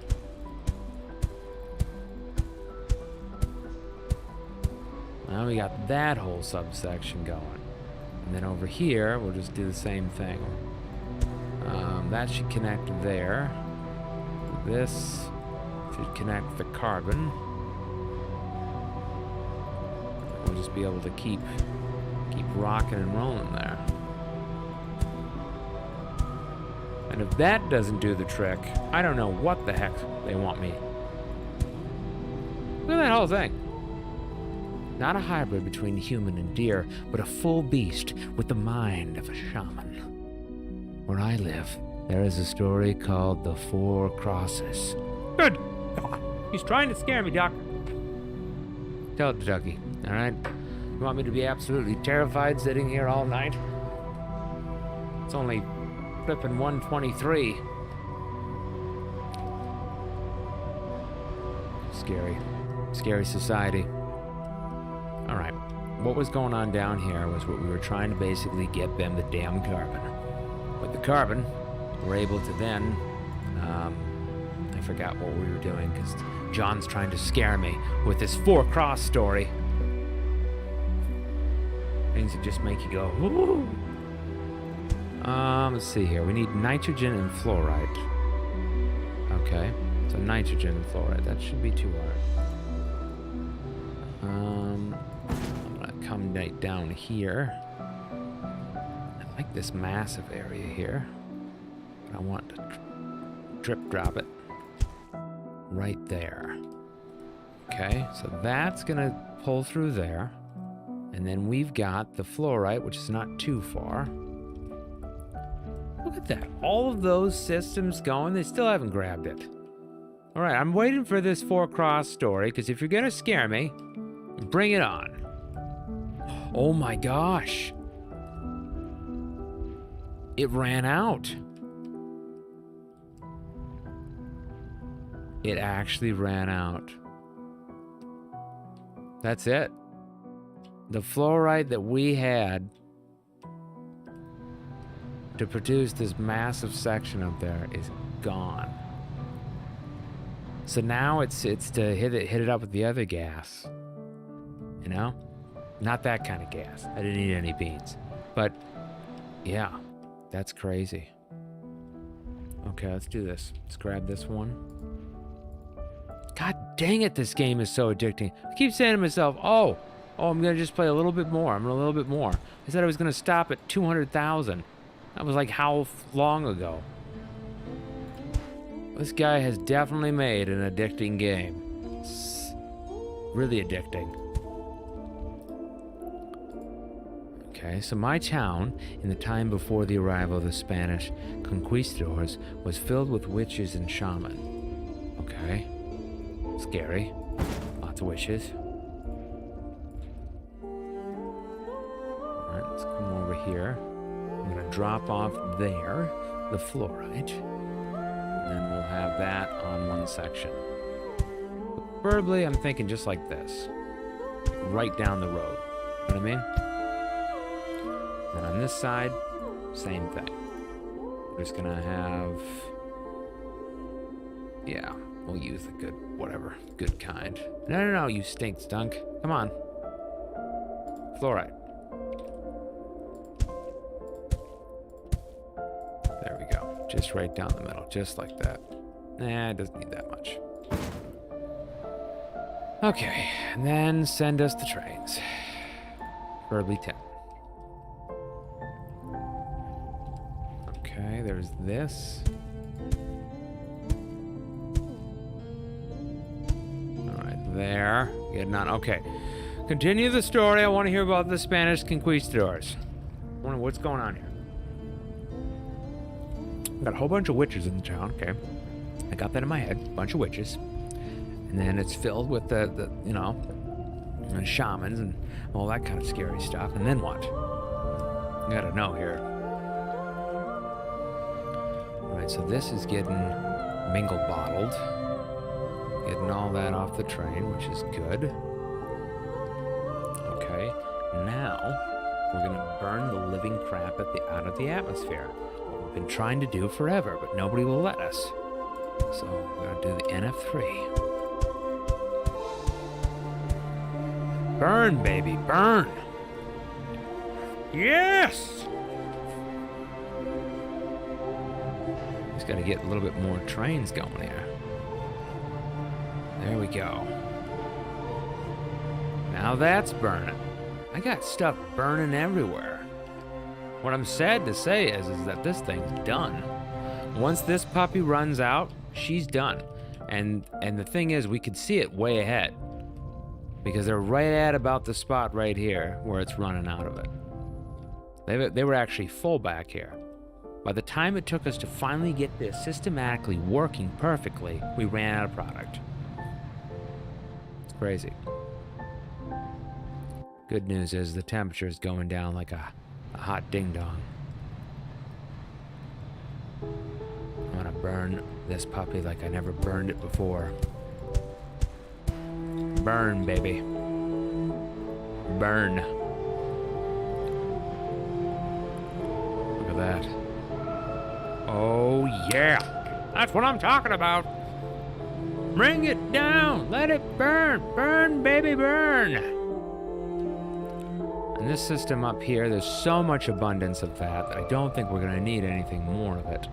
Now we got that whole subsection going. And then over here, we'll just do the same thing. That should connect there. This should connect the carbon. We'll just be able to keep rocking and rolling there. And if that doesn't do the trick, I don't know what the heck they want me. Look at that whole thing. Not a hybrid between human and deer, but a full beast with the mind of a shaman. Where I live, there is a story called the Four Crosses. Good! He's trying to scare me, Doc. Tell it to Ducky, all right? You want me to be absolutely terrified sitting here all night? It's only flipping 1:23. Scary. Scary society. All right. What was going on down here was what we were trying to basically get them the damn carbon. With the carbon, we're able to then, I forgot what we were doing because John's trying to scare me with this four-cross story. Things that just make you go, woo! Let's see here. We need nitrogen and fluoride. Okay, so nitrogen and fluoride. That should be too hard. I'm gonna come right down here. I like this massive area here. But I want to drip drop it right there. Okay, so that's gonna pull through there. And then we've got the fluorite, which is not too far. Look at that. All of those systems going, they still haven't grabbed it. All right, I'm waiting for this four-cross story, because if you're going to scare me, bring it on. Oh my gosh. It ran out. It actually ran out. That's it. The fluorite that we had to produce this massive section up there is gone. So now it's to hit it up with the other gas. You know? Not that kind of gas. I didn't eat any beans. But yeah, that's crazy. Okay, let's do this. Let's grab this one. God dang it, this game is so addicting. I keep saying to myself, oh, I'm gonna just play a little bit more. I'm gonna a little bit more. I said I was gonna stop at 200,000. That was like how long ago? This guy has definitely made an addicting game. It's really addicting. Okay, so my town, in the time before the arrival of the Spanish conquistadors, was filled with witches and shaman. Okay. Scary. Lots of witches. Alright, let's come over here. I'm gonna drop off there, the fluorite. And then we'll have that on one section. Preferably, I'm thinking just like this. Right down the road. You know what I mean? And on this side, same thing. We're just gonna have... Yeah, we'll use the good, whatever, good kind. No, you stink stunk. Come on. Fluorite. There we go. Just right down the middle, just like that. Nah, it doesn't need that much. Okay, and then send us the trains. Preferably 10. Okay, there's this. All right, there. Getting on. Okay. Continue the story. I want to hear about the Spanish conquistadors. I wonder what's going on here. Got a whole bunch of witches in the town. Okay. I got that in my head. A bunch of witches. And then it's filled with the you know, shamans and all that kind of scary stuff. And then what? You gotta know here. Alright, so this is getting mingle bottled. Getting all that off the train, which is good. Okay, now we're gonna burn the living crap out of the atmosphere. What we've been trying to do forever, but nobody will let us. So we're gonna do the NF3. Burn, baby, burn! Yes! Just gotta get a little bit more trains going here. There we go. Now that's burning. I got stuff burning everywhere. What I'm sad to say is that this thing's done. Once this puppy runs out, she's done. And the thing is, we could see it way ahead. Because they're right at about the spot right here where it's running out of it. They were actually full back here. By the time it took us to finally get this systematically working perfectly, we ran out of product. It's crazy. Good news is the temperature is going down like a hot ding-dong. I'm gonna burn this puppy like I never burned it before. Burn, baby. Burn. Look at that. Oh, yeah. That's what I'm talking about. Bring it down. Let it burn. Burn, baby, burn. And this system up here, there's so much abundance of that I don't think we're going to need anything more of it.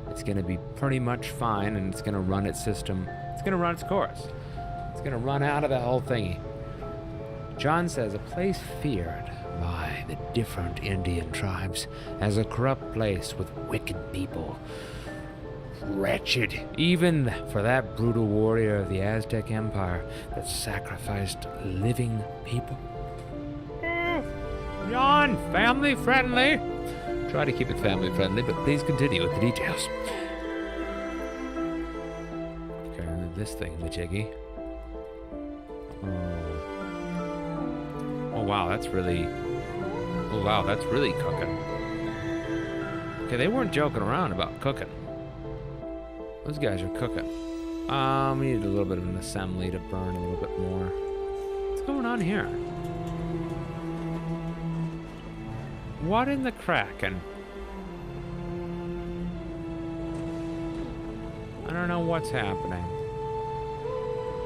It's going to be pretty much fine, and it's going to run its system. It's going to run its course. It's going to run out of the whole thingy. John says, a place feared by the different Indian tribes as a corrupt place with wicked people. Wretched, even for that brutal warrior of the Aztec Empire that sacrificed living people. John, family friendly. Try to keep it family friendly, but please continue with the details. Okay, this thing, the jiggy. Oh wow, that's really... Oh wow, that's really cooking. Okay, they weren't joking around about cooking. Those guys are cooking. We need a little bit of an assembly to burn a little bit more. going on here? What in the Kraken? I don't know what's happening.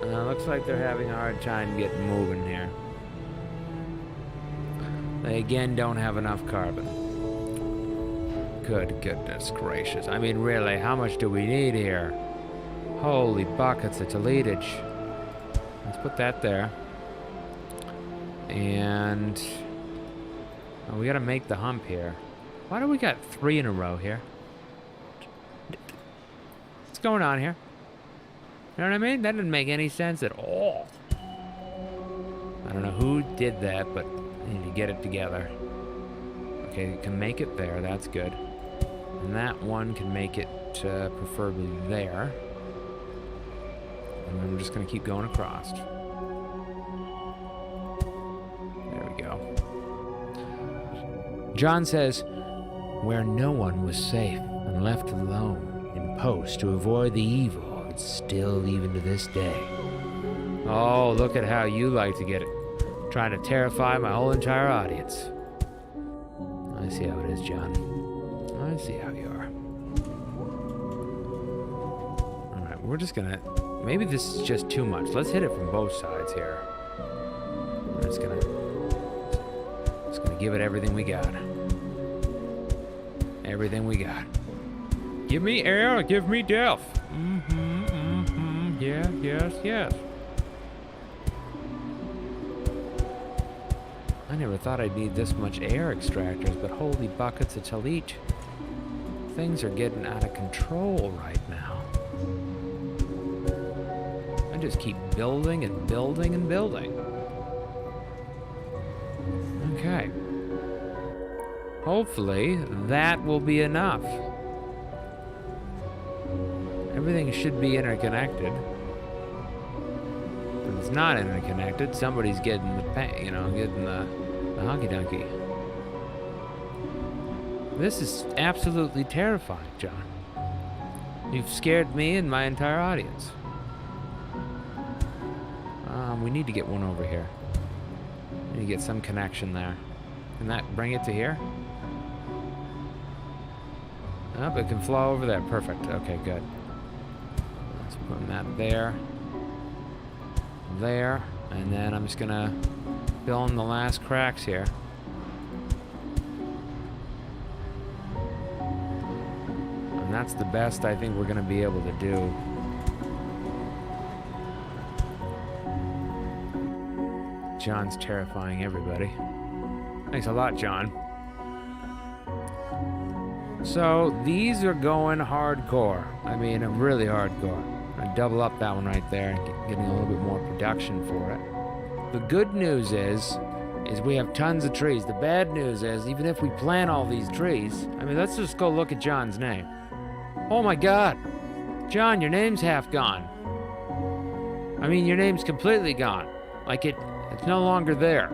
Looks like they're having a hard time getting moving here. They again don't have enough carbon. Good goodness gracious. I mean, really, how much do we need here? Holy buckets of teletage. Let's put that there. And we gotta make the hump here. Why do we got 3 in a row here? What's going on here? You know what I mean? That didn't make any sense at all. I don't know who did that, but I need to get it together. Okay, it can make it there. That's good. And that one can make it preferably there. And then we're just going to keep going across. There we go. John says, where no one was safe and left alone in post to avoid the evil, it's still even to this day. Oh, look at how you like to get it. Trying to terrify my whole entire audience. I see how it is, John. I see how you are. Alright, we're just gonna... Maybe this is just too much. Let's hit it from both sides here. We're just gonna give it everything we got. Everything we got. Give me air, give me death. Yeah, yes, yes. I never thought I'd need this much air extractors, but holy buckets of Talit. Things are getting out of control right now. I just keep building and building and building. Okay. Hopefully, that will be enough. Everything should be interconnected. If it's not interconnected, somebody's getting the pay, getting the honky-donkey. This is absolutely terrifying, John. You've scared me and my entire audience. We need to get one over here. We need to get some connection there. Can that bring it to here? Oh, it can flow over there. Perfect. Okay, good. Let's put that there. There. And then I'm just gonna fill in the last cracks here. And that's the best I think we're gonna be able to do. John's terrifying everybody. Thanks a lot, John. So these are going hardcore. I mean, really hardcore. I double up that one right there, getting a little bit more production for it. The good news is we have tons of trees. The bad news is, even if we plant all these trees, I mean, let's just go look at John's name. Oh my God, John, your name's half gone. I mean, your name's completely gone. Like it's no longer there.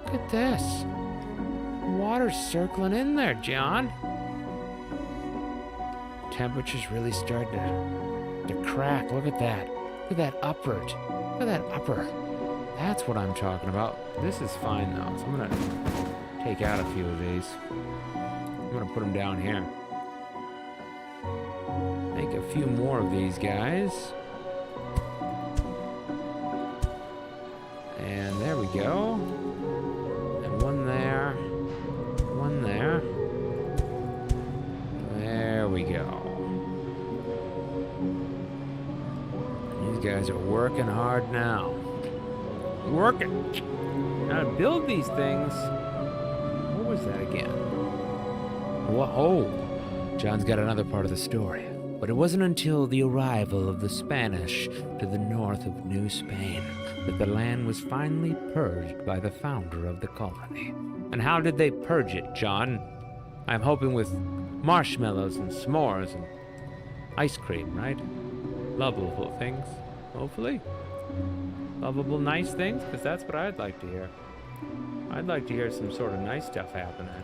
Look at this. Water's circling in there, John. Temperature's really starting to crack. Look at that. Look at that uppert. Look at that upper. That's what I'm talking about. This is fine, though. So I'm going to take out a few of these. I'm going to put them down here. Make a few more of these guys. And there we go. And one there. One there. There we go. These guys are working hard now. Working. Now to build these things. What was that again? Whoa. John's got another part of the story. But it wasn't until the arrival of the Spanish to the north of New Spain that the land was finally purged by the founder of the colony. And how did they purge it, John? I'm hoping with marshmallows and s'mores and ice cream, right? Lovable things, hopefully. Lovable, nice things, because that's what I'd like to hear. I'd like to hear some sort of nice stuff happening,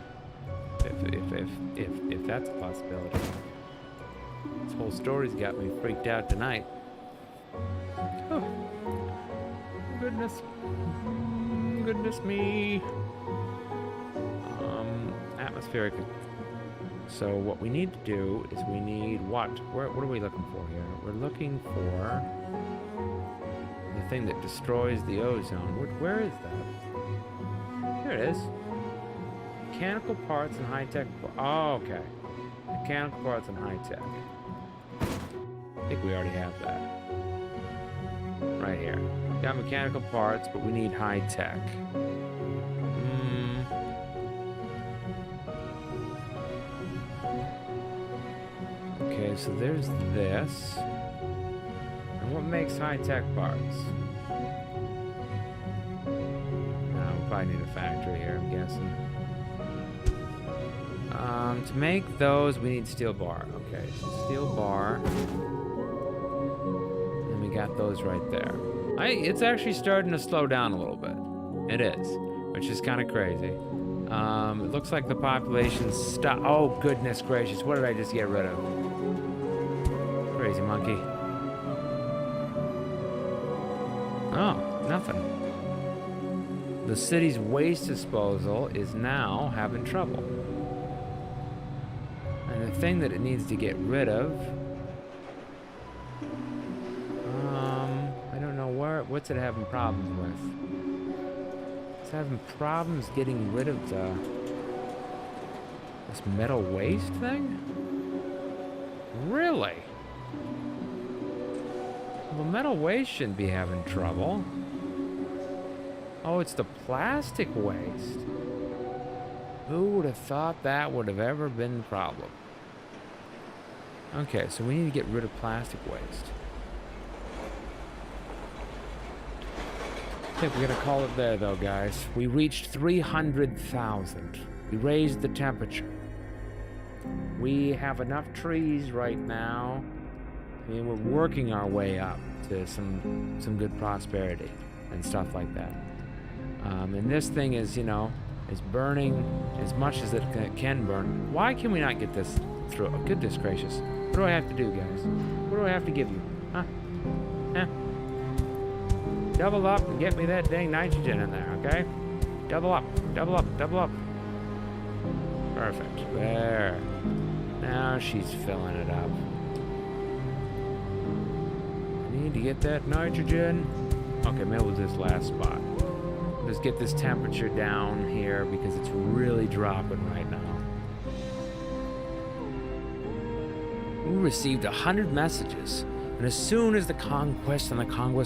if that's a possibility. This whole story's got me freaked out tonight. Oh. goodness. Goodness me. Atmospheric. So what we need to do is we need what? What are we looking for here? We're looking for the thing that destroys the ozone. Where is that? Here it is. Mechanical parts and high-tech. Oh, okay. Mechanical parts and high-tech. I think we already have that. Right here. Got mechanical parts, but we need high-tech. Okay, so there's this. And what makes high-tech parts? We probably need a factory here, I'm guessing. To make those, we need steel bar. Okay, so steel bar. And we got those right there. It's actually starting to slow down a little bit. It is, which is kind of crazy. It looks like the population's stopped. Oh, goodness gracious. What did I just get rid of? Crazy monkey. Oh, nothing. The city's waste disposal is now having trouble. And the thing that it needs to get rid of... I don't know what's it having problems with? It's having problems getting rid of this metal waste thing? Really? Well, metal waste shouldn't be having trouble. Oh, it's the plastic waste. Who would have thought that would have ever been the problem? Okay, so we need to get rid of plastic waste. I think we're gonna call it there, though, guys. We reached 300,000. We raised the temperature. We have enough trees right now. I mean, we're working our way up to some good prosperity and stuff like that. And this thing is, you know, is burning as much as it can burn. Why can we not get this through? Oh, goodness gracious. What do I have to do, guys? What do I have to give you? Huh? Huh? Double up and get me that dang nitrogen in there, okay? Double up, double up, double up. Perfect. There. Now she's filling it up. Need to get that nitrogen. Okay, maybe we'll do this last spot. Just get this temperature down here because it's really dropping right now. We received 100 messages, and as soon as the conquest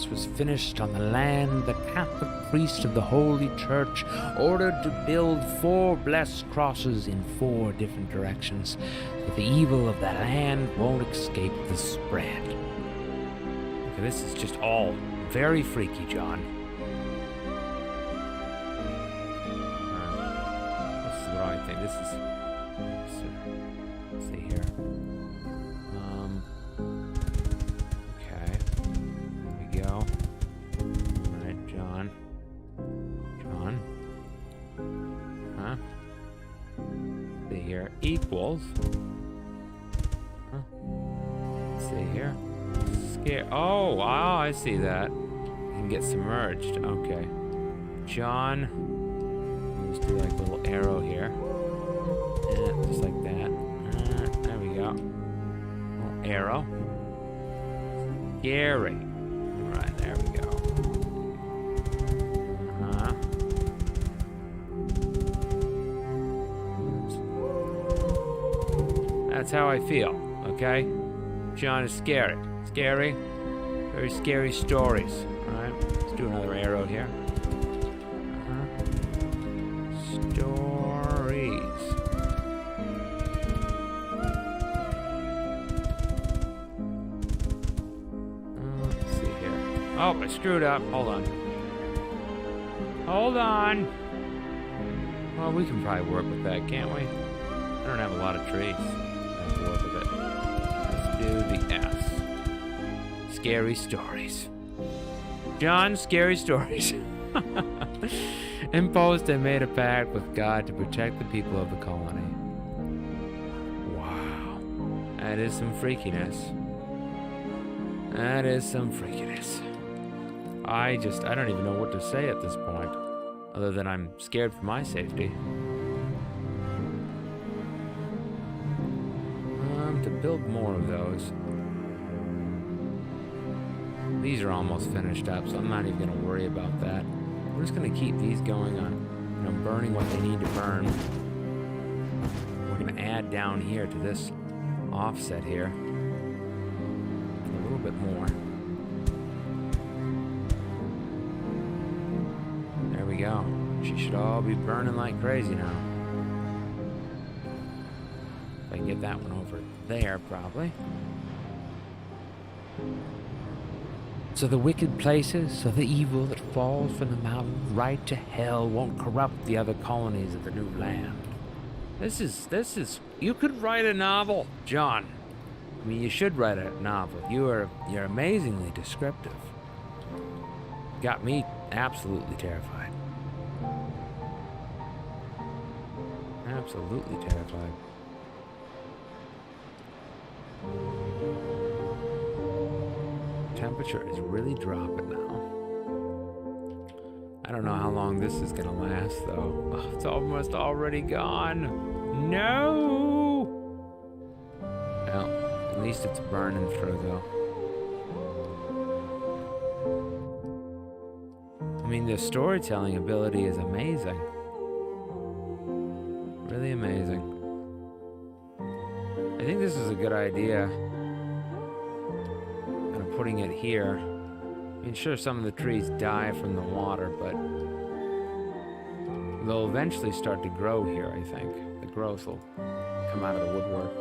was finished on the land, the Catholic priest of the Holy Church ordered to build 4 blessed crosses in 4 different directions, so the evil of the land won't escape the spread. Okay, this is just all very freaky, John. This is what I think. This is... Let's see here. Okay. There we go. Alright, John. John. Huh? See here. Equals. Huh? Let's see here. Oh, wow, I see that. You can get submerged. Okay. John. Let's do like a little arrow here. Yeah, just like that. There we go. Little arrow. Scary. Alright, there we go. That's how I feel, okay? John is scary. Scary. Very scary stories. Alright, let's do another arrow here. Stories. Let's see here. Oh, I screwed up. Hold on. Hold on. Well, we can probably work with that, can't we? I don't have a lot of trees. I have to work with it. Let's do the S. Scary stories. John, scary stories. Imposed and made a pact with God to protect the people of the colony. Wow. That is some freakiness. That is some freakiness. I don't even know what to say at this point, other than I'm scared for my safety. To build more of those. These are almost finished up, so I'm not even going to worry about that. We're just going to keep these going on, burning what they need to burn. We're going to add down here to this offset here a little bit more. There we go. She should all be burning like crazy now. If I can get that one over there, probably. So the wicked places, so the evil that falls from the mountain right to hell won't corrupt the other colonies of the new land. This is, you could write a novel, John. I mean, you should write a novel. You're amazingly descriptive. Got me absolutely terrified. Absolutely terrified. Temperature is really dropping now. I don't know how long this is gonna last though. Oh, it's almost already gone. No! Well, at least it's burning through though. I mean, the storytelling ability is amazing. Really amazing. I think this is a good idea. Putting it here. I mean, sure, some of the trees die from the water, but they'll eventually start to grow here, I think. The growth will come out of the woodwork.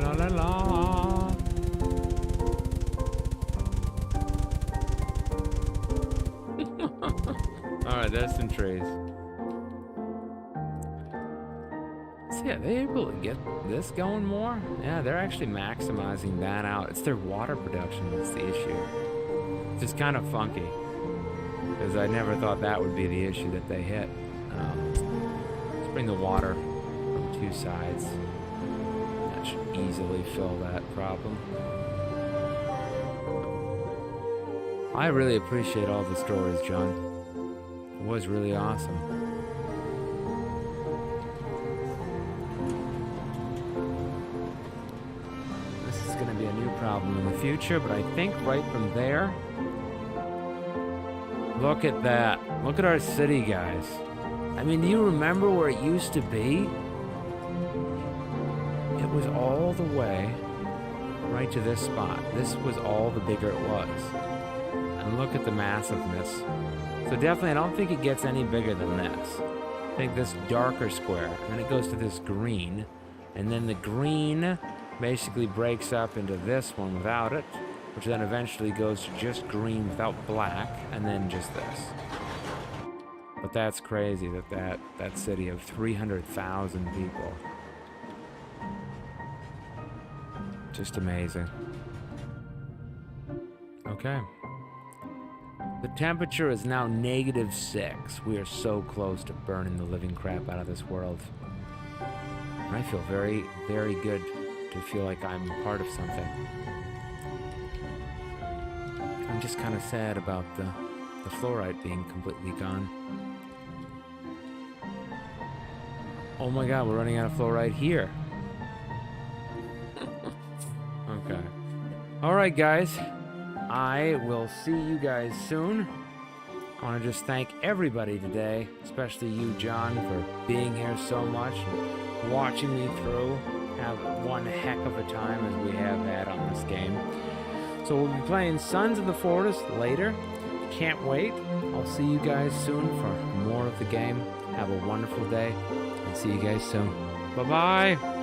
La la la. Alright, there's some trees. Yeah, they're able to get this going more. Yeah, they're actually maximizing that out. It's their water production that's the issue. It's just kind of funky, because I never thought that would be the issue that they hit. Let's bring the water from two sides. That should easily fill that problem. I really appreciate all the stories, John. It was really awesome. Be a new problem in the future, but I think right from there, look at that. Look at our city, guys. I mean, do you remember where it used to be? It was all the way right to this spot. This was all the bigger it was. And look at the massiveness. So definitely, I don't think it gets any bigger than this. I think this darker square, and then it goes to this green, and then the green basically breaks up into this one without it, which then eventually goes to just green without black, and then just this. But that's crazy that city of 300,000 people. Just amazing. Okay. The temperature is now -6. We are so close to burning the living crap out of this world. And I feel very, very good to feel like I'm part of something. I'm just kind of sad about the fluorite being completely gone. Oh my god, we're running out of fluorite here. Okay. Alright guys, I will see you guys soon. I want to just thank everybody today, especially you, John, for being here so much and watching me through. Have one heck of a time as we have had on this game. So we'll be playing Sons of the Forest later. Can't wait. I'll see you guys soon for more of the game. Have a wonderful day and see you guys soon. Bye-bye.